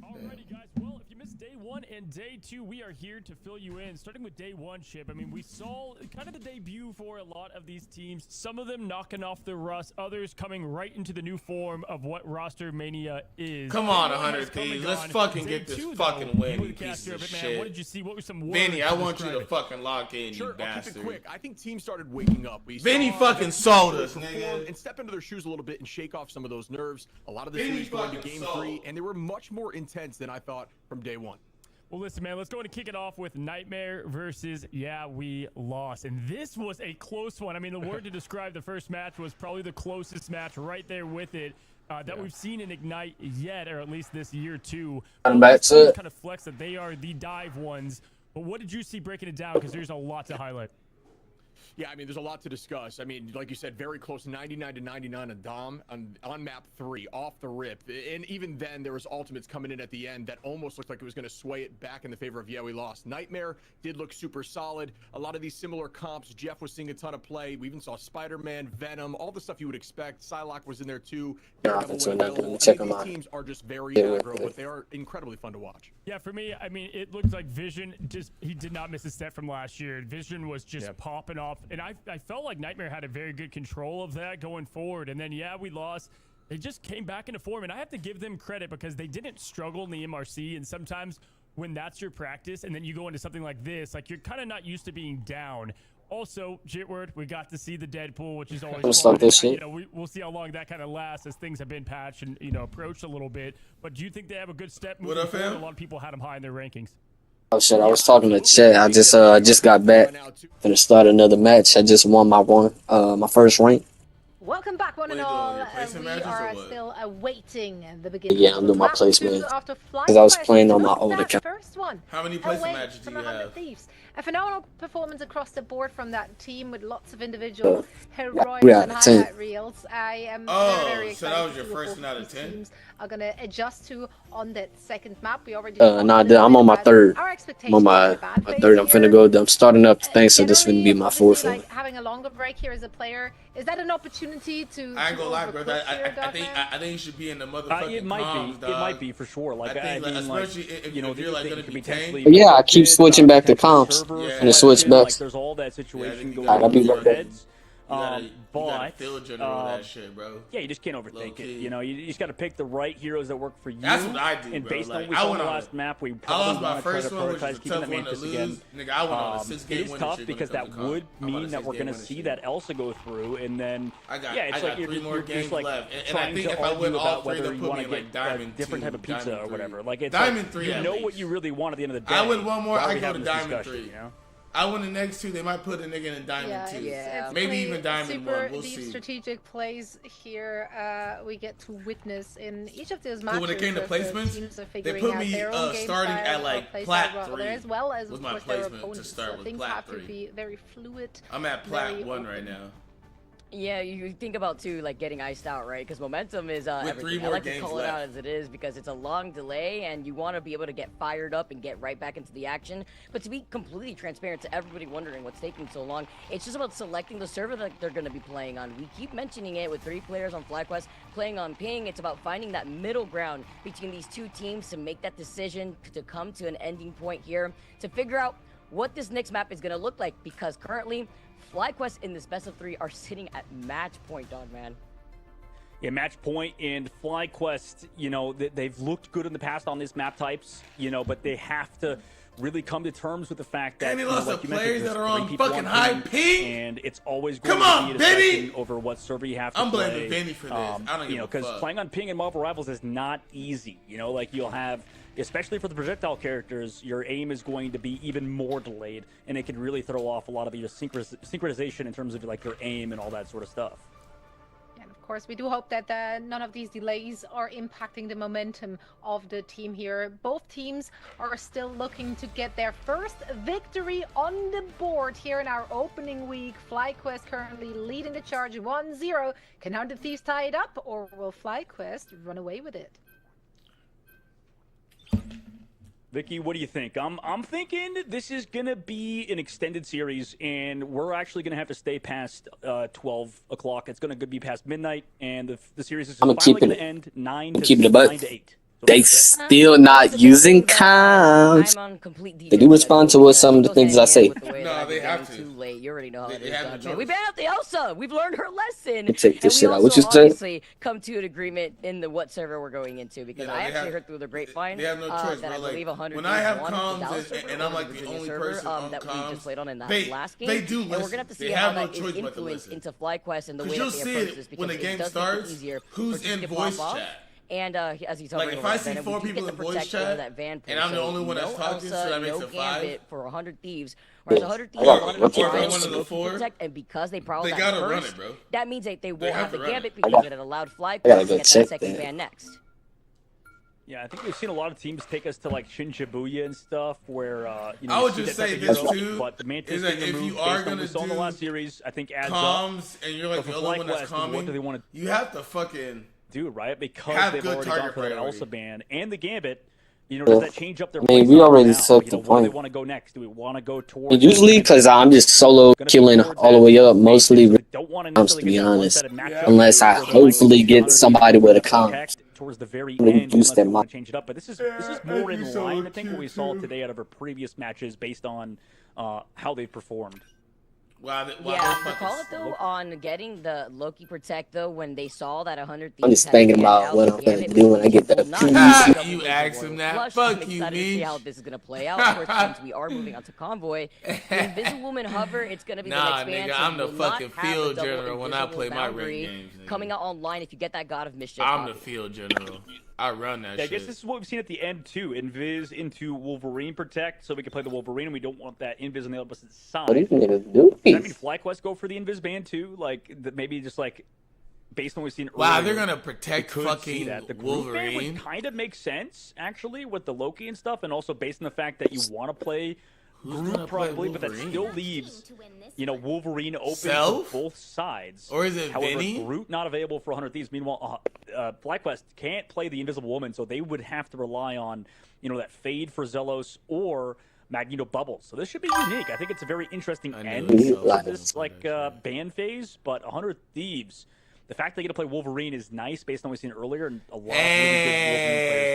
Alrighty, guys. Well, if you missed day 1 and day 2, we are here to fill you in. Starting with day 1, Chip. I mean, we saw kind of the debut for a lot of these teams. Some of them knocking off the rust, others coming right into the new form of what roster mania is. Come on, 100 Thieves. Let's fucking get this fucking win, you piece of shit. What did you see? What were some words? Vinny, I want you to fucking lock in, you bastard. I'll keep it quick. I think teams started waking up. Vinny fucking sold us, nigga. And step into their shoes a little bit and shake off some of those nerves. A lot of the series going to game 3, and they were much more intense than I thought from day 1. Well, listen, man, let's go ahead and kick it off with Nightmare versus Yeah, We Lost. And this was a close one. I mean, the word to describe the first match was probably the closest match right there with it that we've seen in Ignite yet, or at least this year, too. I'm back to it. Kind of flex that they are the dive ones. But what did you see breaking it down? Because there's a lot to highlight. Yeah, I mean, there's a lot to discuss. I mean, like you said, very close, 99 to 99 on Dom on map 3, off the rip. And even then, there was ultimates coming in at the end that almost looked like it was going to sway it back in the favor of Yeah, We Lost. Nightmare did look super solid. A lot of these similar comps. Jeff was seeing a ton of play. We even saw Spider-Man, Venom, all the stuff you would expect. Psylocke was in there too. Check them out. These teams are just very aggro, but they are incredibly fun to watch. Yeah, for me, I mean, it looked like Vision he did not miss a step from last year. Vision was just popping off. And I felt like Nightmare had a very good control of that going forward. And then, Yeah, We Lost. They just came back into form. And I have to give them credit because they didn't struggle in the MRC. And sometimes when that's your practice and then you go into something like this, like you're kind of not used to being down. Also, Jitward, we got to see the Deadpool, which is always fun. You know, we'll see how long that kind of lasts as things have been patched and, you know, approached a little bit. But do you think they have a good step moving forward? A lot of people had them high in their rankings. Oh shit, I was talking to Chet. I just got back. Gonna start another match. I just won my first rank. Welcome back, one and all. We are still awaiting the beginning. Yeah, I'm doing my placement because I was playing on my old account. First one. How many placement matches do you have? A phenomenal performance across the board from that team with lots of individual heroics and highlight reels. I am very excited. So that was your first one out of 10? Teams are going to adjust to on that second map. We already I'm on my third. I'm on my third. I'm finna go. I'm starting up things, so this is gonna be my fourth one. Like having a longer break here as a player, is that an opportunity to? I ain't gonna lie, bro. I think you should be in the motherfucking it might be for sure. Like I think, especially if you're like gonna be tamed. Yeah, I keep switching back to comps and switch back. Like there's all that situation going I'll be on right back. You gotta field general that shit, bro. Yeah, you just can't overthink it. You know, you just got to pick the right heroes that work for you. That's what I do, and bro. based on like, we saw on the last map, we probably my first one, which was a tough one to lose. Again. Nigga, I went on a 6-game It is tough because that would mean that we're gonna see that Elsa go through, and then I got 3 more games left. And I think if I win all 3, whether they'll you put want me to like get Diamond 2, different type of pizza or whatever. Like it's Diamond 3. You know what you really want at the end of the day. I win one more, I go to Diamond 3. I win the next 2. They might put a nigga in Diamond 2. Yeah. Maybe even Diamond 1. We'll deep see. Strategic plays here we get to witness in each of those matches. When it came to placements, they put me starting at like Plat 3. As well as was my placement to start with Plat 3. Things have to be very fluid. I'm at Plat 1 right now. Yeah, you think about too, like getting iced out, right? Because momentum is everything. 3 more I like games to call it left. out as it is because it's a long delay, and you want to be able to get fired up and get right back into the action. But to be completely transparent to everybody wondering what's taking so long, it's just about selecting the server that they're going to be playing on. We keep mentioning it with 3 players on FlyQuest playing on Ping. It's about finding that middle ground between these 2 teams to make that decision to come to an ending point here to figure out what this next map is going to look like, because currently FlyQuest in this best of 3 are sitting at match point, dog, man. Yeah, match point and FlyQuest, you know, they've looked good in the past on these map types, you know, but they have to really come to terms with the fact that, and they lost like the you players mentioned, that are on people fucking high ping, and it's always going to be a baby! discussion over what server you have to I'm play. blaming Benny for this. I don't you know, because playing on Ping and Marvel Rivals is not easy. You know, like you'll have, especially for the projectile characters, your aim is going to be even more delayed, and it can really throw off a lot of your synchronization in terms of like your aim and all that sort of stuff. And course, we do hope that none of these delays are impacting the momentum of the team here. Both teams are still looking to get their first victory on the board here in our opening week. FlyQuest currently leading the charge 1-0. Can 100 Thieves tie it up, or will FlyQuest run away with it? Vicky, what do you think? I'm thinking this is going to be an extended series, and we're actually going to have to stay past 12 o'clock. It's going to be past midnight, and the series is finally going to end 9 to 8. They still not using comms. They do respond to what some of the things I say. No, they have to. Too late. You already know how it is, man. We banned out the Elsa. We've learned her lesson. Take this shit out. What you say? Obviously come to an agreement in the what server we're going into, because I actually heard through the grapevine they have no choice, that I believe 100 when I have comms and I'm like the only person on that comms, we just played on in that last game. They do listen. And we're gonna have to see how that is influenced into FlyQuest and the way that they approach this, because when the game starts, who's in voice chat. And as he's talking like if I see 4 people in voice chat, and I'm the only one that's talking, so that makes it 5. For 100 Thieves, whereas 100 Thieves wanted to protect, and because they probably they gotta run it, bro. That means that they won't have the gambit, because it allowed FlyQuest to get that second ban next. Yeah, I think we've seen a lot of teams take us to like Shin Shibuya and stuff, where you know. I would just say this too, but the Mantis is that if you are gonna do in the last series, I think adds comms, up. and you're like the only one that's calming, what do they want to? You have to fucking do, right? Because they've already gone for that Elsa ban and the Gambit. You know, does that change up their I mean, we already sucked the point. point. Do they want to go next? Do we want to go towards? Usually, because I'm just solo killing all the way up, mostly to be honest. Unless I hopefully get somebody with a comms. Towards the very end, unless we want to change it up. But this is more in line, I think, what we saw today out of our previous matches based on how they performed. Yeah, to call it though on getting the Loki Protect though, when they saw that 100 Thieves. I'm just thinking about what I'm gonna do when I get that. You asked him that. Fuck you, me. To see how this is gonna play out. Of course, since we are moving on to Convoy, the Invisible Woman Hover, it's gonna be the next ban. Nigga, I'm the fucking field general when I play my ranked games. Coming out online, if you get that God of Mischief. I'm the field general. I run that shit. I guess this is what we've seen at the end too. Invis into Wolverine Protect, so we can play the Wolverine, and we don't want that Invis on the opposite side. What are you gonna do? Does that mean FlyQuest go for the Invis ban too? Like maybe just like based on what we've seen earlier. Wow, they're gonna protect fucking the Wolverine. Would kind of make sense actually with the Loki and stuff, and also based on the fact that you want to play group probably, but that still leaves Wolverine open for both sides. Or is it However, Vinny? Groot not available for 100 Thieves. Meanwhile, FlyQuest can't play the Invisible Woman, so they would have to rely on that Fade for Zelos or Magneto Bubbles. So this should be unique. I think it's a very interesting end to this ban phase, but 100 Thieves. The fact they get to play Wolverine is nice based on what we've seen earlier, and a lot of really good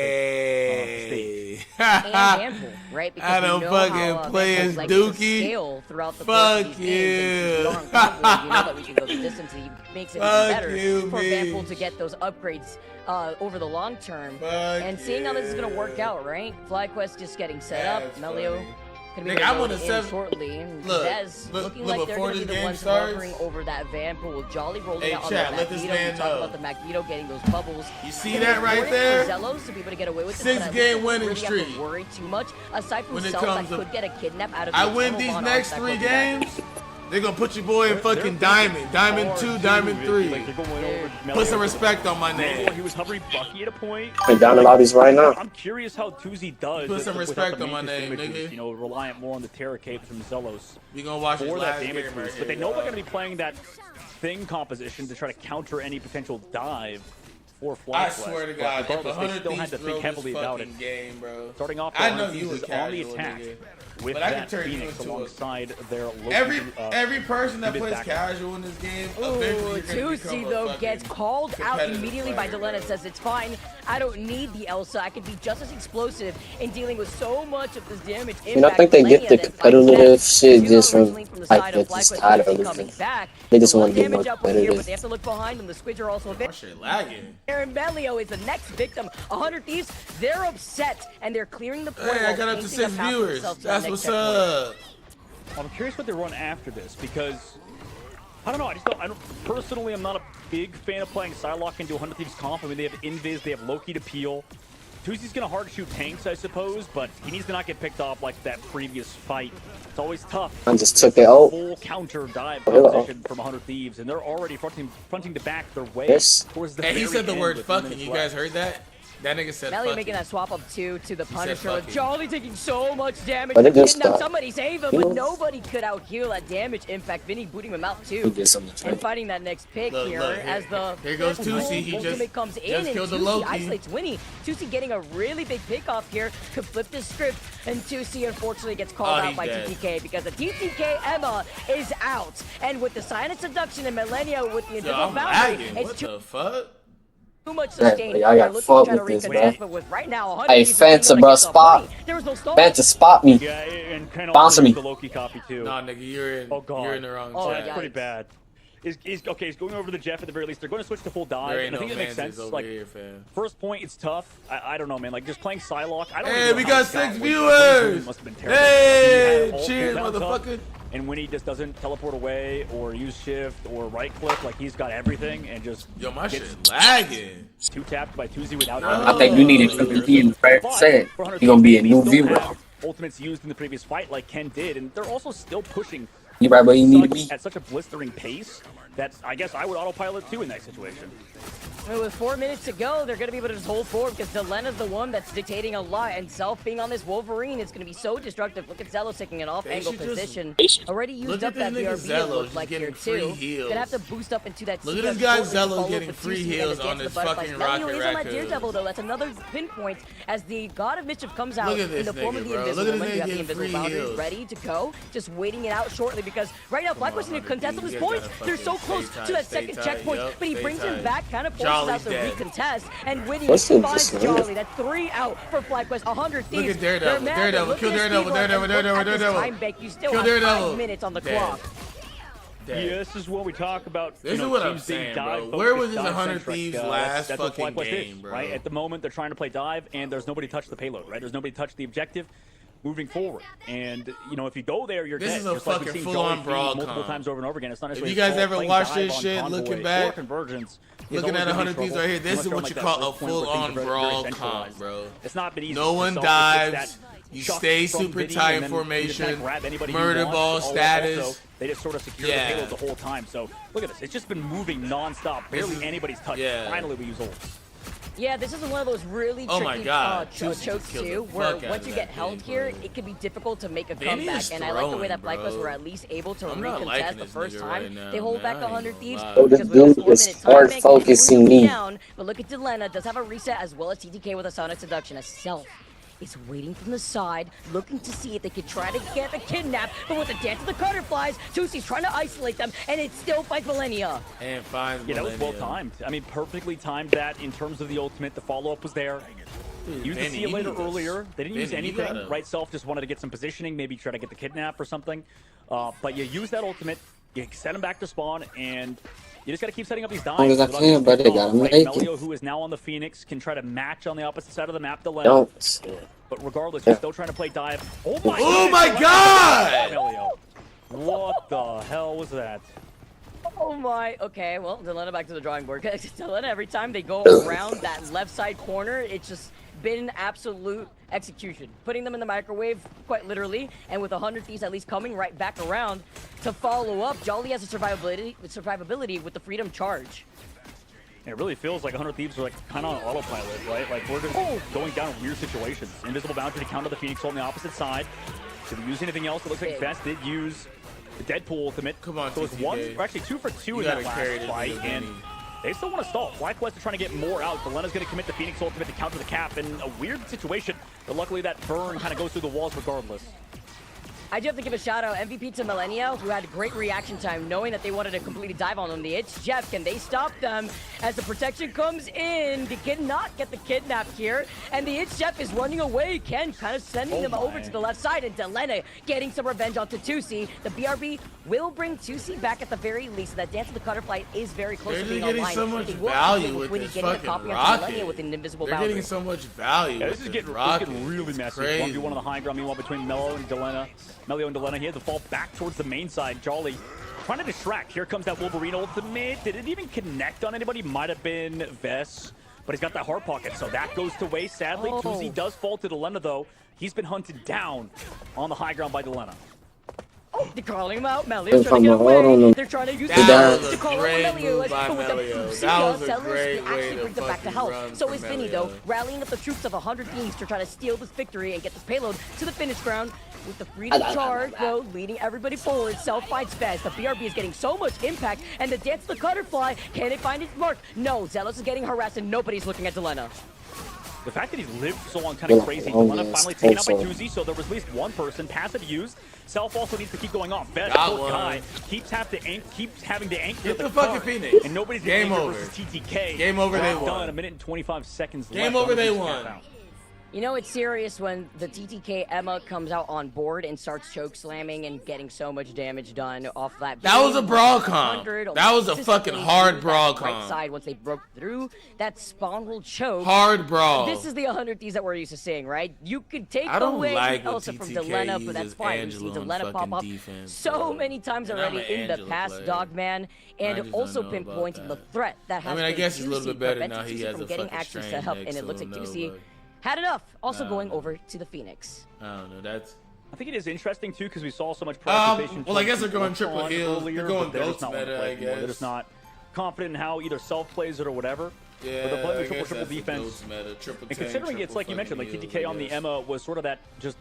Wolverine players and handful, right? Because I don't fucking play as Dookie. Fuck you. You know that we can go the distance, and it makes it even better for Vanpool to get those upgrades over the long term. And seeing how this is going to work out, right? FlyQuest just getting set up. Melio going to be going shortly. And Dez looking like they're going to be the ones hovering over that Vanpool. Jolly rolling out on the Magneto. We talk about the Magneto getting those bubbles. You see that right there? Zelos to be able to get away with 6-game winning streak. streak. Really worry too much. Aside from Cell that could get a kidnap out of the I win these next 3 games. They're gonna put your boy in fucking Diamond. Diamond 2, Diamond 3. Put some respect on my name. He was hovering Bucky at a point. I'm down the lobbies right now. I'm curious how Tuzi does. Put some respect on my name, nigga. Reliant more on the Terror Cape from Zelos. We gonna watch his last game right But they know they're gonna be playing that thing composition to try to counter any potential dive for FlyQuest. I swear to God, if 100 they still had to think heavily about it. Game, bro. Starting off, I know you is on the attack. With but I that can turn Phoenix you into alongside their local, every person that plays casual in this game, Tusi though gets called out immediately by Delena. Says it's fine. I don't need the Elsa. I can be just as explosive in dealing with so much of this damage. I think they get the competitive shit just from like they're just tired of losing. They just want to be more competitive. But they have to look behind them. The Squids are also there. Shit lagging. Aaron Melio is the next victim. 100 Thieves. They're upset and they're clearing the point. Hey, I got up to 6 viewers. That's what's up. I'm curious what they run after this, because I don't know. I don't personally. I'm not a big fan of playing Psylocke into 100 Thieves comp. I mean, they have Invis, they have Loki to peel. Tuzi's gonna hard shoot tanks, I suppose, but he needs to not get picked off like that previous fight. It's always tough. I just took it out. Full counter dive position from 100 Thieves, and they're already fronting to back their way towards the. And he said the word fucking. You guys heard that? That nigga said Melly fucking. making that swap up 2 to the Punisher. Jolly taking so much damage. But it just now somebody save him, but nobody could out heal that damage. In fact, Vinny booting him out too. And fighting that next pick here as the here goes Tusi. He just comes in and killed the Tusi Loki. isolates Winnie. Tusi getting a really big pick off here. Could flip this script, and Tusi unfortunately gets called out by TTK because the TTK Emma is out. And with the Silent Seduction and Millennia with the Invisible Boundary, what the fuck? Too much sustained. I got fucked with this, bro. Right now, Hey, Fanta, bro, spot. Fanta, spot me. Yeah, and kind of Bounce me. the Loki copy too. Nah, nigga, you're in the wrong chat. That's pretty bad. He's going over the Jeff at the very least. They're going to switch to full dive, and I think it makes sense. Like, first point, it's tough. I don't know, man. Like, just playing Psylocke. I don't hey, we got 6 viewers. Must have been terrible. Hey, cheers, motherfucker. And when he just doesn't teleport away or use shift or right click, like he's got everything and just my shit lagging. 2-tapped by Tuzi without. I think you need to be in the said you're gonna be a new viewer. Ultimates used in the previous fight, like Ken did, and they're also still pushing. You right where you need to be at such a blistering pace that I guess I would autopilot too in that situation. With 4 minutes to go, they're going to be able to just hold forward because Delena's the one that's dictating a lot, and Self being on this Wolverine is going to be so destructive. Look at Zello taking an off-angle position. Already used up that BRB, it looks like here too. Gonna have to boost up into that. Look at this guy Zello getting free heals on this fucking Rocket Raccoon. On that Daredevil though, that's another pinpoint as the God of Mischief comes out in the form of the Invisible Woman. You have the Invisible Boundary ready to go, just waiting it out shortly because right now Black West in a contest of his points. They're so close to that second checkpoint, but he brings him back, kind of forces out the recontest. And Winnie finds Jolly. That's 3 out for Black West. 100 Thieves. Look at Daredevil. Daredevil. Kill Daredevil. Daredevil. Time bank. You still have 5 minutes on the clock. Yeah, this is what we talk about. This is what I'm saying, bro. Where was this 100 Thieves last fucking game, bro? Right? At the moment, they're trying to play dive, and there's nobody touch the payload, right? There's nobody touch the objective moving forward. And, you know, if you go there, you're dead. This is a fucking full-on brawl multiple times over and over again. It's not if you guys ever watch this shit, looking back, Convergence, looking at 100 Thieves right here, this is what you call a full-on brawl comp, bro. It's not been easy. No one dives. You stay super tight in formation. Murder ball status. They just sort of secure the payload the whole time. So look at this. It's just been moving non-stop. Barely anybody's touched. Finally, we use ults. Yeah, this is one of those really tricky chokes too, where once you get held here, it can be difficult to make a comeback. And I like the way that Black West were at least able to recontest the first time. They hold back 100 Thieves because with this 4 minute time focusing me down. But look at Delena, does have a reset as well as TTK with a Sonic Seduction as Self is waiting from the side, looking to see if they could try to get the kidnap, but with the Dance of the Butterflies, Tusi's trying to isolate them, and it still finds Millennia. And finds Millennia. That was well timed. I mean, perfectly timed that in terms of the ultimate. The follow-up was there. Used the See You Later earlier. They didn't use anything. Right, Self just wanted to get some positioning, maybe try to get the kidnap or something. But you use that ultimate, you send him back to spawn, and you just got to keep setting up these dives. As long as I can, but they got him naked. Melio, who is now on the Phoenix, can try to match on the opposite side of the map. Don't. But regardless, you're still trying to play dive. Oh my God! Melio. What the hell was that? Oh my, okay, well, Delena back to the drawing board. Delena, every time they go around that left side corner, it's just been absolute execution. Putting them in the microwave, quite literally, and with 100 Thieves at least coming right back around to follow up, Jolly has a survivability with the Freedom Charge. It really feels like 100 Thieves are like kind of on autopilot, right? Like we're just going down in weird situations. Invisible Boundary to counter the Phoenix on the opposite side. Did we use anything else? It looks like Best did use the Deadpool ultimate. Come on, so it's actually 2 for 2 in that last fight, and they still want to stall. Black West are trying to get more out. Delena's going to commit the Phoenix ultimate to counter the cap in a weird situation, but luckily that burn kind of goes through the walls regardless. I do have to give a shout out MVP to Millennia, who had great reaction time, knowing that they wanted to completely dive on them. The It's Jeff, can they stop them as the protection comes in? They cannot get the kidnap here, and the It's Jeff is running away. Ken kind of sending them over to the left side, and Delena getting some revenge onto Tusi. The BRB will bring Tusi back at the very least. That Dance of the Butterfly is very close to being online. So much value with this fucking rocket. With an invisible They're boundary. getting so much value. Yeah, this is getting really messy. 1v1 on the high ground, meanwhile between Melio and Delena. He had to fall back towards the main side. Jolly trying to distract. Here comes that Wolverine ultimate. Did it even connect on anybody? Might have been Vess. but he's got that hard pocket, so that goes to waste, sadly. Tuzi does fall to Delena, though. He's been hunted down on the high ground by Delena. Oh, they're calling him out. Melio's trying to get away. They're trying to use that to call out Melio. But with the that was a sellers, great it way actually to brings them back to health. run So is for Vinny, Melio. though, rallying up the troops of 100 Thieves to try to steal this victory and get this payload to the finish ground. With the freedom charge, though, leading everybody forward. Self fights fast. The BRB is getting so much impact, and the dance the Cutterfly. Can it find its mark? No, Zealous is getting harassed, and nobody's looking at Delena. The fact that he's lived so long, kind of crazy. Delena finally taken out by Tuzi, so there was at least one person. Passive used. Self also needs to keep going off. Best guy keeps having to anchor Get the car, fucking Phoenix. and nobody's Game over. versus TTK. Game over. They Done. won. A minute and 25 seconds Game left. over. They won. You know, it's serious when the TTK Emma comes out on board and starts choke slamming and getting so much damage done off that. That was a brawl comp. That was a fucking hard brawl right comp. side once they broke through that spawn hole choke. Hard brawl. This is the 100 Thieves that we're used to seeing, right? You could take I don't away like Elsa when from TTK Delena, but that's uses fine. We've seen Angela on Delena pop fucking up defense, so bro. many times And I'm already an in the Angela past, player. Dogman, I and just also don't know about pinpointing the that. threat that has I mean, I been guess it's a little bit better preventing now. He TC has from a getting fucking access strain to help, next and it to looks him, like though, TC but had enough. Also I going don't know. over to the Phoenix. I don't know. That's. I think it is interesting too because we saw so much participation. Well, I guess they're going triple heals. Earlier, They're going they're just ghost not wanting to meta, play I anymore. They're guess. just not confident in how either self plays it or whatever. Yeah, but they're playing I the guess triple that's the defense. ghost meta, triple And tank, considering it's triple like you mentioned, like fucking TTK heals, on I the guess. Emma was sort of that just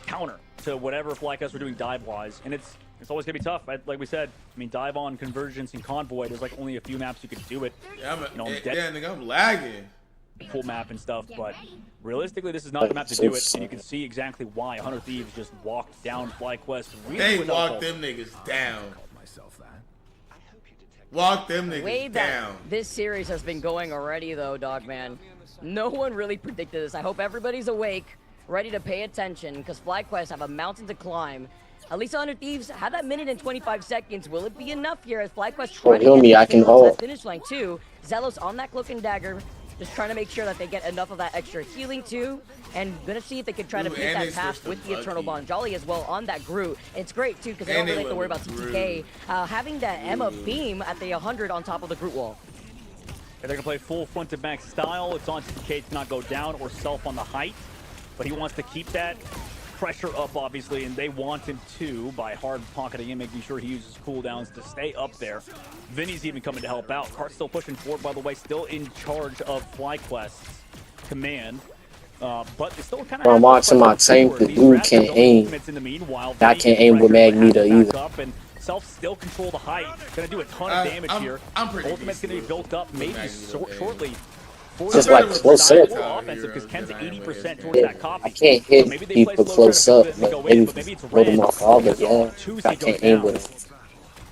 counter to whatever FlyQuest were doing dive wise, and it's always gonna be tough. Like we said, I mean, dive on Convergence and Convoy. There's like only a few maps you could do it. Yeah, Dead nigga, I'm lagging. full map and stuff, but realistically, this is not the map to do it, and you can see exactly why 100 Thieves just walked down FlyQuest. Really They without walked them niggas down. Myself that. Walk them The way niggas that down. this series has been going already, though, Dogman, no one really predicted this. I hope everybody's awake, ready to pay attention, because FlyQuest have a mountain to climb. At least 100 Thieves have that minute and 25 seconds. Will it be enough here as FlyQuest try to heal get me, the I can kills hold. at finish line too? Zealous on that Cloak and Dagger, just trying to make sure that they get enough of that extra healing too, and gonna see if they can try to Ooh, beat and that they path switched with to the Eternal Bucky. Bond Jolly as well on that Groot. It's great too because they And don't they really have to worry went about with TTK. Groot. Having that Emma beam at the 100 on top of the Groot wall. They're going to play full front to back style. It's on TTK to not go down or self on the height, but he wants to keep that pressure up, obviously, and they want him to by hard pocketing him, making sure he uses cooldowns to stay up there. Vinny's even coming to help out. Cart's still pushing forward, by the way, still in charge of FlyQuest's command. But they still kind of I'm watching my tank, the dude can't aim. I can't aim with Magneto either. Self still control the height. Gonna do a ton of damage here. I'm pretty Ultimate's gonna be built up maybe shortly. Just like close up. Offensive because Ken's 80% towards that copy. I can't hit Maybe they people play slow, close try to up. pivot and go Maybe in, it's roll them red. off all, but yeah, Tuzi I goes can't aim down. with it.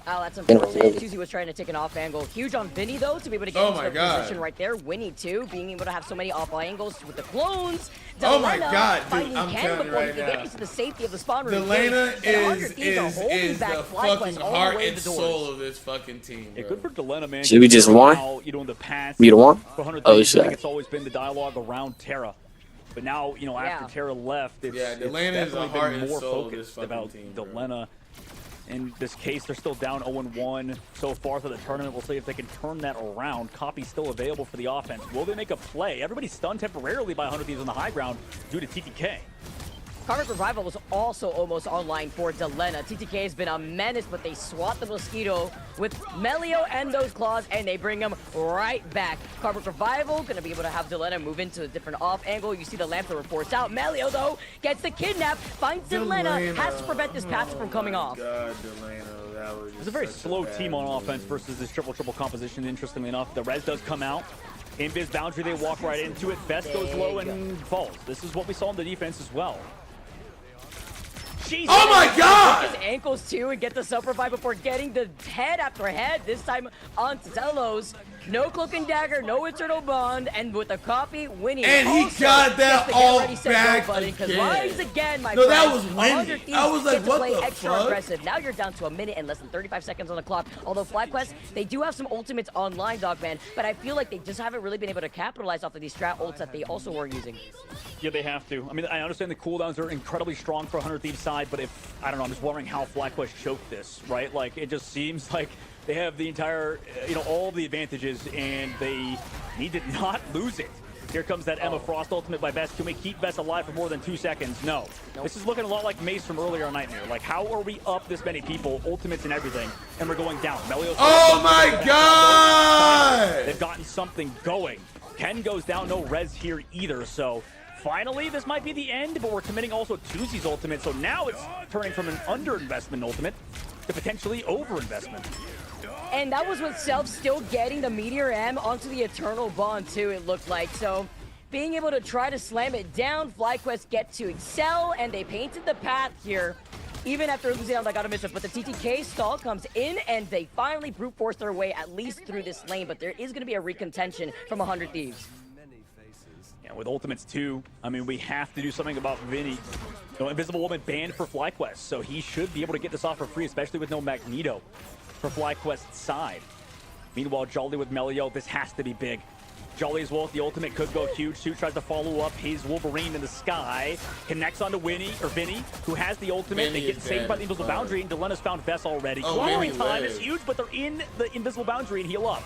Oh, that's You know, unfortunate. really. Tuzi was trying to take an off angle. Huge on Vinny, though, to be able to get Oh into my the God. position right there. Winnie, too, being able to have so many off angles with the clones. Oh my Delena God, dude, finding I'm Ken telling you before he right can now. get into the safety of the spawn room. Delena And 100 Thieves are holding is back the FlyQuest fucking all the heart way and to the doors. soul of this fucking team, Yeah, bro. good for Delena, man. Should we just won? How, you know, in the past, You the one? for 100 Oh, Thieves, shit. I think it's always been the dialogue around Terra. But now, you know, after Yeah. Terra left, it's, Yeah, it's Delena is the definitely heart been and more soul of this focused fucking about team, bro. Delena. In this case, they're still down 0-1 so far through the tournament. We'll see if they can turn that around. Copy still available for the offense. Will they make a play? Everybody's stunned temporarily by 100 Thieves on the high ground due to TTK. Karmic Revival was also almost online for Delena. TTK has been a menace, but they swat the Mosquito with Melio and those claws, and they bring him right back. Karmic Revival gonna be able to have Delena move into a different off angle. You see the Lantern reports out. Melio, though, gets the kidnap, finds Delena, has to prevent this pass from coming off. God, Delena, that was It's a very slow team on offense versus this triple-triple composition, interestingly enough. The res does come out. Invis boundary, they walk right into it. Best goes low and falls. This is what we saw in the defense as well. Jesus. Oh my God! His ankles too and get the super fight before getting the head after head, this time on Zelos. No Cloak and Dagger, no Eternal Bond, and with the copy, Winnie. And he also got that gets the all get ready, set, go back button, 'cause again. rise again, my No, that friends. was 100 Winnie. Thieves I was like, get to what play the extra fuck? aggressive. Now you're down to a minute and less than 35 seconds on the clock. Although FlyQuest, they do have some ultimates online, Dogman, but I feel like they just haven't really been able to capitalize off of these strat ults that they also were using. Yeah, they have to. I mean, I understand the cooldowns are incredibly strong for 100 Thieves side, but if, I don't know, I'm just wondering how FlyQuest choked this, right? Like, it just seems like They have the entire, all the advantages, and they need to not lose it. Here comes that Emma Frost ultimate by Vess. Can we keep Vess alive for more than 2 seconds? No. Nope. This is looking a lot like Mace from earlier on Nightmare. Like, how are we up this many people, ultimates and everything, and we're going down? Melio's my God! They've gotten something going. Ken goes down, no res here either, so finally this might be the end, but we're committing also to Z's ultimate, so now it's turning from an underinvestment ultimate to potentially overinvestment. And that was with Self still getting the Meteor M onto the Eternal Bond too, it looked like. So being able to try to slam it down, FlyQuest get to excel, and they painted the path here. Even after losing out, I gotta miss it, but the TTK stall comes in, and they finally brute force their way at least through this lane, but there is gonna be a recontention from 100 Thieves. Yeah, with ultimates too, I mean, we have to do something about Vinny. Invisible Woman banned for FlyQuest, so he should be able to get this off for free, especially with no Magneto for FlyQuest's side. Meanwhile, Jolly with Melio, this has to be big. Jolly as well with the ultimate could go huge. Suit tries to follow up his Wolverine in the sky. Connects onto Vinny, who has the ultimate. They get saved by the Invisible Boundary, and Delena's found Vess already. Clobbering time is huge, but they're in the Invisible Boundary and heal up.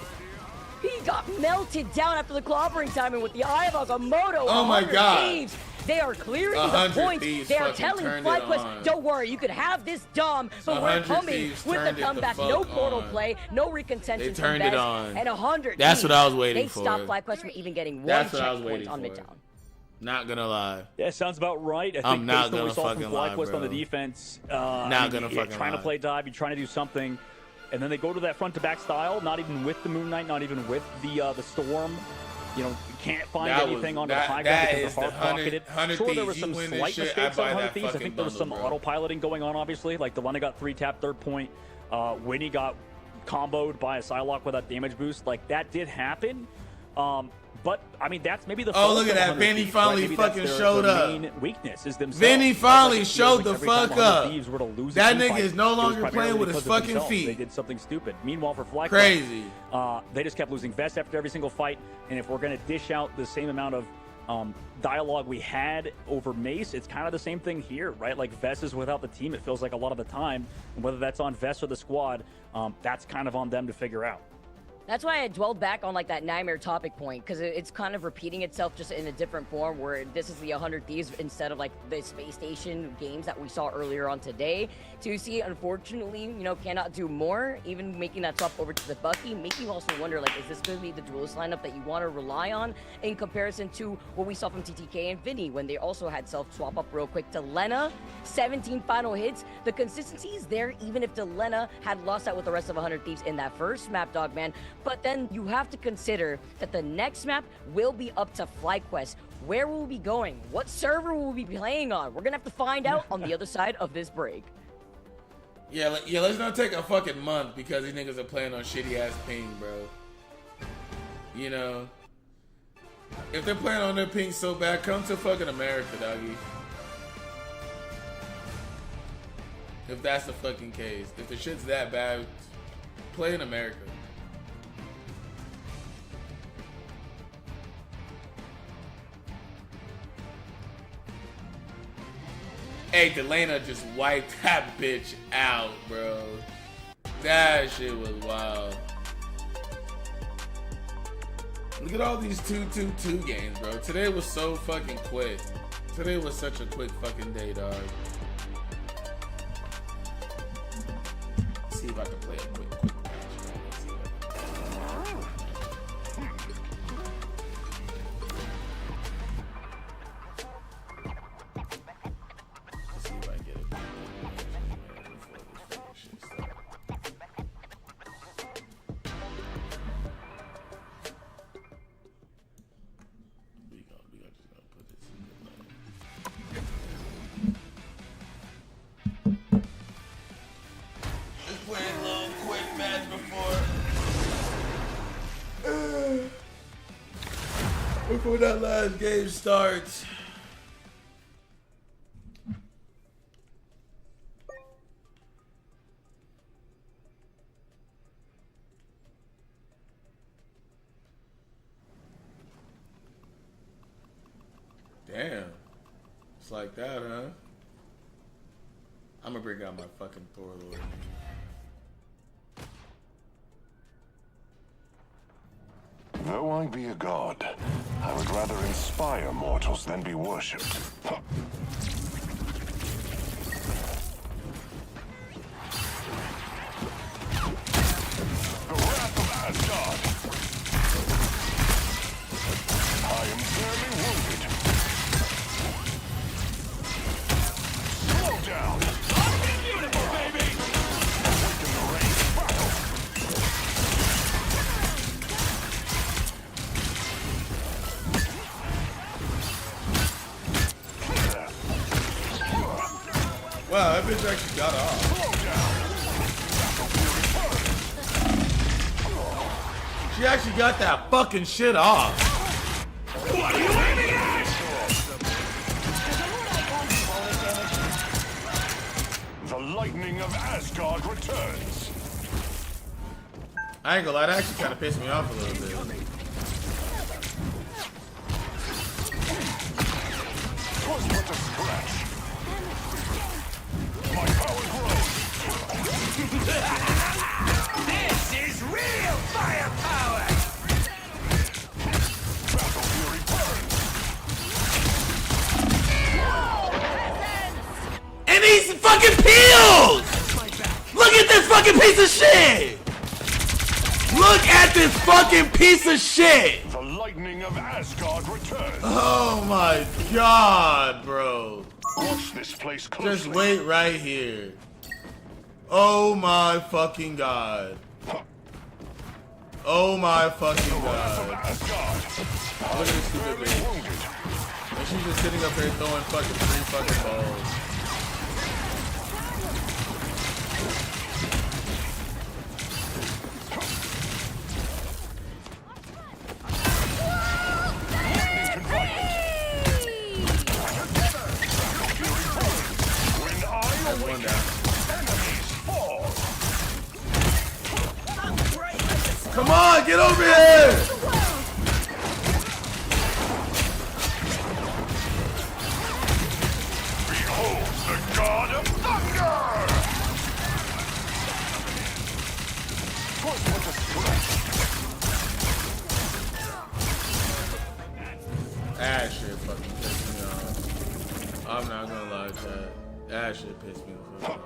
He got melted down after the clobbering time, and with the Eye of Agamotto, oh my God. Thieves, they are clearing the points. They are telling FlyQuest, don't worry, you could have this Dom, but we're coming with the comeback. No portal play, no recontention. They turned it on. And 100 That's what I was waiting for. They stopped FlyQuest from even getting one checkpoint on Midtown. Not gonna lie. Yeah, sounds about right. I think I'm not based on gonna what we saw fucking from lie, FlyQuest bro. on the defense. Not gonna fucking trying to play dive, you're trying to do something. And then they go to that front-to-back style, not even with the Moon Knight, not even with the Storm. You can't find anything onto the high ground because they're hard-pocketed. Sure, there were some slight mistakes on 100 Thieves. I think there was some auto-piloting going on, obviously. Like, Delena got 3-tap, third point. Winnie got comboed by a Psylocke with that damage boost. Like, that did happen. But, I mean, that's maybe the look at that. Vinny finally fucking showed up. Main weakness is themselves. Vinny finally showed the fuck up. That nigga is no longer playing with his fucking feet. They did something stupid. Meanwhile, for FlyQuest, crazy. They just kept losing Vess after every single fight. And if we're going to dish out the same amount of dialogue we had over Mace, it's kind of the same thing here, right? Like, Vess is without the team, it feels like a lot of the time. And whether that's on Vess or the squad, that's kind of on them to figure out. That's why I dwelled back on like that Nightmare topic point, because it's kind of repeating itself just in a different form, where this is the 100 Thieves instead of like the Space Station games that we saw earlier on today. 2C, unfortunately, cannot do more, even making that swap over to the Bucky, making you also wonder, like, is this going to be the duelist lineup that you want to rely on in comparison to what we saw from TTK and Vinny when they also had self-swap up real quick to Lena, 17 final hits. The consistency is there, even if Delena had lost out with the rest of 100 Thieves in that first map, Dogman. But then you have to consider that the next map will be up to FlyQuest. Where will we be going? What server will we be playing on? We're going to have to find out on the other side of this break. Yeah, let's not take a fucking month because these niggas are playing on shitty-ass ping, bro. If they're playing on their ping so bad, come to fucking America, doggy. If that's the fucking case. If the shit's that bad, play in America. Hey, Delena just wiped that bitch out, bro. That shit was wild. Look at all these 2-2-2 games, bro. Today was so fucking quick. Today was such a quick fucking day, dog. Let's see if I can play a quick match. Let's see if I get it. Before that last game starts. Damn. It's like that, huh? I'm gonna bring out my fucking Thor Lord. I be a god, I would rather inspire mortals than be worshipped. The wrath of Asgard! I am barely wounded. Slow down! Beautiful, baby! Awaken the range battle! Wow, that bitch actually got off. She actually got that fucking shit off. What are you aiming at? The lightning of Asgard returns. I ain't gonna lie, that actually kind of pissed me off a little bit. Twas but a scratch. My power grows. This is real firepower! Battle fury burns. And these fucking peels! Look at this fucking piece of shit! Look at this fucking piece of shit! The lightning of Asgard returns. Oh my god, bro. Watch this place closely. Just wait right here. Oh my fucking god. Oh my fucking god. Look at this stupid bitch. And she's just sitting up here throwing fucking 3 fucking balls. That's one down. Come on, get over here! Behold the god of thunder! Twas but a scratch. That shit fucking pissed me off. I'm not gonna lie to that. That shit pissed me the fuck off.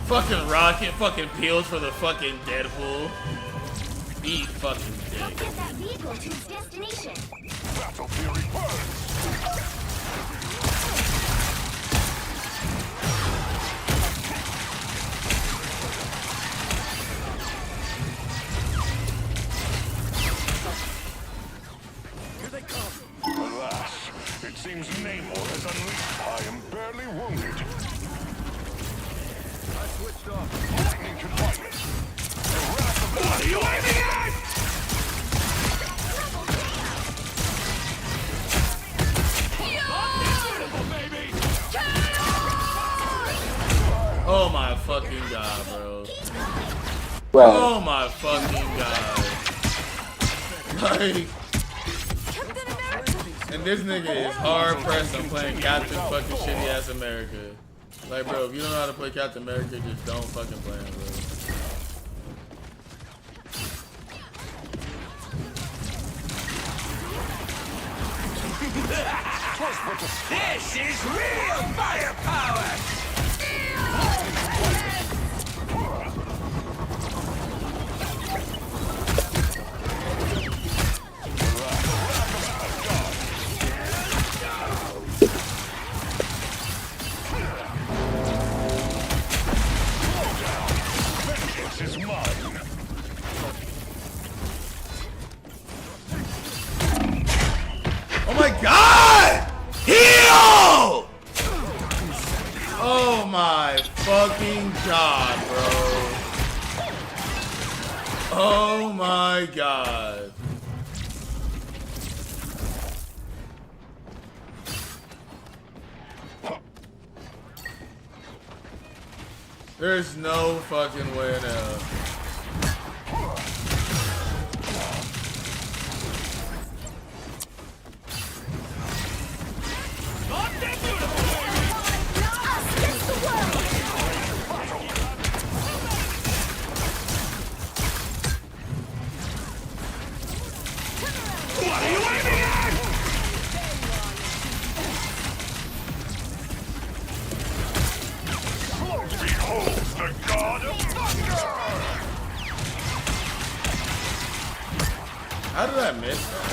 Fucking rocket fucking peels for the fucking Deadpool. Eat fucking dick. Get that vehicle to its destination. Battle fury burns. Alas, it seems Namor has unleashed. I am barely wounded. I switched off. Lightning confinement. The wrath of what are you aiming at? Oh my fucking god, bro. Well, Oh my fucking god. Like, and this nigga is hard pressed on playing Captain fucking shitty ass America. Like, bro, if you don't know how to play Captain America, just don't fucking play him, bro. This is real firepower! Vengeance is mine. Oh my god! Heal! Oh my fucking god, bro. Oh my god. There's no fucking way in hell. How did I miss that?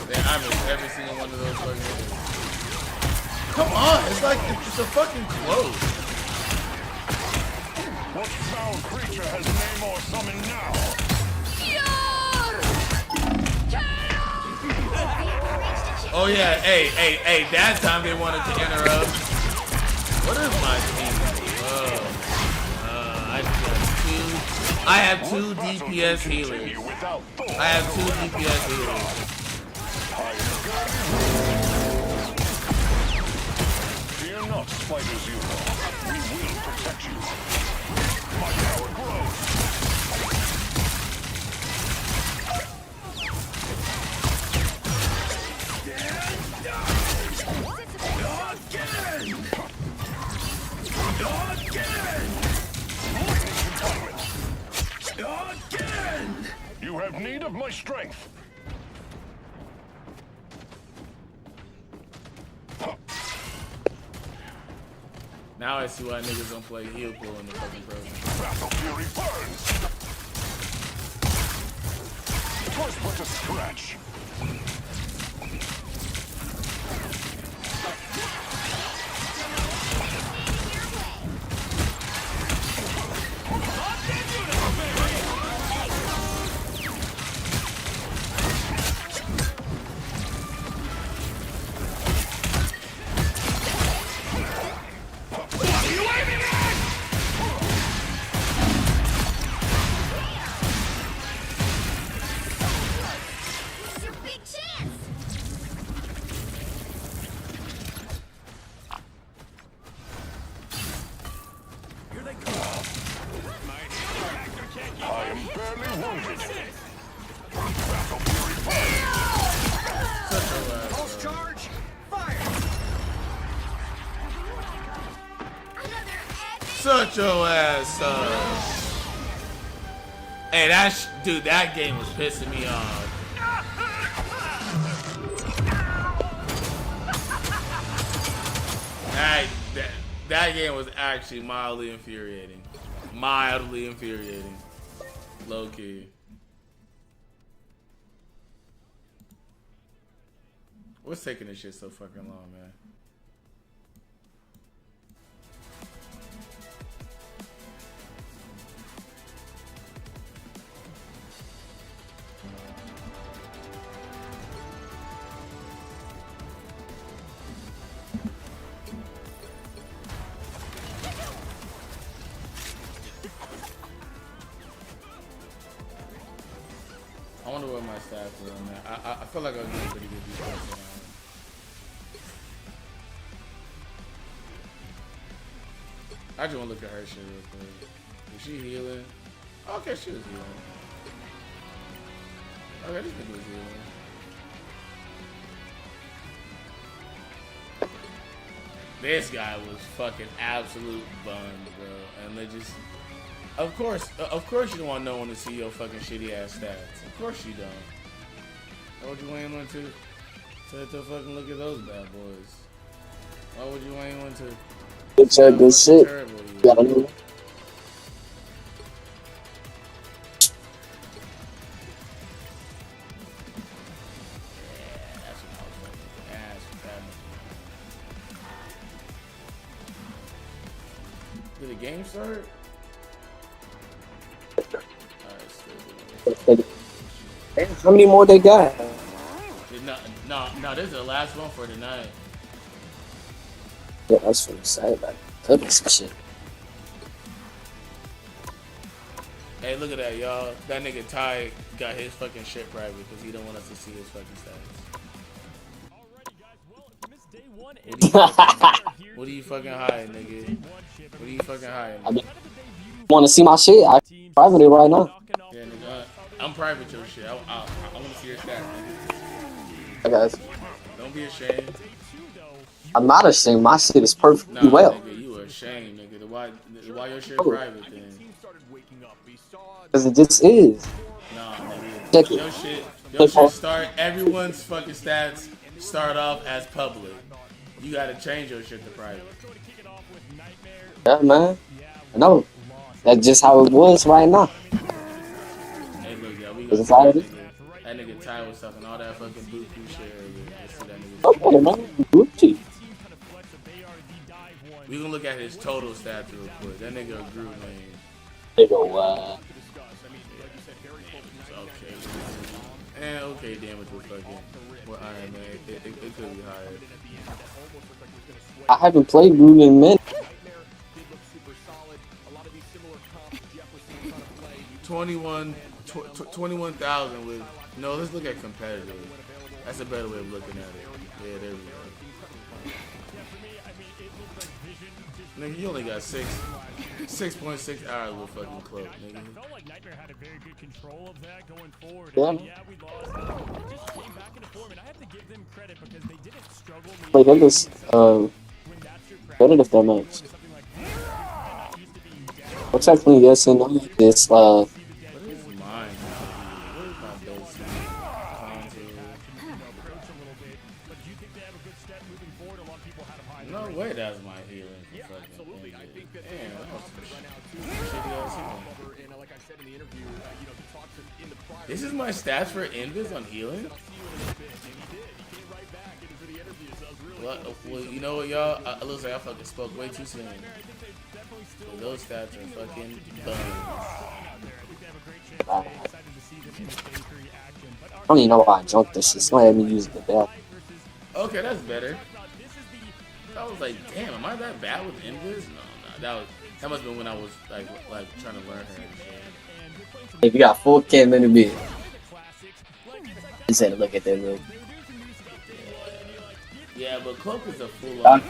Man, I missed every single one of those fucking hits. Come on, it's like it's a fucking close. What foul creature has name or summon now? Oh yeah, hey, that time they wanted to interrupt. What is my team? I have two DPS healers. I have two DPS healers. Fear not, Spider Zero. We will protect you. My power grows. Again! You have need of my strength. Now I see why niggas don't play heal pool in the fucking program. Battle Fury burns. Twas but a scratch. Shut your ass up. Hey, dude, that game was pissing me off. That game was actually mildly infuriating. Mildly infuriating. Low key. What's taking this shit so fucking long, man? I wonder what my stats are on that. I feel like I'll get a pretty good defense. I just want to look at her shit real quick. Is she healing? Okay, she was healing. Okay, this nigga was healing. This guy was fucking absolute bummed, bro. And they just... Of course you don't want no one to see your fucking shitty ass stats. Of course you don't. Why would you want to fucking look at those bad boys? Why would you want to? Good shit. Got a new. Did the game start? How many more they got? No, this is the last one for tonight. Yeah, that's what I'm saying. Like, could be some shit. Hey, look at that, y'all. That nigga Ty got his fucking shit private because he don't want us to see his fucking stats. What are you fucking hiding, nigga? What are you fucking hiding? Want to see my shit? I private it right now. Yeah, nigga. I'm private your shit. I want to see your stats, nigga. Hey guys. Don't be ashamed. I'm not ashamed. My shit is perfectly well. Nigga, you are ashamed, nigga. Why your shit private then? Because it just is. Nah, nigga. Check your shit start everyone's fucking stats start off as public. You gotta change your shit to private. Yeah, man. I know. That's just how it was right now. Hey, look, yeah, we Is gonna it see that nigga Ty was talking all that fucking buku shit earlier. Let's see that nigga. Okay, man. Gucci. We gonna look at his total stats real quick. That nigga a group name. Nigga, Okay. And okay, damn it, was fucking. Well, Iron Man. It could be higher. I haven't played Groove in a minute. 21,000 with. No, let's look at competitive. That's a better way of looking at it. Yeah, there we go. Nigga, you only got 6.6 hours with fucking cloak, nigga. I felt like Nightmare had a very good control of that going forward. Yeah. Yeah, we lost. It just came back into form, and I have to give them credit because they didn't struggle. Like, that was, competitive that much. What's actually yes and no? It's, What is mine? What is my base? No way that's my healing. Yeah, absolutely. I think that damn, that was some This is my stats for Invis on healing? Well, you know what, y'all? It looks like I fucking spoke way too soon. Those stats are fucking buns. I don't even know why I jumped this shit. Somebody had me use the bell. Okay, that's better. I was like, damn, am I that bad with Invis? No, that must have been when I was like trying to learn her and shit. If you got full cam in the mid, just had to look at that real. Yeah, but Cloak is a full on.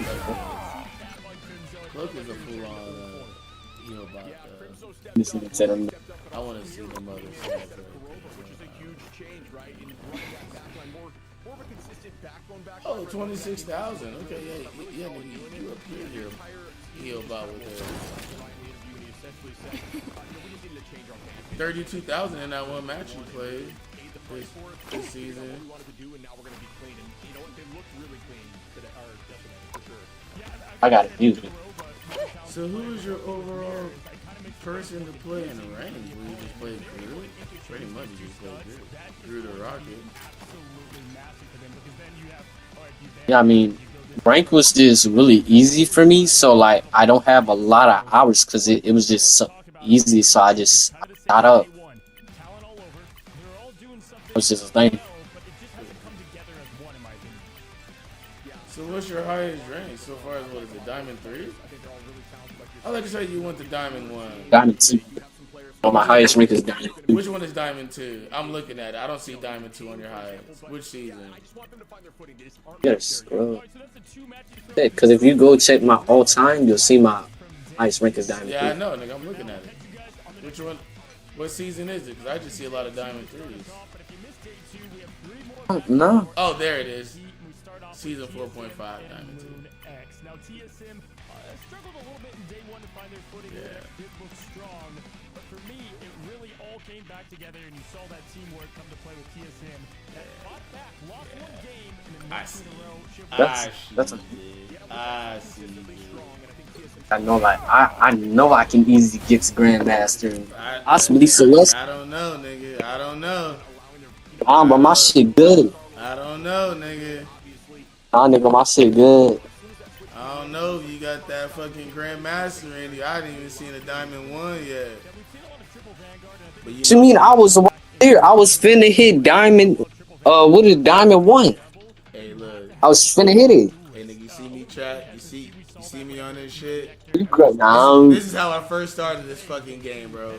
Cloak is a full on. You know about. I want to see the mother. Oh, 26,000. Okay, yeah, you up here, heal about with her. 32,000 in that one match you played this season. I got it. Use it. So who is your overall person to play in the range? Will you just play Groot? Pretty much you just play Groot or Rocket. Yeah, I mean, rank was just really easy for me, so like I don't have a lot of hours because it was just so easy, so I just got up. It was just a thing. So what's your highest rank so far? What is it, Diamond 3? I like to say you went to Diamond 1. Diamond 2. Oh, my highest rank is Diamond 2. Which one is Diamond 2? I'm looking at it. I don't see Diamond 2 on your highest. Which season? Yes, bro. Yeah, because if you go check my all time, you'll see my highest rank is Diamond 2. Yeah, I know, nigga. I'm looking at it. Which one? What season is it? Because I just see a lot of Diamond 3s. No. Oh, there it is. Season 4.5, Diamond 2. Now TSM struggled a little bit in day one to find their footing. Yeah. Did look strong, but for me, it really all came back together, and you saw that teamwork come to play with TSM. That fought back, lost one game, and then next in a row. I see. I know, like I know I can easily get to Grandmaster. Possibly Celeste. I don't know, nigga. I don't know. But my shit good. I don't know, nigga. Nigga, my shit good. I don't know if you got that fucking Grandmaster in you. I didn't even see the Diamond 1 yet. But What you mean? I was right there. I was finna hit Diamond. What is Diamond 1? Hey, look. I was finna hit it. Hey, nigga, you see me chat? You see me on this shit? This is how I first started this fucking game, bro.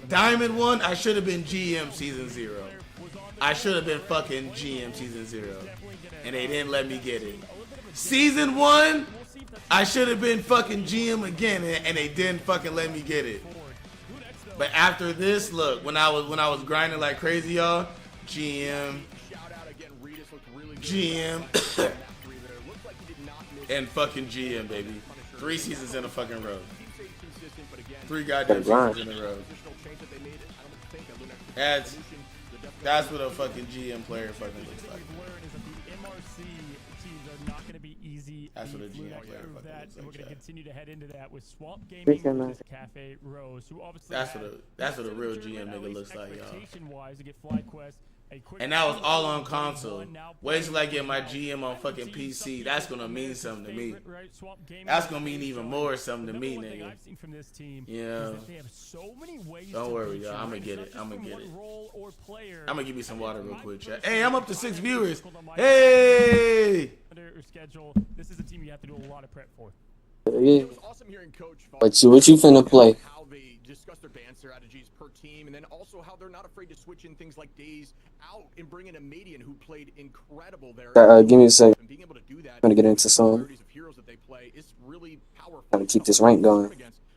Diamond 1, I should have been GM Season 0. I should have been fucking GM Season 0. And they didn't let me get it. Season 1, I should have been fucking GM again, and they didn't fucking let me get it. But after this, look, when I was grinding like crazy, y'all, GM, and fucking GM, baby. 3 seasons in a fucking row. 3 goddamn seasons in a row. That's what a fucking GM player fucking looks like. That's what a GM player that, looks and we're like. going to continue to head into that with Swamp Gaming versus Cafe Rose, who obviously That's what a real GM nigga looks like, y'all. Expectation-wise, to get FlyQuest. And that was all on console. Wait till I get my GM on fucking PC. That's gonna mean something to me. That's gonna mean even more something to me, nigga. Yeah. Don't worry, y'all. I'm gonna get it. I'm gonna give you some water real quick, chat. Hey, I'm up to 6 viewers. Hey. This is a team you have to do a lot of prep for. Yeah. What you finna play? How they discuss their ban strategies per team, and then also how they're not afraid to switch in things like Days out and bring in a Median who played incredible there. Give me a second. And being able to do that, I'm gonna get into some. Really powerful. Trying to keep this rank going.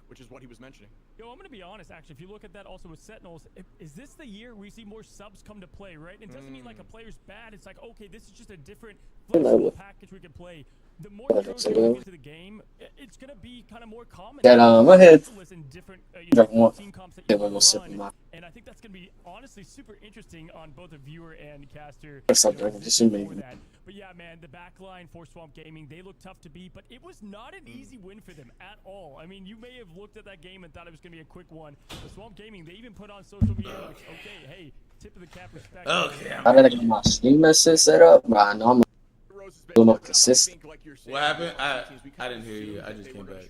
Which is what he was mentioning. Yo, I'm gonna be honest. Actually, if you look at that also with Sentinels, is this the year we see more subs come to play? Right? It doesn't mean like a player's bad. It's like, okay, this is just a different flexible package we can play. The more heroes going into the game, it's gonna be kind of more common. That go ahead. Different, Drink more. team comps that Get you one more sip run, of my. and I think that's gonna be honestly super interesting on both a viewer and caster. But yeah, man, the backline for Swamp Gaming, they look tough to beat, but it was not an easy win for them at all. I mean, you may have looked at that game and thought it was gonna be a quick one. But Swamp Gaming, they even put on social media like, okay, hey, tip of the cap, respect. Okay. I gotta get my stream message set up, but I know I'm a little more consistent. What happened? I didn't hear you. I just came back.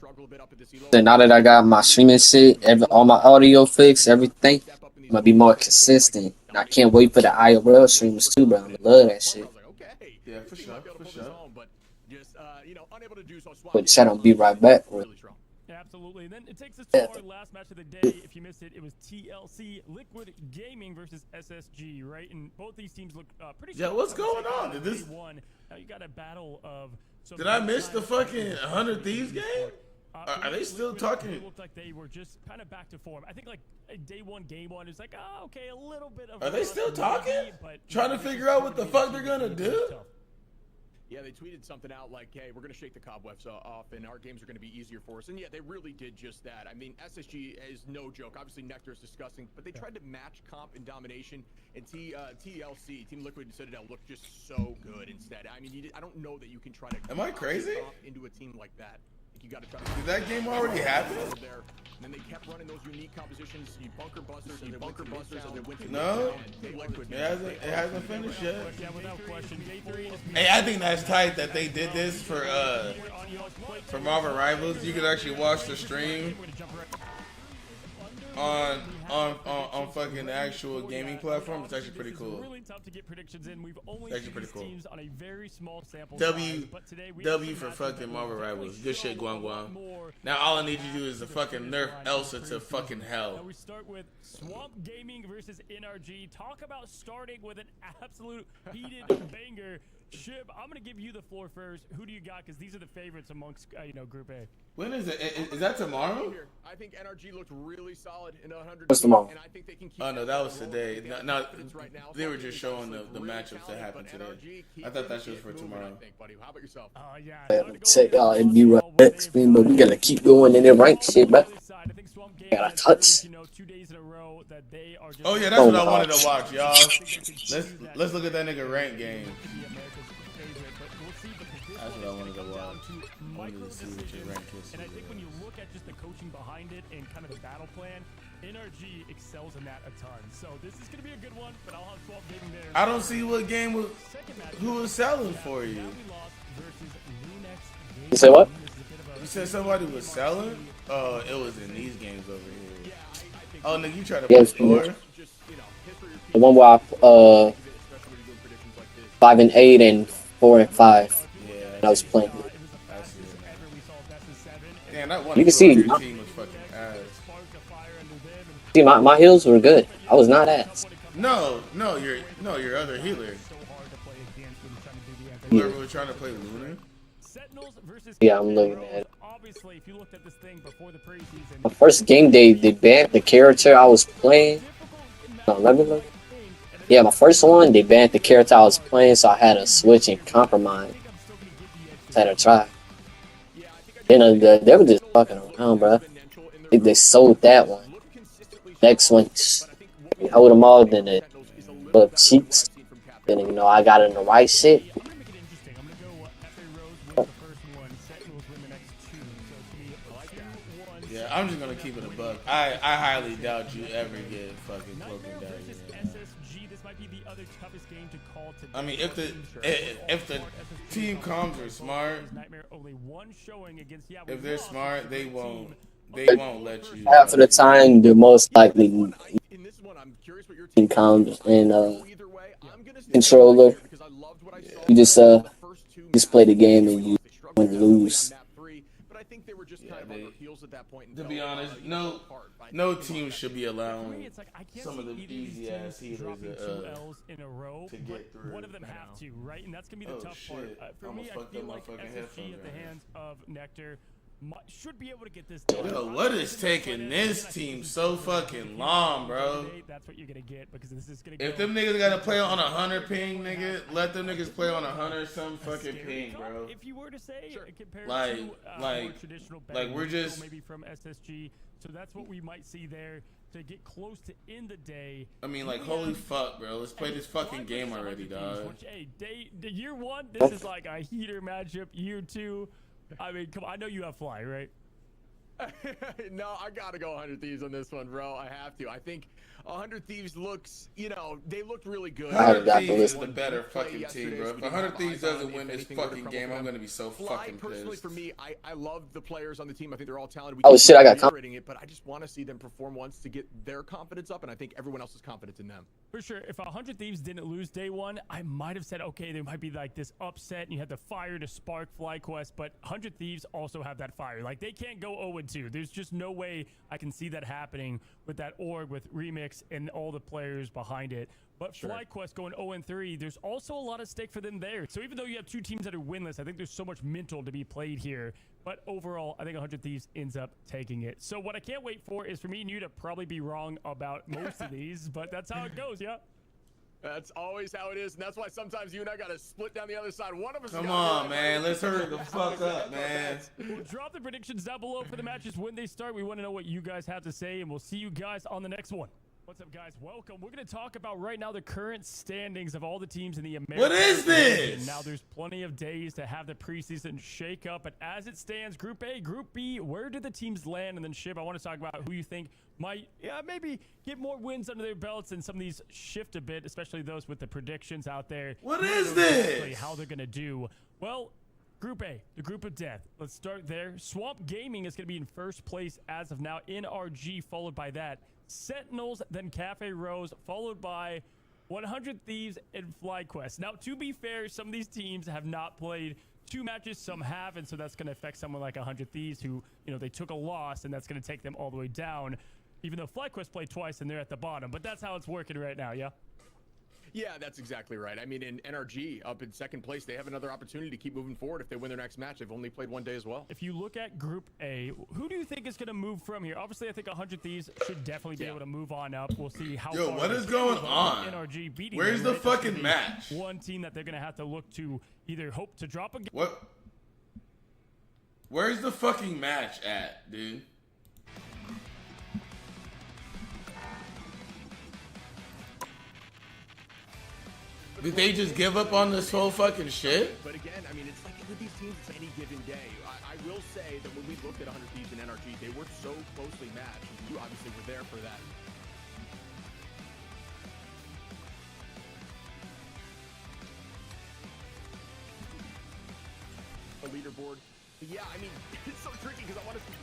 So now that I got my streaming shit, all my audio fixed, everything, I'm gonna be more consistent. And I can't wait for the IRL streams too, bro. I love that shit. Yeah, for sure. But chat, I'll be right back. Bro. Yeah, absolutely. And then it takes us to our last match of the day. If you missed it, it was TLC Liquid Gaming versus SSG, right? And both these teams look pretty. Yeah, what's going on? Did this? Now you got a battle of. Did I miss the fucking 100 Thieves game? Are they still talking? It looked like they were just kind of back to form. I think like day one, game one is like, oh, okay, a little bit of. Are they still talking? Trying to figure out what the fuck they're gonna do? Yeah, they tweeted something out like, hey, we're going to shake the cobwebs off and our games are going to be easier for us. And yeah, they really did just that. I mean, SSG is no joke. Obviously, Nectar is disgusting, but they tried to match comp and domination. And TLC, Team Liquid and Citadel, looked just so good instead. I mean, I don't know that you can try to... Am I crazy? ...into a team like that. You got to try to... Did that game already happen? There. And then they kept running those unique compositions. You bunker busters, and they went to no, it hasn't finished yet. Hey, I think that's tight that they did this for Marvel Rivals. You could actually watch the stream on fucking actual gaming platform. It's actually pretty cool. Really tough to get predictions in. We've only actually pretty cool. Teams on a very small sample W for fucking Marvel Rivals. Good shit, Guang Guang. Now all I need you to do is to fucking nerf Elsa to fucking hell. Now we start with Swamp Gaming versus NRG. Talk about starting with an absolute heated banger. Shib, I'm gonna give you the floor first. Who do you got? Because these are the favorites amongst Group A. When is it? Is that tomorrow? I think NRG looked really solid in 100. What's tomorrow? And I think they can keep oh no, that was today. No, they were just showing the matchups that happened today. I thought that shit was for tomorrow. How about yourself? Check y'all and be right next, but we gotta keep going in the rank shit, bro. Got a touch. Oh yeah, that's what I wanted to watch, y'all. Let's look at that nigga rank game. That's what I wanted to watch. I wanted to see what your rank is. And I think when you look at just the coaching behind it and kind of the battle plan, NRG excels in that a ton. So this is going to be a good one, but I'll have Swamp Gaming there. I don't see what game was, who was selling for you. You said what? You said somebody was selling? Oh, it was in these games over here. Oh, nigga, you try to play score? The one where I, 5 and 8 and 4 and 5. Yeah, I was playing. Damn, that one you can see team was fucking ass. See, my heals were good. I was not ass. No, your other healer. Whoever was trying to play Luna. Yeah, I'm looking at it. My first game, they banned the character I was playing. No, let me look. Yeah, my first one, they banned the character I was playing, so I had to switch and compromise. I had to try. Then they were just fucking around, bro. They sold that one. Next one, I hold them all, then they put up cheeks. Then, I got in the right shit. Yeah, I'm just gonna keep it a buck. I highly doubt you ever get fucking Cloak and Dagger. SSG, this might be the other toughest game to call today. I mean, if the team comms are smart, if they're smart, they won't let you. Half of the time, they're most likely team comms and controller. You just play the game and you win and lose. To be honest, no team should be allowing some of the easy ass healers to get through. One of them have to, right? And that's gonna be the tough part. For me, I feel like SSG at the hands of Nectar should be able to get this done. Yo, what is taking this team so fucking long, bro? That's what you're gonna get because this is gonna. If them niggas gotta play on 100 ping, nigga, let them niggas play on 100 some fucking ping, bro. If you were to say, compared to more traditional we're just maybe from SSG, so that's what we might see there to get close to end the day. I mean, like, holy fuck, bro. Let's play this fucking game already, dog. Hey, year one, this is like a heater matchup. Year two. I mean, come on. I know you have Fly, right? No, I gotta go 100 Thieves on this one, bro. I have to. I think 100 Thieves looks, they looked really good. 100 Thieves is the better fucking team, bro. If 100 Thieves doesn't win this fucking game, I'm gonna be so fucking pissed. Personally, for me, I love the players on the team. I think they're all talented. Oh shit, I got it, but I just want to see them perform once to get their confidence up, and I think everyone else's confidence in them. For sure. If 100 Thieves didn't lose day one, I might have said, okay, there might be like this upset, and you had the fire to spark FlyQuest, but 100 Thieves also have that fire. Like, they can't go 0-2. There's just no way I can see that happening with that org, with Remix, and all the players behind it. But FlyQuest going 0-3, there's also a lot of stake for them there. So even though you have two teams that are winless, I think there's so much mental to be played here. But overall, I think 100 Thieves ends up taking it. So what I can't wait for is for me and you to probably be wrong about most of these, but that's how it goes, yeah? That's always how it is, and that's why sometimes you and I gotta split down the other side. One of us. Come on, man. Let's hurry the fuck up, man. We'll drop the predictions down below for the matches when they start. We want to know what you guys have to say, and we'll see you guys on the next one. What's up, guys? Welcome. We're going to talk about right now the current standings of all the teams in the American. What is this? Now, there's plenty of days to have the preseason shake up, but as it stands, Group A, Group B, where do the teams land? And then, Shib, I want to talk about who you think might, maybe get more wins under their belts, and some of these shift a bit, especially those with the predictions out there. What is this? How they're going to do. Well, Group A, the group of death. Let's start there. Swamp Gaming is going to be in first place as of now. NRG followed by that. Sentinels, then Cafe Rose, followed by 100 Thieves and FlyQuest. Now, to be fair, some of these teams have not played two matches, some have, and so that's going to affect someone like 100 Thieves who, they took a loss, and that's going to take them all the way down, even though FlyQuest played twice and they're at the bottom. But that's how it's working right now, yeah? Yeah, that's exactly right. I mean, in NRG, up in second place, they have another opportunity to keep moving forward if they win their next match. They've only played one day as well. If you look at Group A, who do you think is going to move from here? Obviously, I think 100 Thieves should definitely be able to move on up. We'll see how far what is going on? NRG beating Where's the fucking match? One team that they're going to have to look to either hope to drop a game. What? Where's the fucking match at, dude? Did they just give up on this whole fucking shit? But again, I mean, it's like with these teams, it's any given day. I will say that when we looked at 100 Thieves and NRG, they were so closely matched. You obviously were there for that. A leaderboard. But yeah, I mean, it's so tricky because I want to see.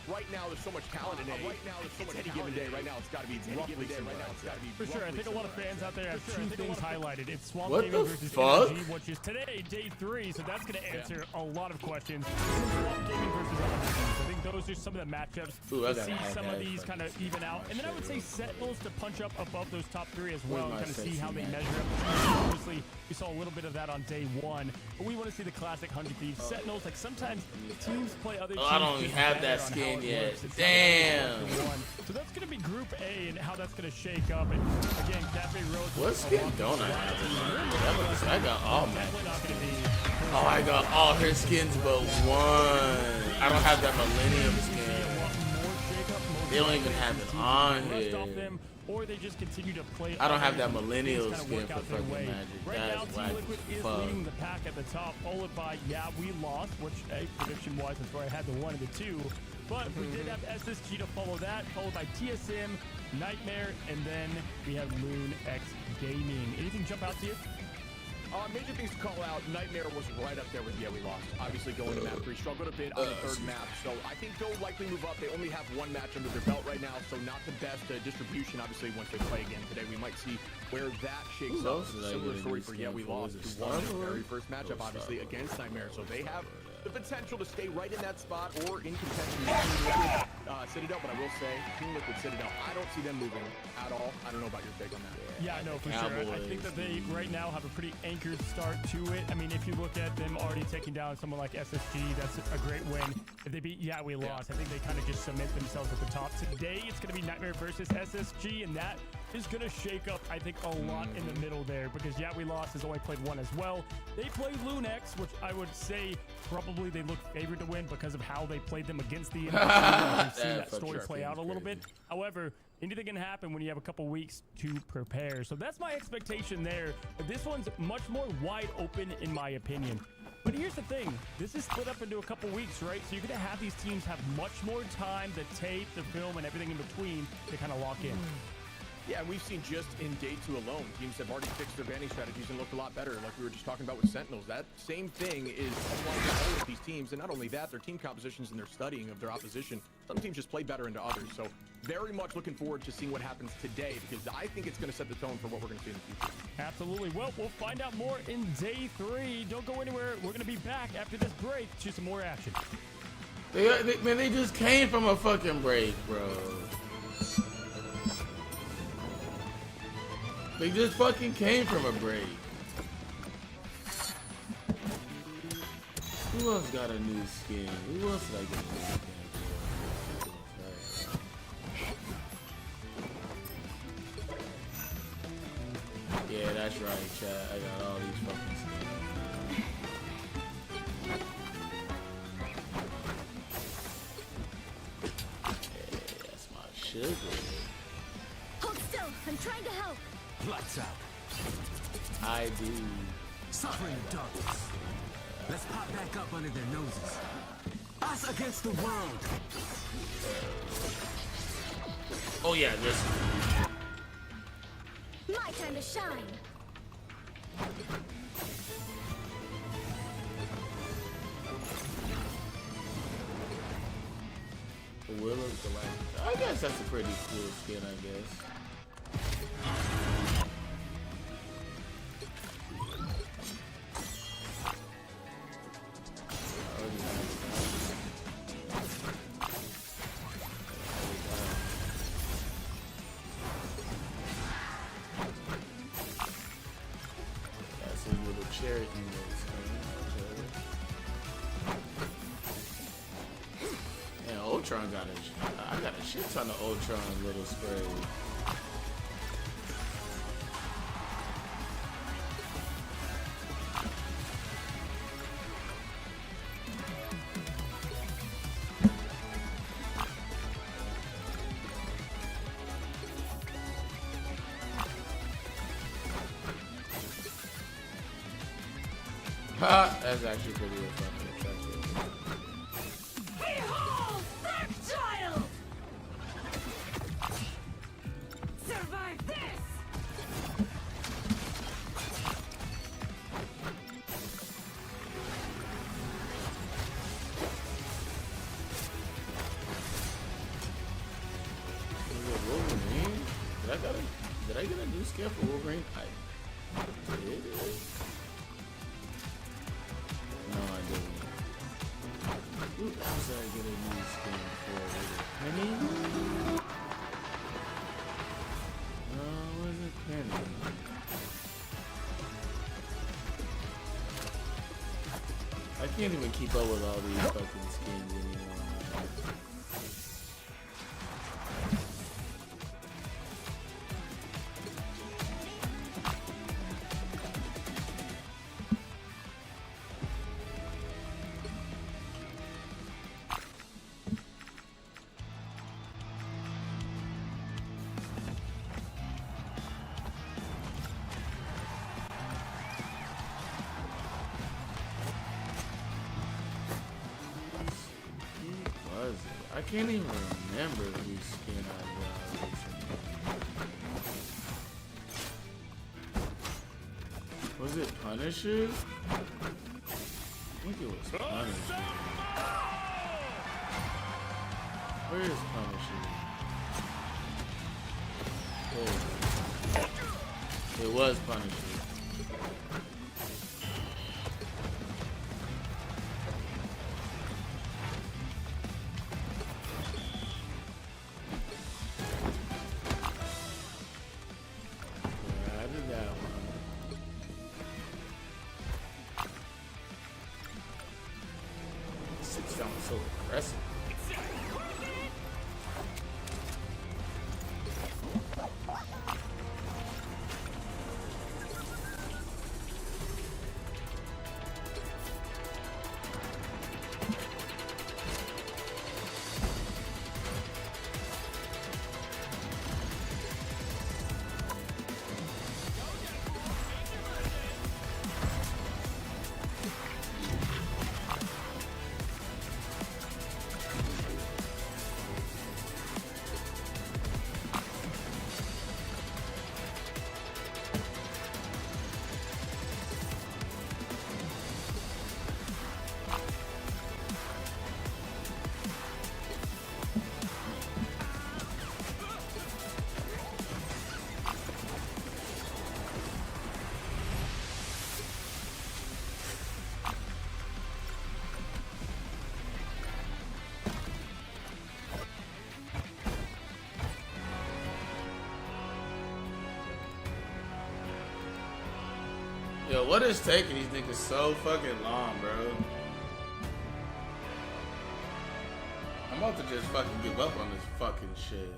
Right now, there's so much talent in it. Right now, there's so much any given day. Right now, it's got to be roughly similar. Right now, it's got to be for sure. I think a lot of fans out there have two things highlighted. It's Swamp Gaming versus NRG, which is today, day 3. So that's going to answer a lot of questions. Swamp Gaming versus NRG. I think those are some of the matchups. To see some of these kind of even out. And then I would say Sentinels to punch up above those top 3 as well, and kind of see how they measure up. Obviously, we saw a little bit of that on day 1, but we want to see the classic 100 Thieves. Sentinels, like sometimes teams play other teams. I don't even have that skin yet. Damn. So that's going to be Group A and how that's going to shake up. And again, Cafe Rose. What skin don't I have? I got all matches. Oh, I got all her skins but one. I don't have that Millennium skin. They don't even have it on here. Or they just continue to play. I don't have that millennial skin for fucking Magic. Right now, Team Liquid is leading the pack at the top, followed by We Lost, which prediction-wise, that's where I had the 1 and the 2. But we did have SSG to follow that, followed by TSM, Nightmare, and then we have Loon X Gaming. Anything jump out to you? Major things to call out. Nightmare was right up there with we lost. Obviously going to map 3, struggled a bit on the third map. So I think they'll likely move up. They only have one match under their belt right now, so not the best distribution. Obviously, once they play again today, we might see where that shakes up. Similar story for we lost, who won their very first matchup, obviously, against Nightmare. So they have the potential to stay right in that spot or in contention with Citadel, but I will say, Team Liquid Citadel, I don't see them moving at all. I don't know about your take on that. Yeah, no, for sure. I think that they right now have a pretty anchored start to it. I mean, if you look at them already taking down someone like SSG, that's a great win. If they beat we lost, I think they kind of just cement themselves at the top. Today, it's going to be Nightmare versus SSG, and that is going to shake up, I think, a lot in the middle there, because we lost has only played one as well. They played Loon X, which I would say probably they look favored to win because of how they played them against the NXT. We've seen that story play out a little bit. However, anything can happen when you have a couple weeks to prepare. So that's my expectation there. But this one's much more wide open in my opinion. But here's the thing. This is split up into a couple weeks, right? So you're going to have these teams have much more time, the tape, the film, and everything in between to kind of lock in. Yeah, and we've seen just in day 2 alone, teams have already fixed their banning strategies and looked a lot better, like we were just talking about with Sentinels. That same thing is applied to all of these teams, and not only that, their team compositions and their studying of their opposition. Some teams just play better into others, so very much looking forward to seeing what happens today, because I think it's going to set the tone for what we're going to see in the future. Absolutely. Well, we'll find out more in day 3. Don't go anywhere. We're going to be back after this break to some more action. Man, they just came from a fucking break, bro. They just fucking came from a break. Who else got a new skin? Who else did I get a new skin for? Yeah, that's right, chat. I got all these fucking skins. Yeah, that's my sugar. Hold still. I'm trying to help. Lights out. I do. Suffering in darkness. Let's pop back up under their noses. Us against the world. Oh yeah, this. My time to shine. The Will of Galactic. I guess that's a pretty cool skin, I guess. Ultron I got a shit ton of Ultron little spray. Ha! That's actually pretty effective. Behold, that child! Survive this! Wolverine? Did I get a new skin for Wolverine? I did. No, I didn't. Who else did I get a new skin for? Penny? No, it wasn't Penny. I can't even keep up with all these fucking skins anymore. I can't even remember whose skin I got. Was it Punisher? I think it was Punisher. Where is Punisher? Oh. It was Punisher. So aggressive. Yo, what is taking these niggas so fucking long, bro? I'm about to just fucking give up on this fucking shit.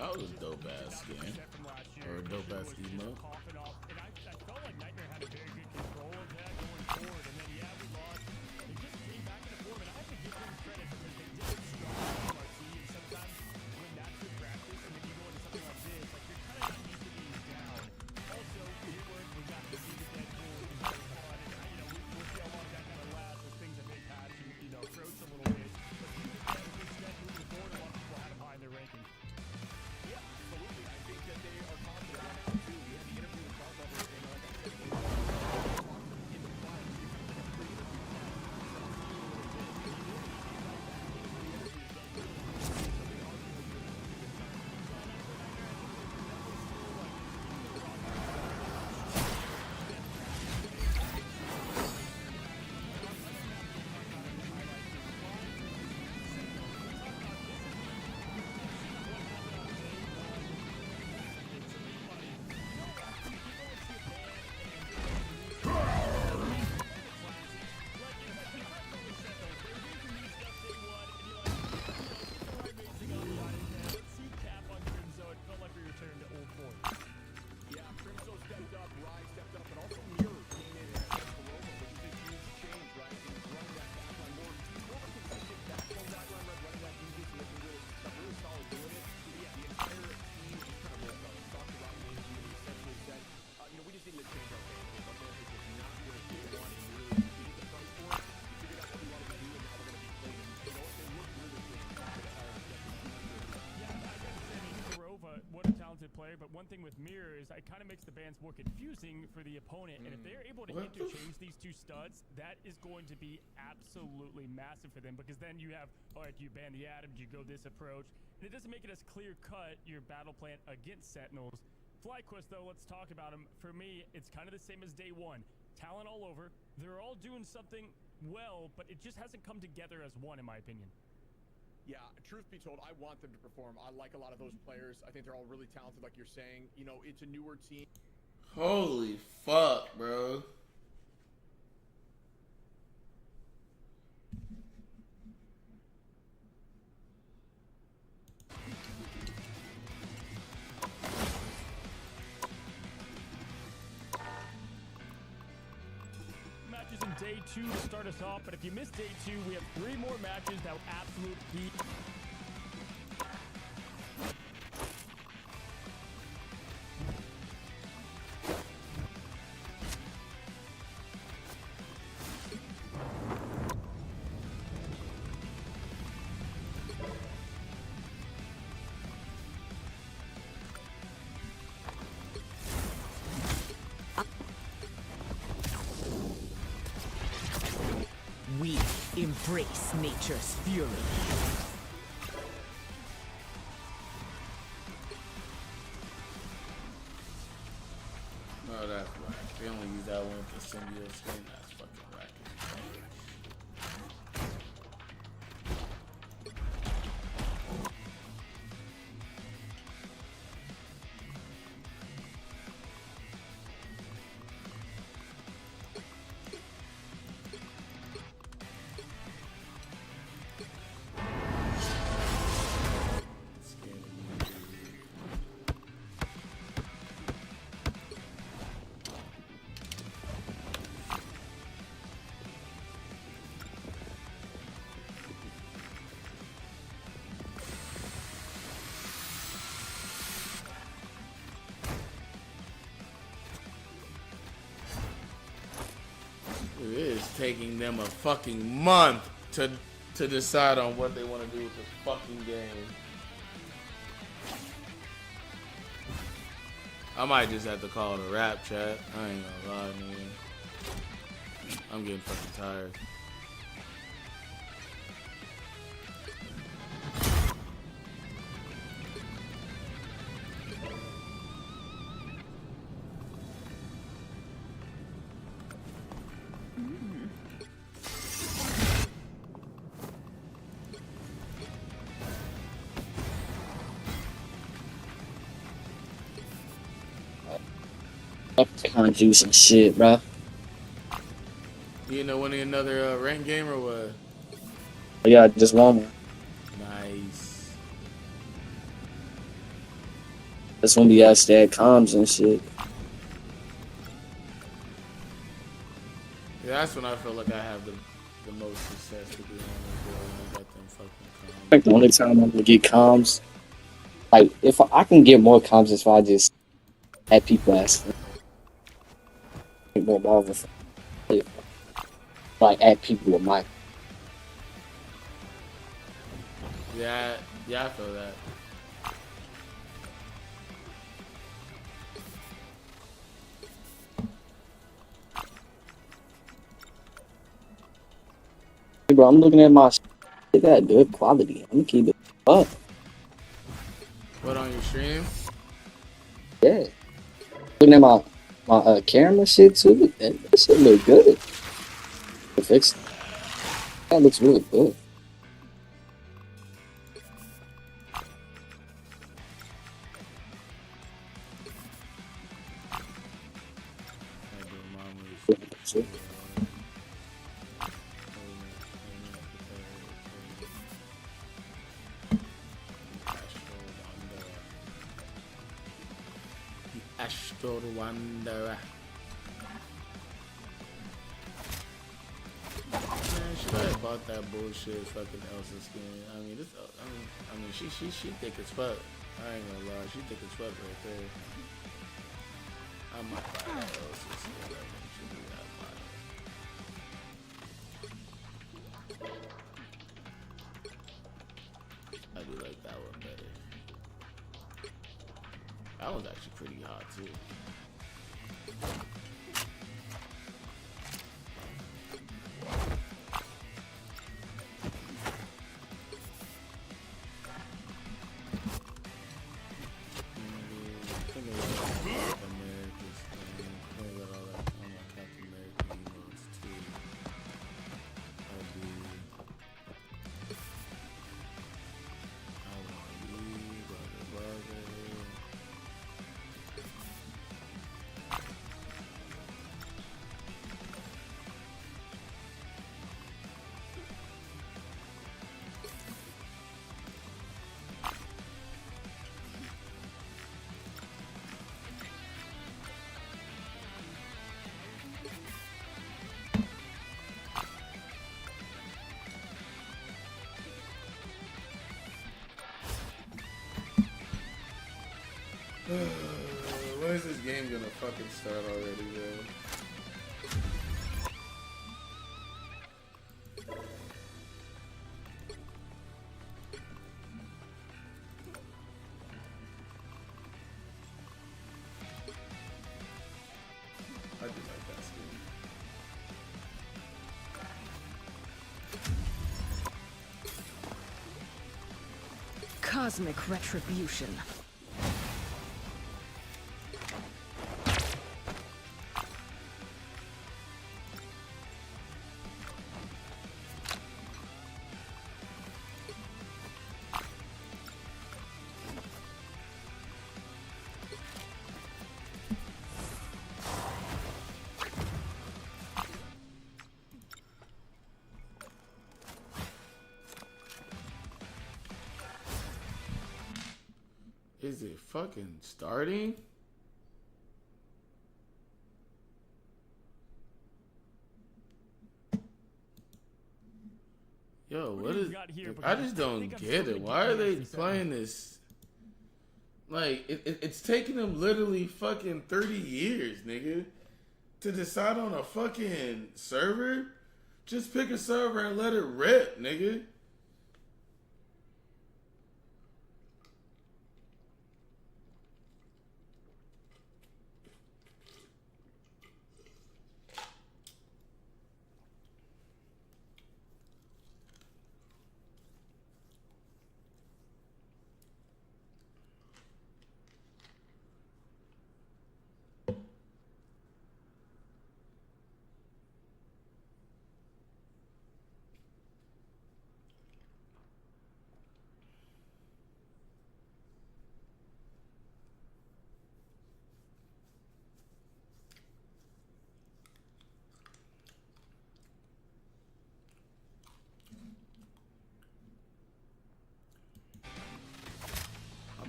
That was a dope ass skin. Or a dope ass emote. player, but one thing with mirror is it kind of makes the bans more confusing for the opponent. And if they're able to interchange these two studs, that is going to be absolutely massive for them, because then you have, all right, do you ban the Atom? Do you go this approach? And it doesn't make it as clear-cut, your battle plan against Sentinels. FlyQuest, though, let's talk about him. For me, it's kind of the same as day one. Talent all over. They're all doing something well, but it just hasn't come together as one, in my opinion. Yeah, truth be told, I want them to perform. I like a lot of those players. I think they're all really talented, like you're saying. You know, it's a newer team. Holy fuck, bro. Matches in day 2 to start us off, but if you missed day 2, we have 3 more matches that will absolute beat. We embrace nature's fury. No, that's right. They only use that one for symbiote skin. That's fucking right. It is taking them a fucking month to decide on what they want to do with this fucking game. I might just have to call it a rap, chat. I ain't gonna lie, man. I'm getting fucking tired. Con juice and shit, bro. You end up winning another rank game or what? Yeah, I just won one. Nice. That's when we asked that comms and shit. Yeah, that's when I feel like I have the most success, to be honest, bro. When I got them fucking comms. I think the only time I'm gonna get comms, like if I can get more comms, is if I just had people ask. More Marvel, like add people with my. Yeah, I feel that. Hey bro, I'm looking at my. They got good quality. I'm gonna keep it up. What, on your stream? Yeah. Looking at my camera shit too. That shit look good. Fix it. That looks really good. Astral Wanderer. Man, should I have bought that bullshit fucking Elsa skin? I mean, this. I mean, she thick as fuck. I ain't gonna lie, she thick as fuck right there. I might buy that Elsa skin. I think she do that fire. I do like that one better. That was actually pretty hot too. When is this game gonna fucking start already, man? I do like that skin. Cosmic retribution. Is it fucking starting? Yo, what is... I just don't get it. Why are they playing this? Like, it's taking them literally fucking 30 years, nigga, to decide on a fucking server. Just pick a server and let it rip, nigga.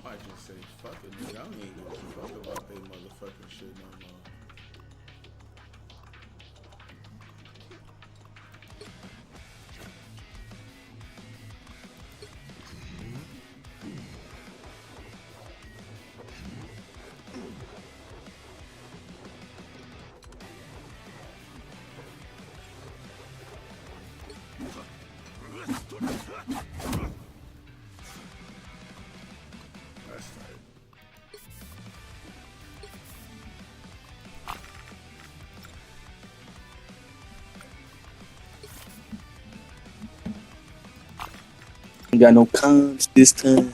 I just say fuck it, nigga. I don't even give a fuck about they motherfucking shit no more. Got no cons this time.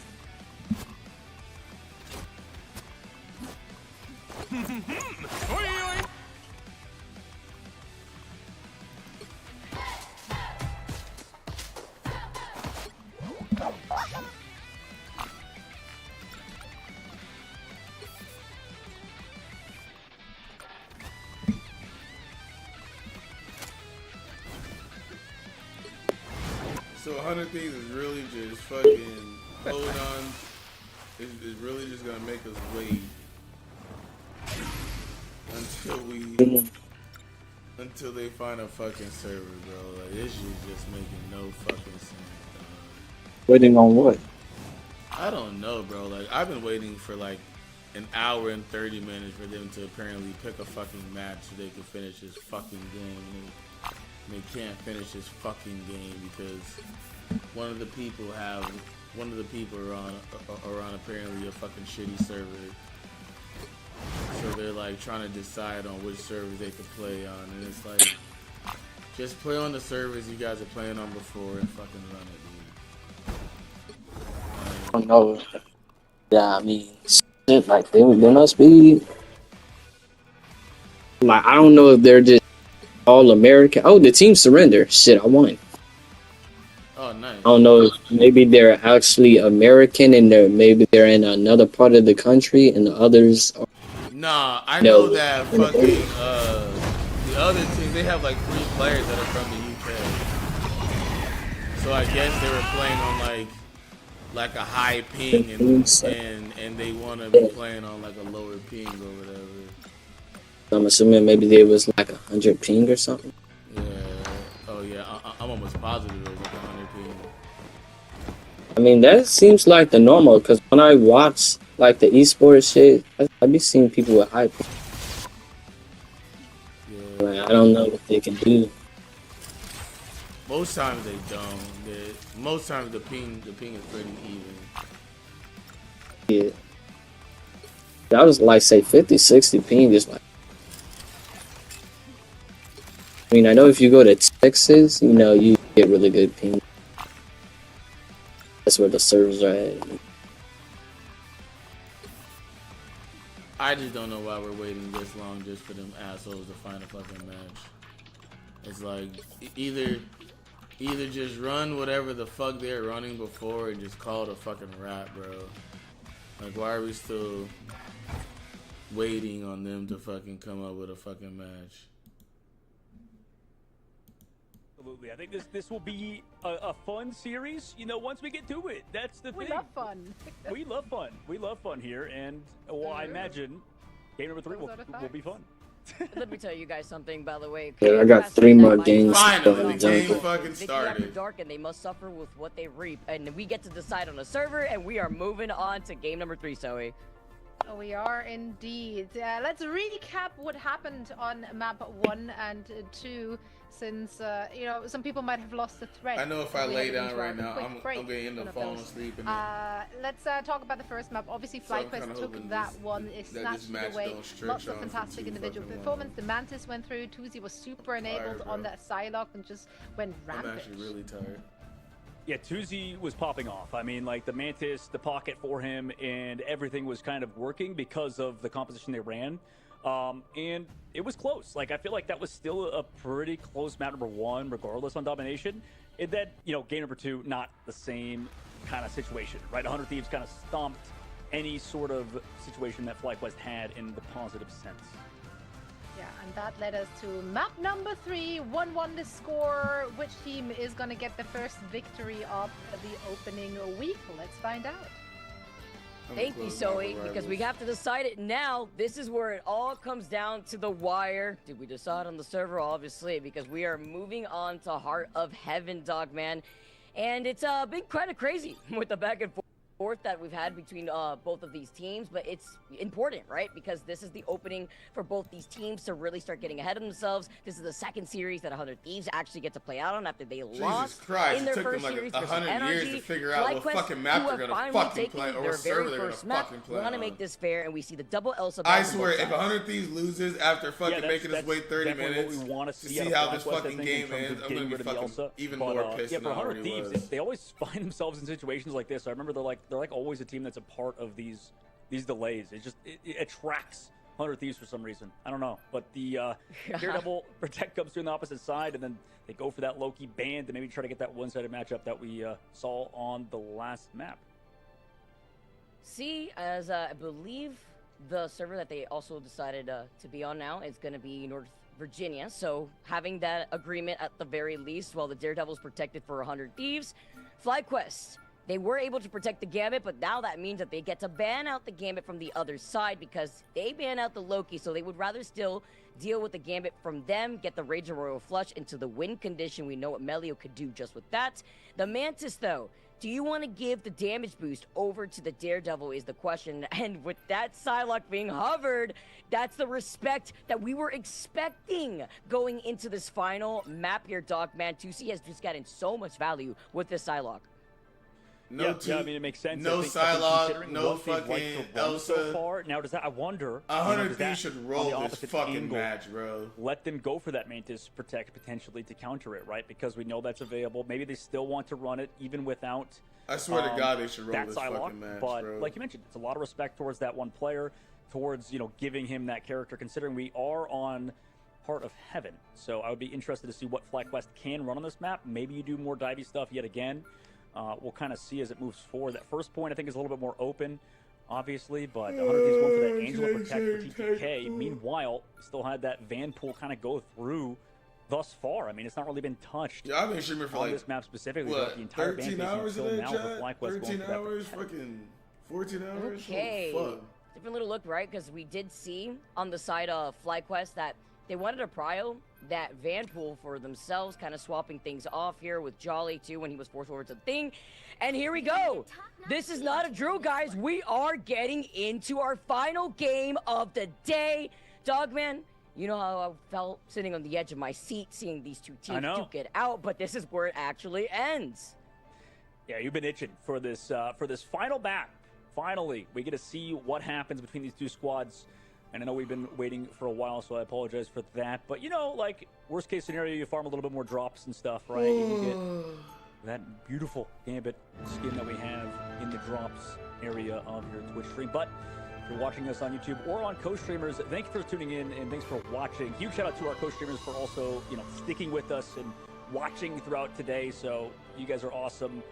So 100 Thieves is really just fucking hold on. It's really just gonna make us wait until they find a fucking server, bro. Like this shit just making no fucking sense, dog. Waiting on what? I don't know, bro. Like I've been waiting for like an hour and 30 minutes for them to apparently pick a fucking match so they can finish this fucking game. And they can't finish this fucking game because one of the people are on apparently a fucking shitty server, they're like trying to decide on which servers they could play on, and it's like, just play on the servers you guys are playing on before and fucking run it, dude. I don't know. Yeah, I mean, shit, like they must be. Like I don't know if they're just all American. Oh, the team surrender. Shit, I won. Oh, nice. I don't know if maybe they're actually American and maybe they're in another part of the country and the others are. Nah, I know that fucking the other team, they have like 3 players that are from the UK. So I guess they were playing on like a high ping and they want to be playing on like a lower ping or whatever. I'm assuming maybe they was like 100 ping or something. Yeah. Oh yeah, I'm almost positive it was like 100 ping. I mean, that seems like the normal, because when I watch like the esports shit, I be seeing people with high ping. Yeah. Like, I don't know what they can do. Most times they don't. Most times the ping is pretty even. Yeah. That was like say 50, 60 ping is like. I mean, I know if you go to Texas, you know, you get really good ping. That's where the servers are at. I just don't know why we're waiting this long just for them assholes to find a fucking match. It's like either just run whatever the fuck they're running before and just call it a fucking wrap, bro. Like, why are we still waiting on them to fucking come up with a fucking match? Absolutely. I think this will be a fun series, you know, once we get to it. That's the thing. We love fun. We love fun. We love fun here, and well, I imagine game number 3 will be fun. Let me tell you guys something, by the way. Yeah, I got 3 more games. Finally, the game fucking started. After dark, and they must suffer with what they reap. And we get to decide on a server, and we are moving on to game number 3, Zoe. We are indeed. Let's recap what happened on map 1 and 2, since you know, some people might have lost the thread. I know if I lay down right now, I'm gonna end up falling asleep. Let's talk about the first map. Obviously, FlyQuest took that one. It snatched it away. Lots of fantastic individual performance. The Mantis went through. Tuzi was super enabled on that Psylocke and just went rampant. I'm actually really tired. Yeah, Tuzi was popping off. I mean, like the Mantis, the pocket for him, and everything was kind of working because of the composition they ran. And it was close. Like, I feel like that was still a pretty close map number 1, regardless on domination. And then, you know, game number 2, not the same kind of situation, right? 100 Thieves kind of stomped any sort of situation that FlyQuest had in the positive sense. Yeah, and that led us to map number 3, 1-1 the score. Which team is going to get the first victory of the opening week? Let's find out. Thank you, Zoe, because we have to decide it now. This is where it all comes down to the wire. Did we decide on the server? Obviously, because we are moving on to Heart of Heaven, Dogman. And it's been kind of crazy with the back and forth that we've had between both of these teams, but it's important, right? Because this is the opening for both these teams to really start getting ahead of themselves. This is the second series that 100 Thieves actually get to play out on after they lost in their first series versus 100 years to figure out what fucking map they're gonna fucking play or what server they're gonna fucking play. We want to make this fair, and we see the double Elsa. I swear, if 100 Thieves loses after fucking making us wait 30 minutes to see how this fucking game ends, I'm gonna be fucking even more pissed than I already was. They always find themselves in situations like this. I remember they're like always a team that's a part of these delays. It attracts 100 Thieves for some reason. I don't know, but the Daredevil Protect comes through on the opposite side, and then they go for that Loki ban to maybe try to get that one-sided matchup that we saw on the last map. See, as I believe the server that they also decided to be on now is going to be North Virginia, so having that agreement at the very least while the Daredevil's protected for 100 Thieves. FlyQuest, they were able to protect the Gambit, but now that means that they get to ban out the Gambit from the other side because they ban out the Loki, so they would rather still deal with the Gambit from them, get the Rage and Royal Flush into the win condition. We know what Melio could do just with that. The Mantis, though, do you want to give the damage boost over to the Daredevil is the question. And with that Psylocke being hovered, that's the respect that we were expecting going into this final map here, Dogman. 2C has just gotten so much value with this Psylocke. No yeah, I mean, it makes sense. No Psylocke, no fucking Elsa. So far. Now, does that, I wonder. 100 Thieves should roll this fucking angle, match, bro. Let them go for that Mantis Protect potentially to counter it, right? Because we know that's available. Maybe they still want to run it, even without. I swear to God, they should roll this Psylocke, fucking match, but bro. like you mentioned, it's a lot of respect towards that one player, towards, you know, giving him that character, considering we are on part of heaven. So I would be interested to see what FlyQuest can run on this map. Maybe you do more divey stuff yet again. We'll kind of see as it moves forward. That first point, I think, is a little bit more open, obviously, but 100 Thieves going for that Angela Protect for TTK. Meanwhile, still had that Vanpool kind of go through thus far. I mean, it's not really been touched. Yeah, I've been streaming for on like this map specifically. what, The entire 13 hours until today, now chat? with FlyQuest 13 going hours, for that. fucking 14 hours. Okay. Oh, fuck. Different little look, right? Because we did see on the side of FlyQuest that they wanted a prio that Vanpool for themselves, kind of swapping things off here with Jolly too when he was forced over to the thing. And here we go. This is not a drill, guys. We are getting into our final game of the day. Dogman, you know how I felt sitting on the edge of my seat seeing these two teams duke it out, but this is where it actually ends. Yeah, you've been itching for this final map. Finally, we get to see what happens between these two squads. And I know we've been waiting for a while, so I apologize for that. But, you know, like, worst case scenario, you farm a little bit more drops and stuff, right? You get that beautiful Gambit skin that we have in the drops area of your Twitch stream. But if you're watching us on YouTube or on co-streamers, thank you for tuning in and thanks for watching. Huge shout out to our co-streamers for also, you know, sticking with us and watching throughout today. So you guys are awesome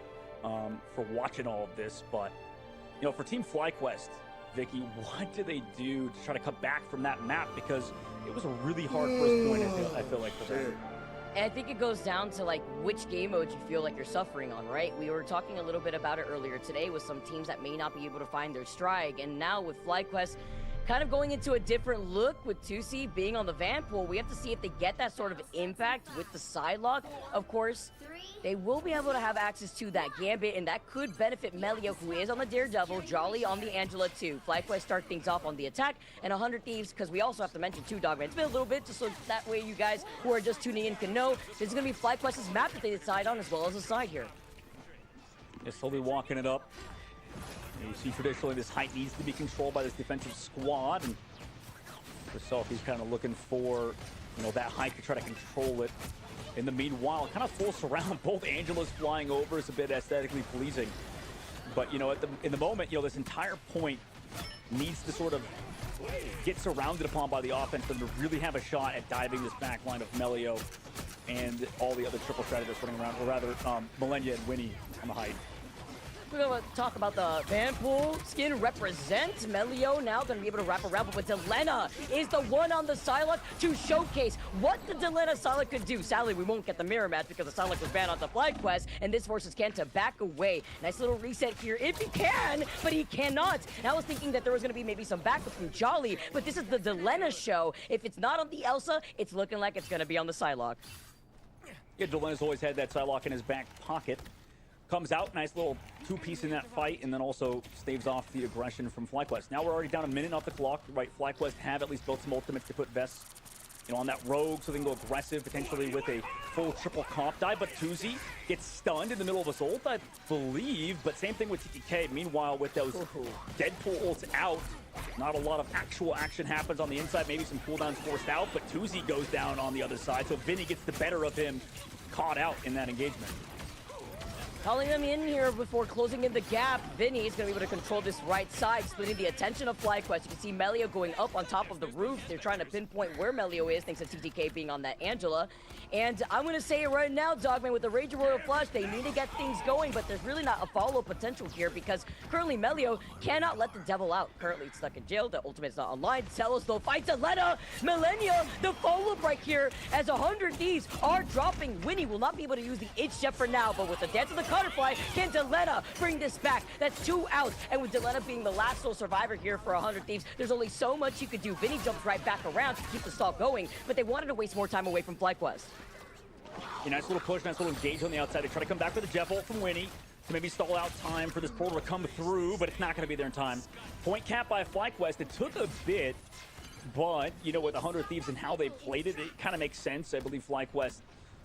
for watching all of this. But, you know, for Team FlyQuest, Vicky, what do they do to try to come back from that map? Because it was a really hard first point, I feel like, for them. And I think it goes down to, like, which game modes you feel like you're suffering on, right? We were talking a little bit about it earlier today with some teams that may not be able to find their strike. And now with FlyQuest kind of going into a different look with 2C being on the Vanpool, we have to see if they get that sort of impact with the Psylocke. Of course, they will be able to have access to that Gambit, and that could benefit Melio, who is on the Daredevil, Jolly on the Angela too. FlyQuest start things off on the attack, and 100 Thieves, because we also have to mention too, Dogman. It's been a little bit, just so that way you guys who are just tuning in can know this is going to be FlyQuest's map that they decide on, as well as the side here. They're slowly walking it up. You see, traditionally, this height needs to be controlled by this defensive squad, and yourself, he's kind of looking for, you know, that height to try to control it. In the meanwhile, kind of full surround, both Angelas flying over is a bit aesthetically pleasing. But, you know, in the moment, you know, this entire point needs to sort of get surrounded upon by the offense for them to really have a shot at diving this back line of Melio and all the other triple strategists running around, or rather, Millennia and Winnie on the height. We're going to talk about the Vanpool skin represents Melio now going to be able to wrap around, but Delena is the one on the Psylocke to showcase what the Delena Psylocke could do. Sadly, we won't get the mirror match because the Psylocke was banned on the FlyQuest, and this forces Ken to back away. Nice little reset here if he can, but he cannot. And I was thinking that there was going to be maybe some backup from Jolly, but this is the Delena show. If it's not on the Elsa, it's looking like it's going to be on the Psylocke. Yeah, Delena's always had that Psylocke in his back pocket. Comes out, nice little two-piece in that fight, and then also staves off the aggression from FlyQuest. Now we're already down a minute off the clock, right? FlyQuest have at least built some ultimates to put Vests, you know, on that rogue, so they can go aggressive, potentially with a full triple comp dive. But Tuzi gets stunned in the middle of his ult, I believe. But same thing with TTK. Meanwhile, with those Deadpool ults out, not a lot of actual action happens on the inside. Maybe some cooldowns forced out, but Tuzi goes down on the other side. So Vinny gets the better of him, caught out in that engagement. Calling him in here before closing in the gap. Vinny is going to be able to control this right side, splitting the attention of FlyQuest. You can see Melio going up on top of the roof. They're trying to pinpoint where Melio is, thanks to TTK being on that Angela. And I'm going to say it right now, Dogman, with the Rage Royal Flush, they need to get things going, but there's really not a follow potential here because currently Melio cannot let the devil out. Currently it's stuck in jail. The ultimate is not online. Celos though fights Alena. Millennia, the follow-up right here as 100 Thieves are dropping. Winnie will not be able to use the itch jet for now, but with the dance of the Butterfly, can Delena bring this back? That's 2 outs, and with Delena being the last sole survivor here for 100 Thieves, there's only so much you could do. Vinny jumps right back around to keep the stall going, but they wanted to waste more time away from FlyQuest. A nice little push, nice little engage on the outside. They try to come back with a Jet Bolt from Winnie to maybe stall out time for this portal to come through, but it's not going to be there in time. Point cap by FlyQuest. It took a bit, but, you know, with 100 Thieves and how they played it, it kind of makes sense. I believe FlyQuest,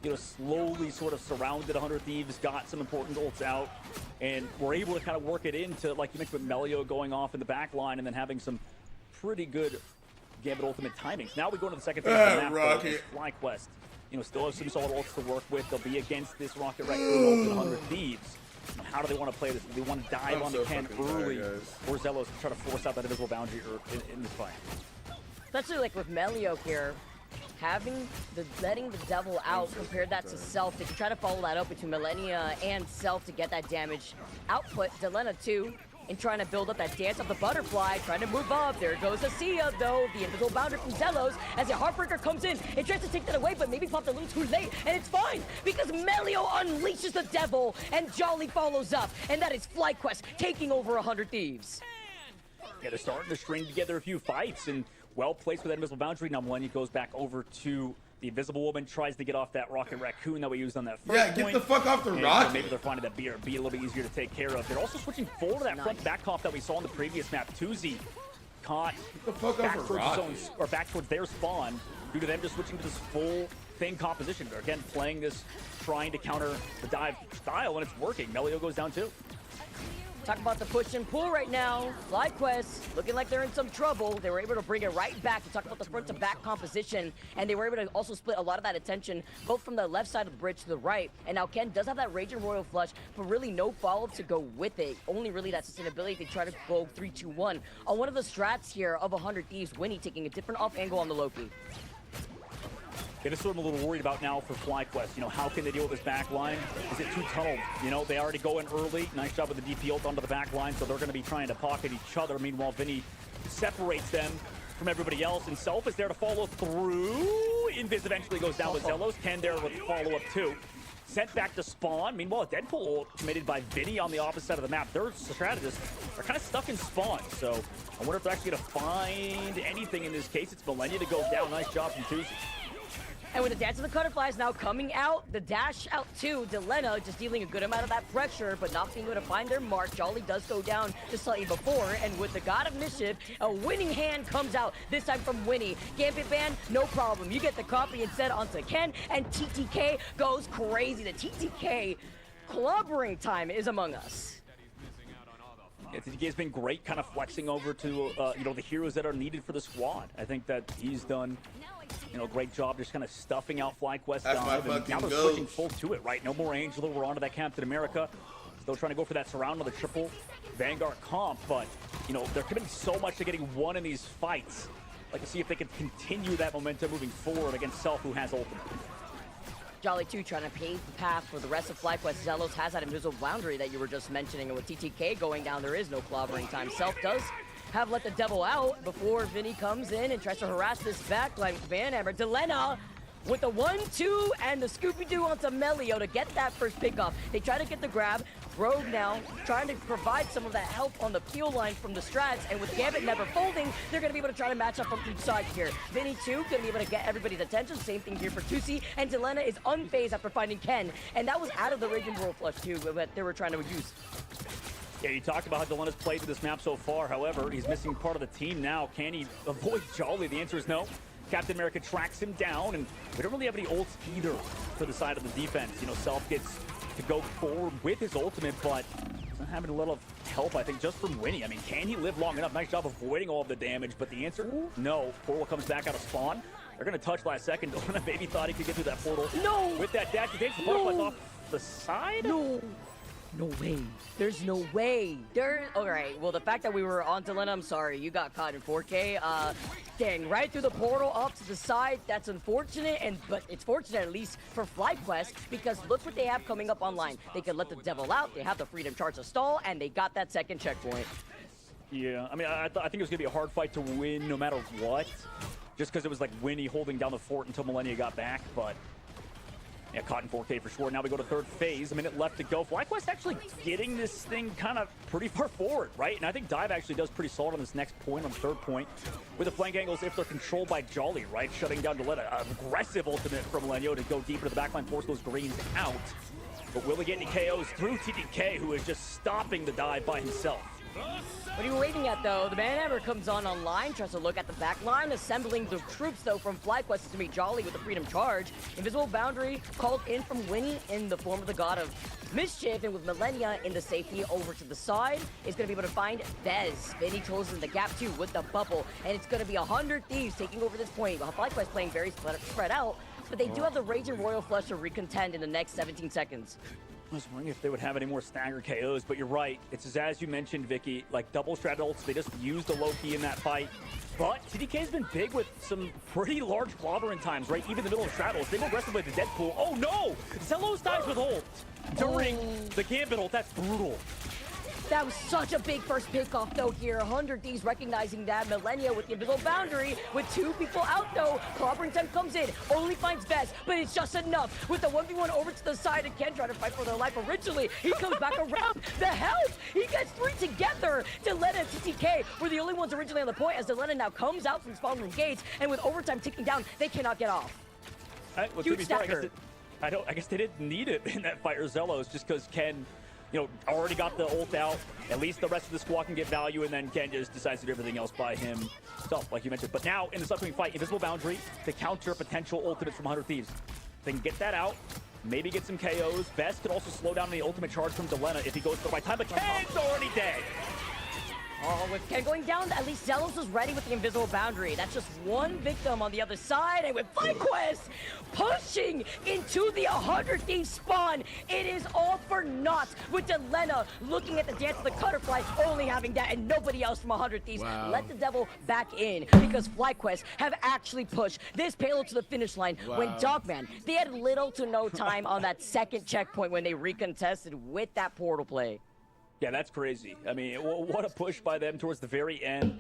you know, slowly sort of surrounded 100 Thieves, got some important ults out, and we're able to kind of work it into, like you mentioned, with Melio going off in the back line and then having some pretty good Gambit ultimate timings. Now we go into the second phase of the map. FlyQuest, you know, still have some solid ults to work with. They'll be against this Rocket Raccoon ult and 100 Thieves. How do they want to play this? Do they want to dive on the Ken early, or Zelos to try to force out that invisible boundary in this fight? Especially like with Melio here, letting the devil out, compared that to Self. They can try to follow that up between Millennia and Self to get that damage output. Delena too, in trying to build up that dance of the butterfly, trying to move up. There goes Asia though, the invisible boundary from Zelos as a Heartbreaker comes in. It tries to take that away, but maybe popped a little too late, and it's fine because Melio unleashes the devil and Jolly follows up, and that is FlyQuest taking over 100 Thieves. Yeah, they're starting to string together a few fights, and well placed with that invisible boundary. Now Millennia goes back over to the Invisible Woman, tries to get off that Rocket Raccoon that we used on that first point. Yeah, get the fuck off the rocket. Maybe they're finding that BRB a little bit easier to take care of. They're also switching forward to that front back comp that we saw in the previous map. Tuzi caught back towards their spawn due to them just switching to this full thing composition. They're again playing this, trying to counter the dive style, and it's working. Melio goes down too. Talk about the push and pull right now. FlyQuest looking like they're in some trouble. They were able to bring it right back to talk about the front to back composition, and they were able to also split a lot of that attention both from the left side of the bridge to the right. And now Ken does have that Raging Royal Flush, but really no follow-up to go with it. Only really that sustainability to try to go 3-2-1. On one of the strats here of 100 Thieves, Winnie taking a different off angle on the Loki. Yeah, this is what I'm a little worried about now for FlyQuest. You know, how can they deal with this back line? Is it too tunneled? You know, they already go in early. Nice job with the DP ult onto the back line, so they're going to be trying to pocket each other. Meanwhile, Vinny separates them from everybody else, and Self is there to follow through. Invis eventually goes down with Zelos. Ken there with follow-up too. Sent back to spawn. Meanwhile, a Deadpool ult committed by Vinny on the opposite side of the map. Their strategists are kind of stuck in spawn, so I wonder if they're actually going to find anything in this case. It's Millennia to go down. Nice job from Tuzi. And with the Dance of the Butterflies now coming out, the dash out too, Delena just dealing a good amount of that pressure, but not being able to find their mark. Jolly does go down just slightly before, and with the God of Mischief, a winning hand comes out, this time from Winnie. Gambit ban, no problem. You get the copy instead onto Ken, and TTK goes crazy. The TTK clobbering time is among us. Yeah, TTK has been great kind of flexing over to, you know, the heroes that are needed for the squad. I think that he's done, you know, a great job just kind of stuffing out FlyQuest. Now they're switching full to it, right? No more Angela. We're on to that Captain America. Still trying to go for that surround on the triple Vanguard comp, but, you know, they're committing so much to getting one in these fights. Like to see if they can continue that momentum moving forward against Self, who has ultimate. Jolly 2 trying to pave the path for the rest of FlyQuest. Zelos has that invisible boundary that you were just mentioning, and with TTK going down, there is no clobbering time. Self does have let the devil out before Vinny comes in and tries to harass this backline with Van Hammer. Delena with the 1-2 and the Scooby-Doo onto Melio to get that first pickoff. They try to get the grab. Rogue now trying to provide some of that help on the peel line from the strats, and with Gambit never folding, they're going to be able to try to match up from each side here. Vinny too going to be able to get everybody's attention. Same thing here for Tusi, and Delena is unfazed after finding Ken, and that was out of the Raging Royal Flush too that they were trying to use. Yeah, you talked about how Delena's played to this map so far. However, he's missing part of the team now. Can he avoid Jolly? The answer is no. Captain America tracks him down, and we don't really have any ults either for the side of the defense. You know, Self gets to go forward with his ultimate, but not having a little help, I think, just from Winnie. I mean, can he live long enough? Nice job avoiding all of the damage, but the answer, no. Portal comes back out of spawn. They're going to touch last second. Delena maybe thought he could get through that portal. No! With that dash, he takes the butterflies off the side? No! No way. There's no way. All right. Well, the fact that we were on Delena, I'm sorry. You got caught in 4K. Dang, right through the portal up to the side. That's unfortunate, but it's fortunate at least for FlyQuest, because look what they have coming up online. They can let the devil out. They have the freedom charge to stall, and they got that second checkpoint. Yeah, I mean, I think it was going to be a hard fight to win no matter what, just because it was like Winnie holding down the fort until Millennia got back, but yeah, caught in 4K for sure. Now we go to third phase, a minute left to go. FlyQuest actually getting this thing kind of pretty far forward, right? And I think Dive actually does pretty solid on this next point, on the third point, with the flank angles if they're controlled by Jolly, right? Shutting down Delena. Aggressive ultimate from Lenyo to go deep into the backline, force those greens out. But will he get any KOs through TTK, who is just stopping the dive by himself? What are you waiting at, though? The Manhammer comes online, tries to look at the back line, assembling the troops, though, from FlyQuest to meet Jolly with the Freedom Charge. Invisible Boundary called in from Winnie in the form of the God of Mischief, and with Millennia in the safety over to the side, is going to be able to find Vez. Vinny closes the gap, too, with the bubble, and it's going to be 100 Thieves taking over this point. FlyQuest playing very spread out, but they do have the Raging Royal Flush to recontend in the next 17 seconds. I was wondering if they would have any more stagger KOs, but you're right. It's as you mentioned, Vicky, like double strat ults. They just used the low key in that fight. But TDK's been big with some pretty large clobbering times, right? Even in the middle of straddles. They go aggressive with the Deadpool. Oh no! Zelos dies with ult during the Gambit ult. That's brutal. That was such a big first pickoff, though, here. 100 Thieves recognizing that. Millennia with the Invisible Boundary. With 2 people out, though. Clobbering time comes in. Only finds Vez, but it's just enough. With the 1v1 over to the side, and Ken trying to fight for their life originally. He comes back around. The help! He gets 3 together. Delena and TTK were the only ones originally on the point, as Delena now comes out from spawn room gates, and with overtime ticking down, they cannot get off. Huge stacker. I guess they didn't need it in that fight, or Zelos, just because Ken, you know, already got the ult out. At least the rest of the squad can get value, and then Ken just decides to do everything else by himself, like you mentioned. But now, in this upcoming fight, Invisible Boundary to counter potential ultimates from 100 Thieves. They can get that out, maybe get some KOs. Best could also slow down the ultimate charge from Delena if he goes for the right time, but Ken's already dead. Oh, with Ken going down, at least Zelos was ready with the Invisible Boundary. That's just one victim on the other side, and with FlyQuest pushing into the 100 Thieves spawn, it is all for naught, with Delena looking at the dance of the Cutterfly, only having that and nobody else from 100 Thieves. Wow. Let the devil back in, because FlyQuest have actually pushed this payload to the finish line. Wow. When Dogman, they had little to no time on that second checkpoint when they recontested with that portal play. Yeah, that's crazy. I mean, what a push by them towards the very end.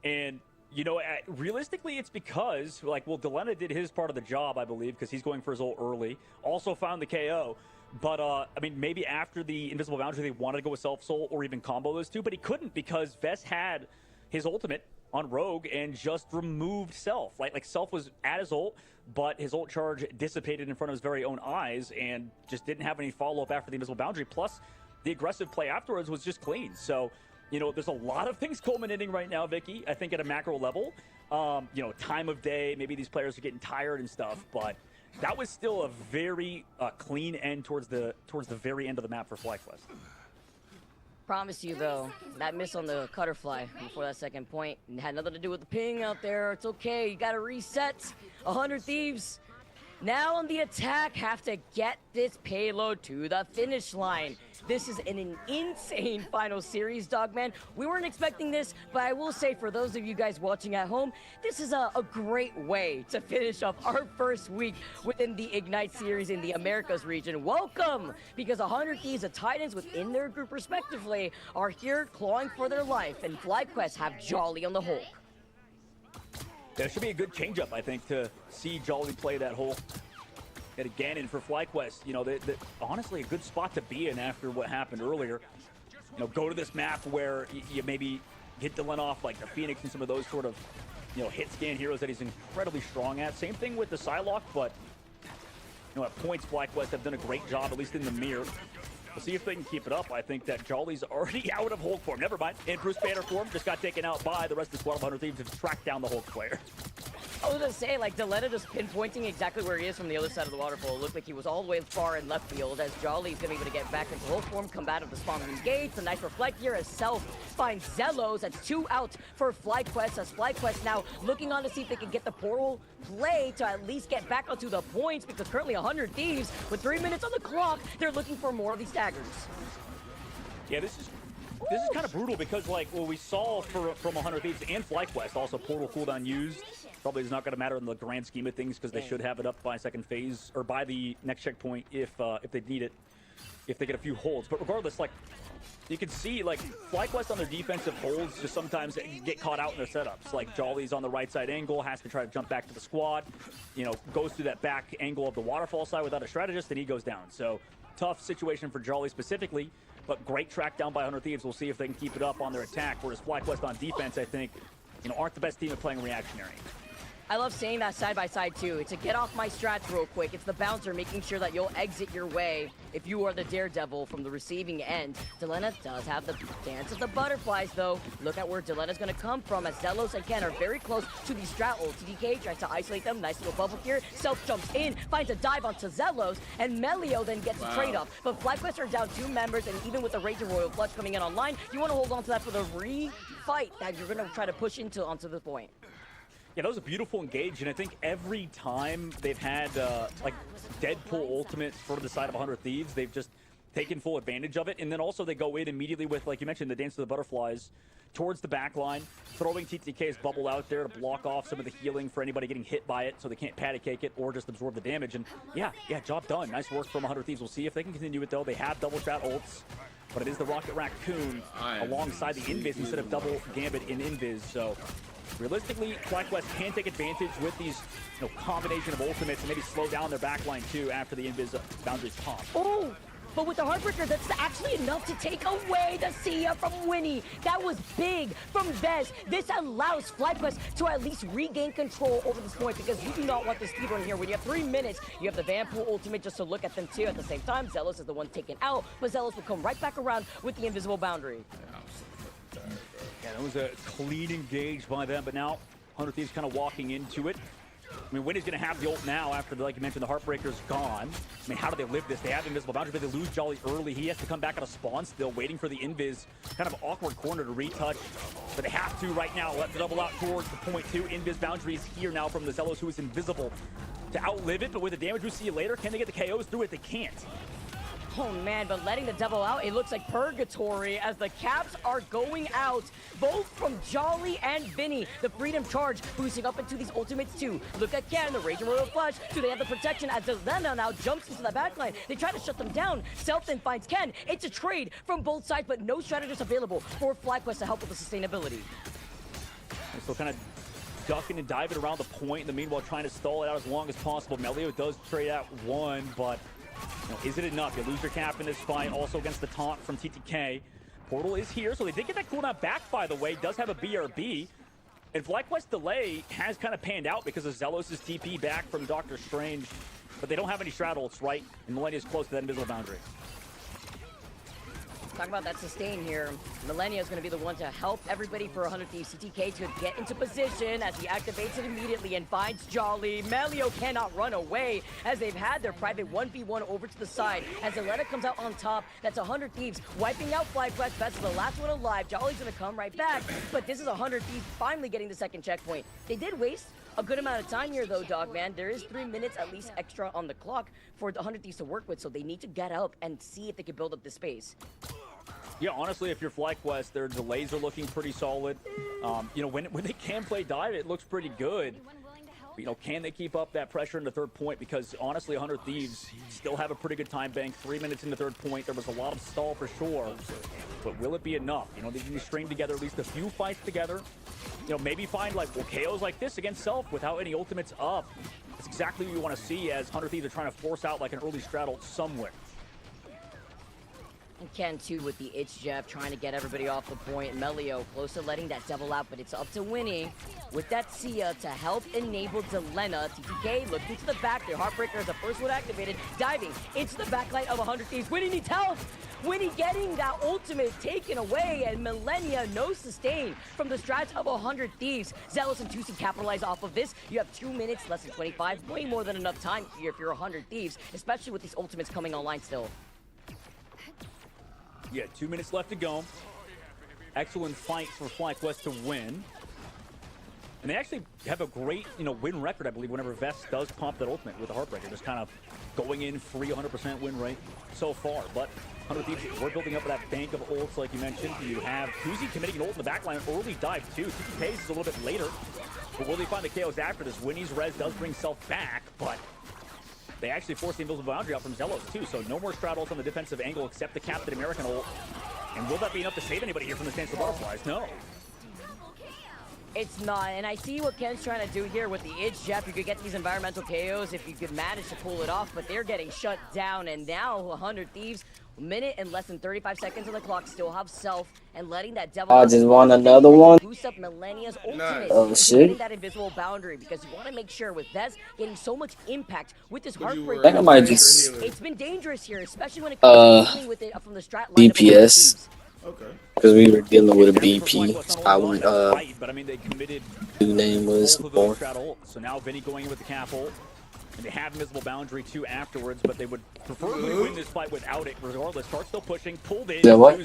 And, you know, realistically, it's because, like, well, Delena did his part of the job, I believe, because he's going for his ult early. Also found the KO. But, I mean, maybe after the Invisible Boundary, they wanted to go with Self-Soul or even combo those two, but he couldn't because Vest had his ultimate on Rogue and just removed Self. Like Self was at his ult, but his ult charge dissipated in front of his very own eyes and just didn't have any follow-up after the Invisible Boundary. Plus, the aggressive play afterwards was just clean. So, you know, there's a lot of things culminating right now, Vicky, I think at a macro level. You know, time of day, maybe these players are getting tired and stuff, but that was still a very clean end towards the very end of the map for FlyQuest. Promise you, though, that miss on the Cutterfly before that second point had nothing to do with the ping out there. It's okay. You got to reset. 100 Thieves now on the attack have to get this payload to the finish line. This is an insane final series, Dogman. We weren't expecting this, but I will say for those of you guys watching at home, this is a great way to finish off our first week within the Ignite series in the Americas region. Welcome, because 100 Thieves of Titans within their group respectively are here clawing for their life, and FlyQuest have Jolly on the Hulk. Yeah, it should be a good change-up, I think, to see Jolly play that Hulk. And again, and for FlyQuest, you know, honestly, a good spot to be in after what happened earlier. You know, go to this map where you maybe get Delena off, like the Phoenix and some of those sort of, you know, hit scan heroes that he's incredibly strong at. Same thing with the Psylocke, but, you know, at points, FlyQuest have done a great job, at least in the mirror. We'll see if they can keep it up. I think that Jolly's already out of Hulk form. Never mind. In Bruce Banner form, just got taken out by the rest of the squad of 100 Thieves to track down the Hulk player. I was gonna say, like, Delena just pinpointing exactly where he is from the other side of the waterfall. It looked like he was all the way far in left field, as Jolly's gonna be able to get back into Hulk form, come out of the spawn room gates. A nice reflect here as Self finds Zelos. That's 2 out for FlyQuest, as FlyQuest now looking on to see if they can get the portal play to at least get back onto the points, because currently 100 Thieves, with 3 minutes on the clock, they're looking for more of these daggers. Yeah, this is kind of brutal because, like, what we saw from 100 Thieves and FlyQuest, also portal cooldown used, probably is not going to matter in the grand scheme of things because they should have it up by second phase or by the next checkpoint if they need it, if they get a few holds. But regardless, like, you can see, like, FlyQuest on their defensive holds just sometimes get caught out in their setups. Like, Jolly's on the right side angle, has to try to jump back to the squad, you know, goes through that back angle of the waterfall side without a strategist, and he goes down. So, tough situation for Jolly specifically, but great track down by 100 Thieves. We'll see if they can keep it up on their attack, whereas FlyQuest on defense, I think, you know, aren't the best team at playing reactionary. I love saying that side by side too. It's a get off my strats real quick. It's the bouncer making sure that you'll exit your way if you are the daredevil from the receiving end. Delena does have the dance of the butterflies though. Look at where Delena's gonna come from as Zelos and Ken are very close to the strat ult. TDK tries to isolate them. Nice little bubble here. Self jumps in, finds a dive onto Zelos, and Melio then gets a trade off. But FlyQuest are down 2 members, and even with the Ranger Royal Clutch coming in online, you want to hold on to that for the re-fight that you're gonna try to push onto this point. Yeah, that was a beautiful engage, and I think every time they've had like Deadpool ultimates for the side of 100 Thieves, they've just taken full advantage of it. And then also they go in immediately with, like you mentioned, the Dance of the Butterflies towards the back line, throwing TTK's bubble out there to block off some of the healing for anybody getting hit by it so they can't patty cake it or just absorb the damage. And yeah, job done. Nice work from 100 Thieves. We'll see if they can continue it though. They have double strat ults, but it is the Rocket Raccoon alongside the Invis instead of double Gambit in Invis. So realistically, FlyQuest can take advantage with these combination of ultimates and maybe slow down their backline too after the Invis boundaries pop. Oh! But with the Heartbreaker, that's actually enough to take away the Sia from Winnie. That was big from Vez. This allows FlyQuest to at least regain control over this point because you do not want the speedrun here. When you have 3 minutes, you have the Vanpool ultimate just to look at them too. At the same time, Zelos is the one taken out, but Zelos will come right back around with the invisible boundary. Yeah, that was a clean engage by them, but now 100 Thieves kind of walking into it. I mean, Winnie's going to have the ult now after, like you mentioned, the Heartbreaker's gone. I mean, how do they live this? They have invisible boundary, but they lose Jolly early. He has to come back out of spawn still, waiting for the Invis. Kind of awkward corner to retouch, but they have to right now. Let the double out towards the point 2. Invis boundary is here now from the Zelos, who is invisible, to outlive it, but with the damage we see later, can they get the KOs through it? They can't. Oh man, but letting the devil out, it looks like purgatory as the caps are going out, both from Jolly and Vinny. The Freedom Charge boosting up into these ultimates too. Look at Ken, the Raging Royal Flush. Do they have the protection as Delena now jumps into the backline? They try to shut them down. Self then finds Ken. It's a trade from both sides, but no strategist available for FlyQuest to help with the sustainability. And so kind of ducking and diving around the point, in the meanwhile trying to stall it out as long as possible. Melio does trade out 1, but is it enough? You lose your cap in this fight, also against the taunt from TTK. Portal is here, so they did get that cooldown back, by the way. Does have a BRB. And FlyQuest delay has kind of panned out because of Zelos' TP back from Doctor Strange. But they don't have any strat ults, right? And Millennia's close to that invisible boundary. Talk about that sustain here. Millennia is going to be the one to help everybody for 100 Thieves. CTK to get into position as he activates it immediately and finds Jolly. Melio cannot run away as they've had their private 1v1 over to the side. As Zeletta comes out on top, that's 100 Thieves wiping out FlyQuest. Best is the last one alive. Jolly's going to come right back, but this is 100 Thieves finally getting the second checkpoint. They did waste a good amount of time here though, Dogman. There is 3 minutes at least extra on the clock for the 100 Thieves to work with, so they need to get up and see if they can build up the space. Yeah, honestly, if you're FlyQuest, their delays are looking pretty solid. When they can play dive, it looks pretty good. But, can they keep up that pressure in the third point? Because honestly, 100 Thieves still have a pretty good time bank. 3 minutes in the third point. There was a lot of stall for sure. But will it be enough? They need to string together at least a few fights together. Maybe find KOs like this against Self without any ultimates up. That's exactly what you want to see as 100 Thieves are trying to force out like an early straddle somewhere. And Ken too with the itch Jeff trying to get everybody off the point. Melio close to letting that devil out, but it's up to Winnie with that Sia to help enable Delena. TTK looking to the back. Their Heartbreaker is the first one activated, diving into the backline of 100 Thieves. Winnie needs help. Winnie getting that ultimate taken away, and Millennia no sustain from the strats of 100 Thieves. Zealous and Tusi capitalize off of this. You have 2 minutes, less than 25, way more than enough time here if you're 100 Thieves, especially with these ultimates coming online still. Yeah, 2 minutes left to go. Excellent fight for FlyQuest to win. And they actually have a great, win record, I believe, whenever Vest does pump that ultimate with the Heartbreaker. Just kind of going in free 100% win rate so far. But 100 Thieves, we're building up that bank of ults like you mentioned. You have Tuzi committing an ult in the backline, early dive too. TPK's is a little bit later. But will they find the KOs after this? Winnie's res does bring Self back, but they actually force the invisible boundary out from Zelos too, so no more strat ults on the defensive angle except the Captain American ult. And will that be enough to save anybody here from the Dance of the Butterflies? No. It's not, and I see what Ken's trying to do here with the itch, Jeff. You could get these environmental KOs if you could manage to pull it off, but they're getting shut down, and now 100 Thieves A minute and less than 35 seconds on the clock. Still have Self and letting that devil. I just want another one. Boost up Millennia's ultimate. Oh shit! Getting that invisible boundary because you want to make sure with Vez getting so much impact with this heartbreak. I think I might just. It's been dangerous here, especially when it comes to dealing with it from the strat line. DPS. Okay. Because we were dealing with a BP. I would but I mean they committed. The name was more. So now Vinny going in with the cap ult. And they have invisible boundary too afterwards, but they would preferably win this fight without it. Regardless, start still pushing, pulled in. Yeah, what?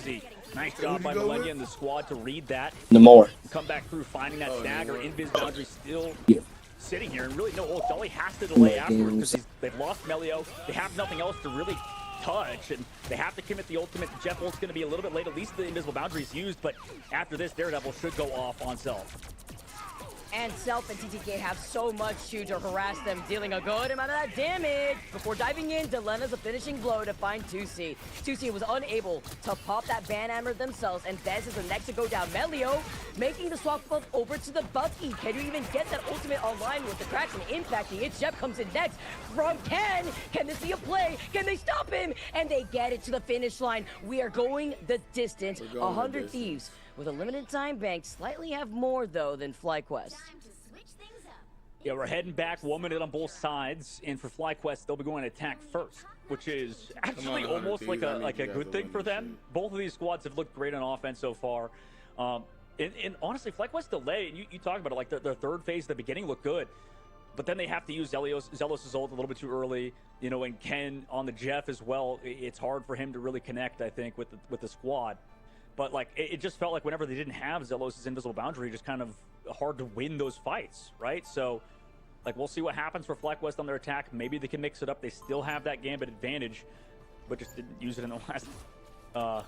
Nice job by Millennia and the squad to read that. No more. Come back through, finding that stagger. Invis boundary still sitting here, and really no ult. Jolly has to delay afterwards because they've lost Melio. They have nothing else to really touch, and they have to commit the ultimate. Jeff ult's going to be a little bit late. At least the invisible boundary is used, but after this, Daredevil should go off on Self. And Self and TTK have so much to harass them, dealing a good amount of that damage. Before diving in, Delena's a finishing blow to find 2C. 2C was unable to pop that ban hammer themselves, and Vez is the next to go down. Melio making the swap buff over to the Bucky. Can you even get that ultimate online with the cracks and impacting it? Jeff comes in next from Ken. Can this be a play? Can they stop him? And they get it to the finish line. We are going the distance. 100 Thieves. With a limited time bank, slightly have more, though, than FlyQuest. Yeah, we're heading back 1 minute on both sides, and for FlyQuest, they'll be going to attack first, which is actually almost like a good thing for them. Both of these squads have looked great on offense so far. And honestly, FlyQuest delay, you talk about it, like their third phase at the beginning looked good, but then they have to use Zelos' ult a little bit too early, you know, and Ken on the Jeff as well. It's hard for him to really connect, I think, with the squad. But like it just felt like whenever they didn't have Zelos' invisible boundary, just kind of hard to win those fights, right? So like we'll see what happens for FlyQuest on their attack. Maybe they can mix it up. They still have that Gambit advantage, but just didn't use it in the last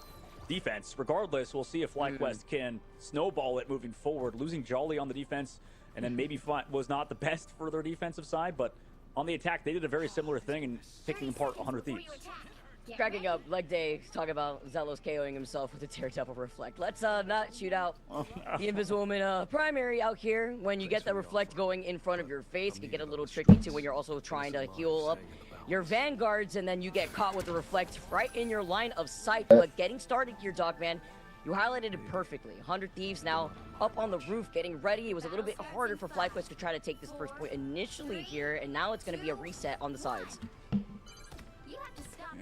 defense. Regardless, we'll see if FlyQuest can snowball it moving forward. Losing Jolly on the defense and then maybe was not the best for their defensive side, but on the attack they did a very similar thing in picking apart 100 Thieves. Cracking up, like they talk about Zelos KOing himself with the Daredevil Reflect. Let's not shoot out the Inviswoman primary out here. When you get the Reflect going in front of your face, it can get a little tricky too when you're also trying to heal up your Vanguards, and then you get caught with the Reflect right in your line of sight. But getting started here, Dogman, you highlighted it perfectly. 100 Thieves now up on the roof getting ready. It was a little bit harder for FlyQuest to try to take this first point initially here, and now it's going to be a reset on the sides.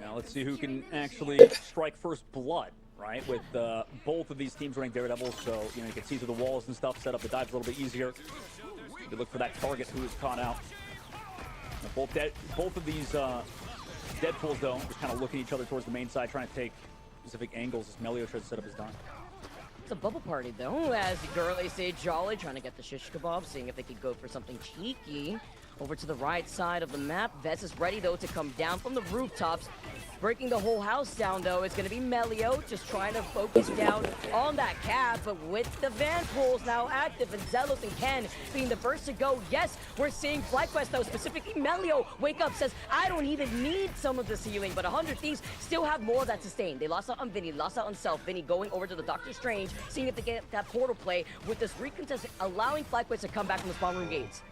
Now let's see who can actually strike first blood, right? With both of these teams running Daredevils, so you know you can see through the walls and stuff, set up the dives a little bit easier. You look for that target who is caught out. Now, both of these Deadpools though, just kind of looking at each other towards the main side, trying to take specific angles as Melio tries to set up his dime. It's a bubble party though, as Girly say Jolly trying to get the shish kebab, seeing if they could go for something cheeky. Over to the right side of the map. Vez is ready, though, to come down from the rooftops. Breaking the whole house down, though, is going to be Melio, just trying to focus down on that cap. But with the Van Pools now active and Zelos and Ken being the first to go, yes, we're seeing FlyQuest, though, specifically Melio wake up, says, I don't even need some of the ceiling. But 100 Thieves still have more of that sustain. They lost out on Vinny, lost out on Self. Vinny going over to the Doctor Strange, seeing if they get that portal play with this recontest, allowing FlyQuest to come back from the spawn room gates.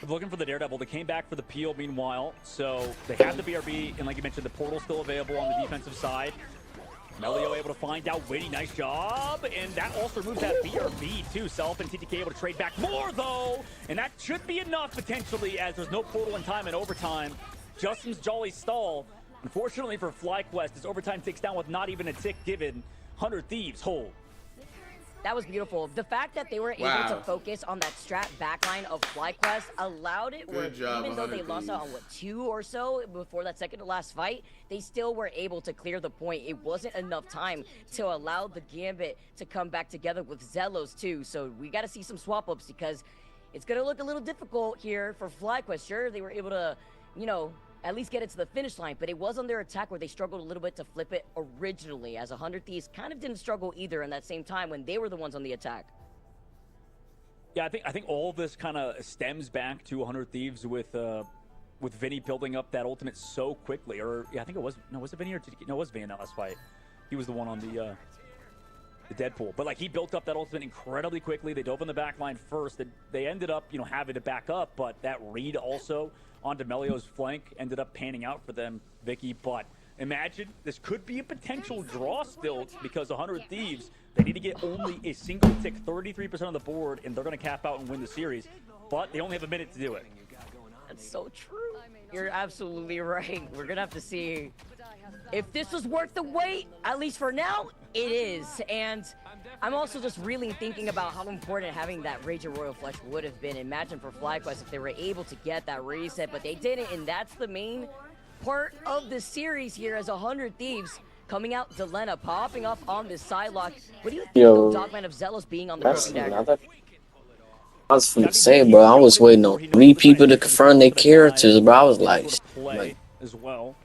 Looking for the Daredevil. They came back for the peel meanwhile, so they have the BRB, and like you mentioned, the portal's still available on the defensive side. Melio able to find out Witty, nice job, and that also removes that BRB too. Self and TTK able to trade back more though, and that should be enough potentially as there's no portal in time and overtime. Justin's Jolly stall. Unfortunately for FlyQuest, as overtime takes down with not even a tick given. 100 Thieves hold. That was beautiful. The fact that they were able to focus on that strat backline of FlyQuest allowed it where even though they lost out on, 2 or so before that second to last fight, they still were able to clear the point. It wasn't enough time to allow the Gambit to come back together with Zelos too. So we got to see some swap-ups because it's going to look a little difficult here for FlyQuest. Sure, they were able to, you know, at least get it to the finish line, but it was on their attack where they struggled a little bit to flip it originally, as 100 Thieves kind of didn't struggle either in that same time when they were the ones on the attack. Yeah, I think all of this kind of stems back to 100 Thieves with Vinny building up that ultimate so quickly. Or yeah, I think it was it Vinny or no, it was Vinny in that last fight. He was the one on the Deadpool, but like he built up that ultimate incredibly quickly. They dove on the back line first. They ended up, you know, having to back up, but that read also onto Melio's flank ended up panning out for them, Vicky. But imagine this could be a potential draw still because 100 Thieves, they need to get only a single tick, 33% of the board, and they're going to cap out and win the series. But they only have a minute to do it. That's so true. You're absolutely right. We're going to have to see if this was worth the wait. At least for now, it is. And I'm also just really thinking about how important having that Rage of Royal Flush would have been. Imagine for FlyQuest if they were able to get that reset, but they didn't, and that's the main part of the series here as 100 Thieves coming out. Delena popping up on this side lock. What do you think of Dogman of Zealous being on the Broken Dagger? I was finna say, bro, I was waiting on 3 people to confirm their characters, bro. I was like as well.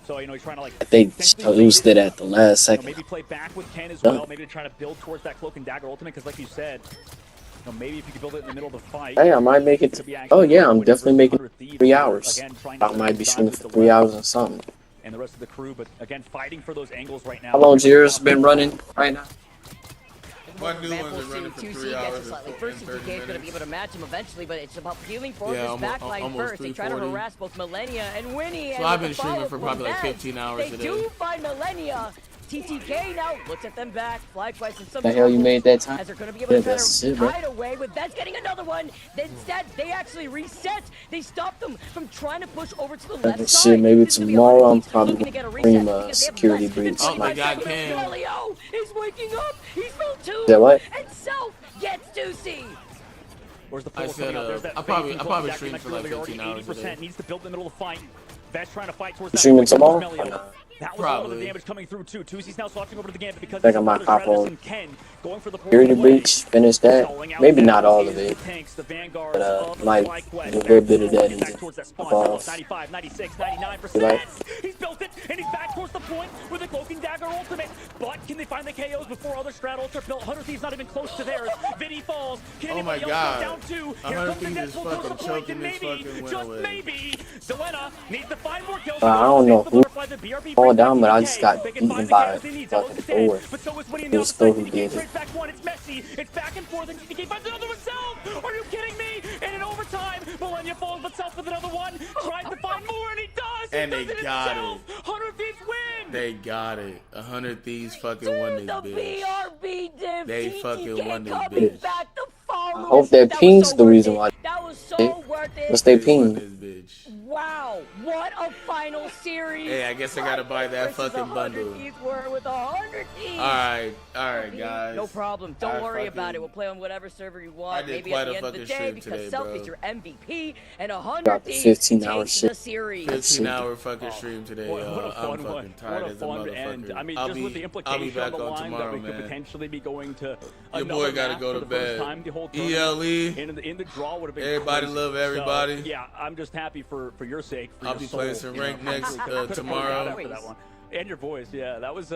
So, you know, he's trying to like they used it at the last second. Maybe play back with Ken as well. Maybe to try to build towards that Cloak and Dagger ultimate, because like you said, you know, maybe if you could build it in the middle of the fight. Hey, I might make it. Oh yeah, I'm definitely making 3 hours. I might be streaming for 3 hours or something. And the rest of the crew, but again, fighting for those angles right now. How long's yours been running right now? My new ones are running for 3 hours. First, TTK is going to be able to match him eventually, but it's about peeling for this backline first. They try to harass both Millennia and Winnie. So I've been streaming for probably like 15 hours today. They do find Millennia. TTK now looks at them back. FlyQuest and some the hell you made that time? As they're going to be able to try to hide away with Vets getting another one. Instead, they actually reset. They stopped them from trying to push over to the left side. Shit, maybe tomorrow I'm probably going to stream a security breach. Oh my god, Cam. He's waking up. He's filled too. Is that what? And Self gets Deucey. Where's the I said, I probably stream for like 15 hours a day. Needs to build the middle of the fight. Vets trying to fight towards that. Streaming tomorrow? That was all of the damage coming through too. Tusi's now swatching over to the Gambit because I think I might pop on Ken going for the security breach, finish that. Maybe not all of it, but might do a little bit of that and then pop off. 95, 96, 99%. He's built it, and he's back towards the point with the Cloak and Dagger ultimate. But can they find the KOs before other strat ults are built? 100 Thieves not even close to theirs. Vinny falls. Can anybody else go down two? Here comes the Deadpool towards the point, and maybe, just maybe, Delena needs to find more kills. I don't know who fall down, but I just got eaten by a fucking Thor. It was Thor who did it. It's messy. It's back and forth, and TTK finds another one. Self! Are you kidding me? And in overtime, Millennia falls, but Self with another one. Tries to find more, and he does. And they got it. 100 Thieves win. They got it. 100 Thieves fucking won this bitch. BRB they fucking won this bitch. I hope their ping's the reason why. That was so worth it. What's their ping? Wow, what a final series. Hey, I guess I gotta buy that fucking bundle. With 100 Thieves. Alright, guys. No problem. Don't worry about it. We'll play on whatever server you want. Maybe at the end of the day, because Self is your MVP and 100 Thieves takes the series. 15-hour fucking stream today. I'm fucking tired as a motherfucker. I mean, just with the implication on the line that we could potentially be going to your boy gotta go to bed. ELE. In the draw would have been everybody crazy. Love everybody. So, yeah, I'm just happy for your sake. I'll be playing some rank next tomorrow. And your voice, yeah, that was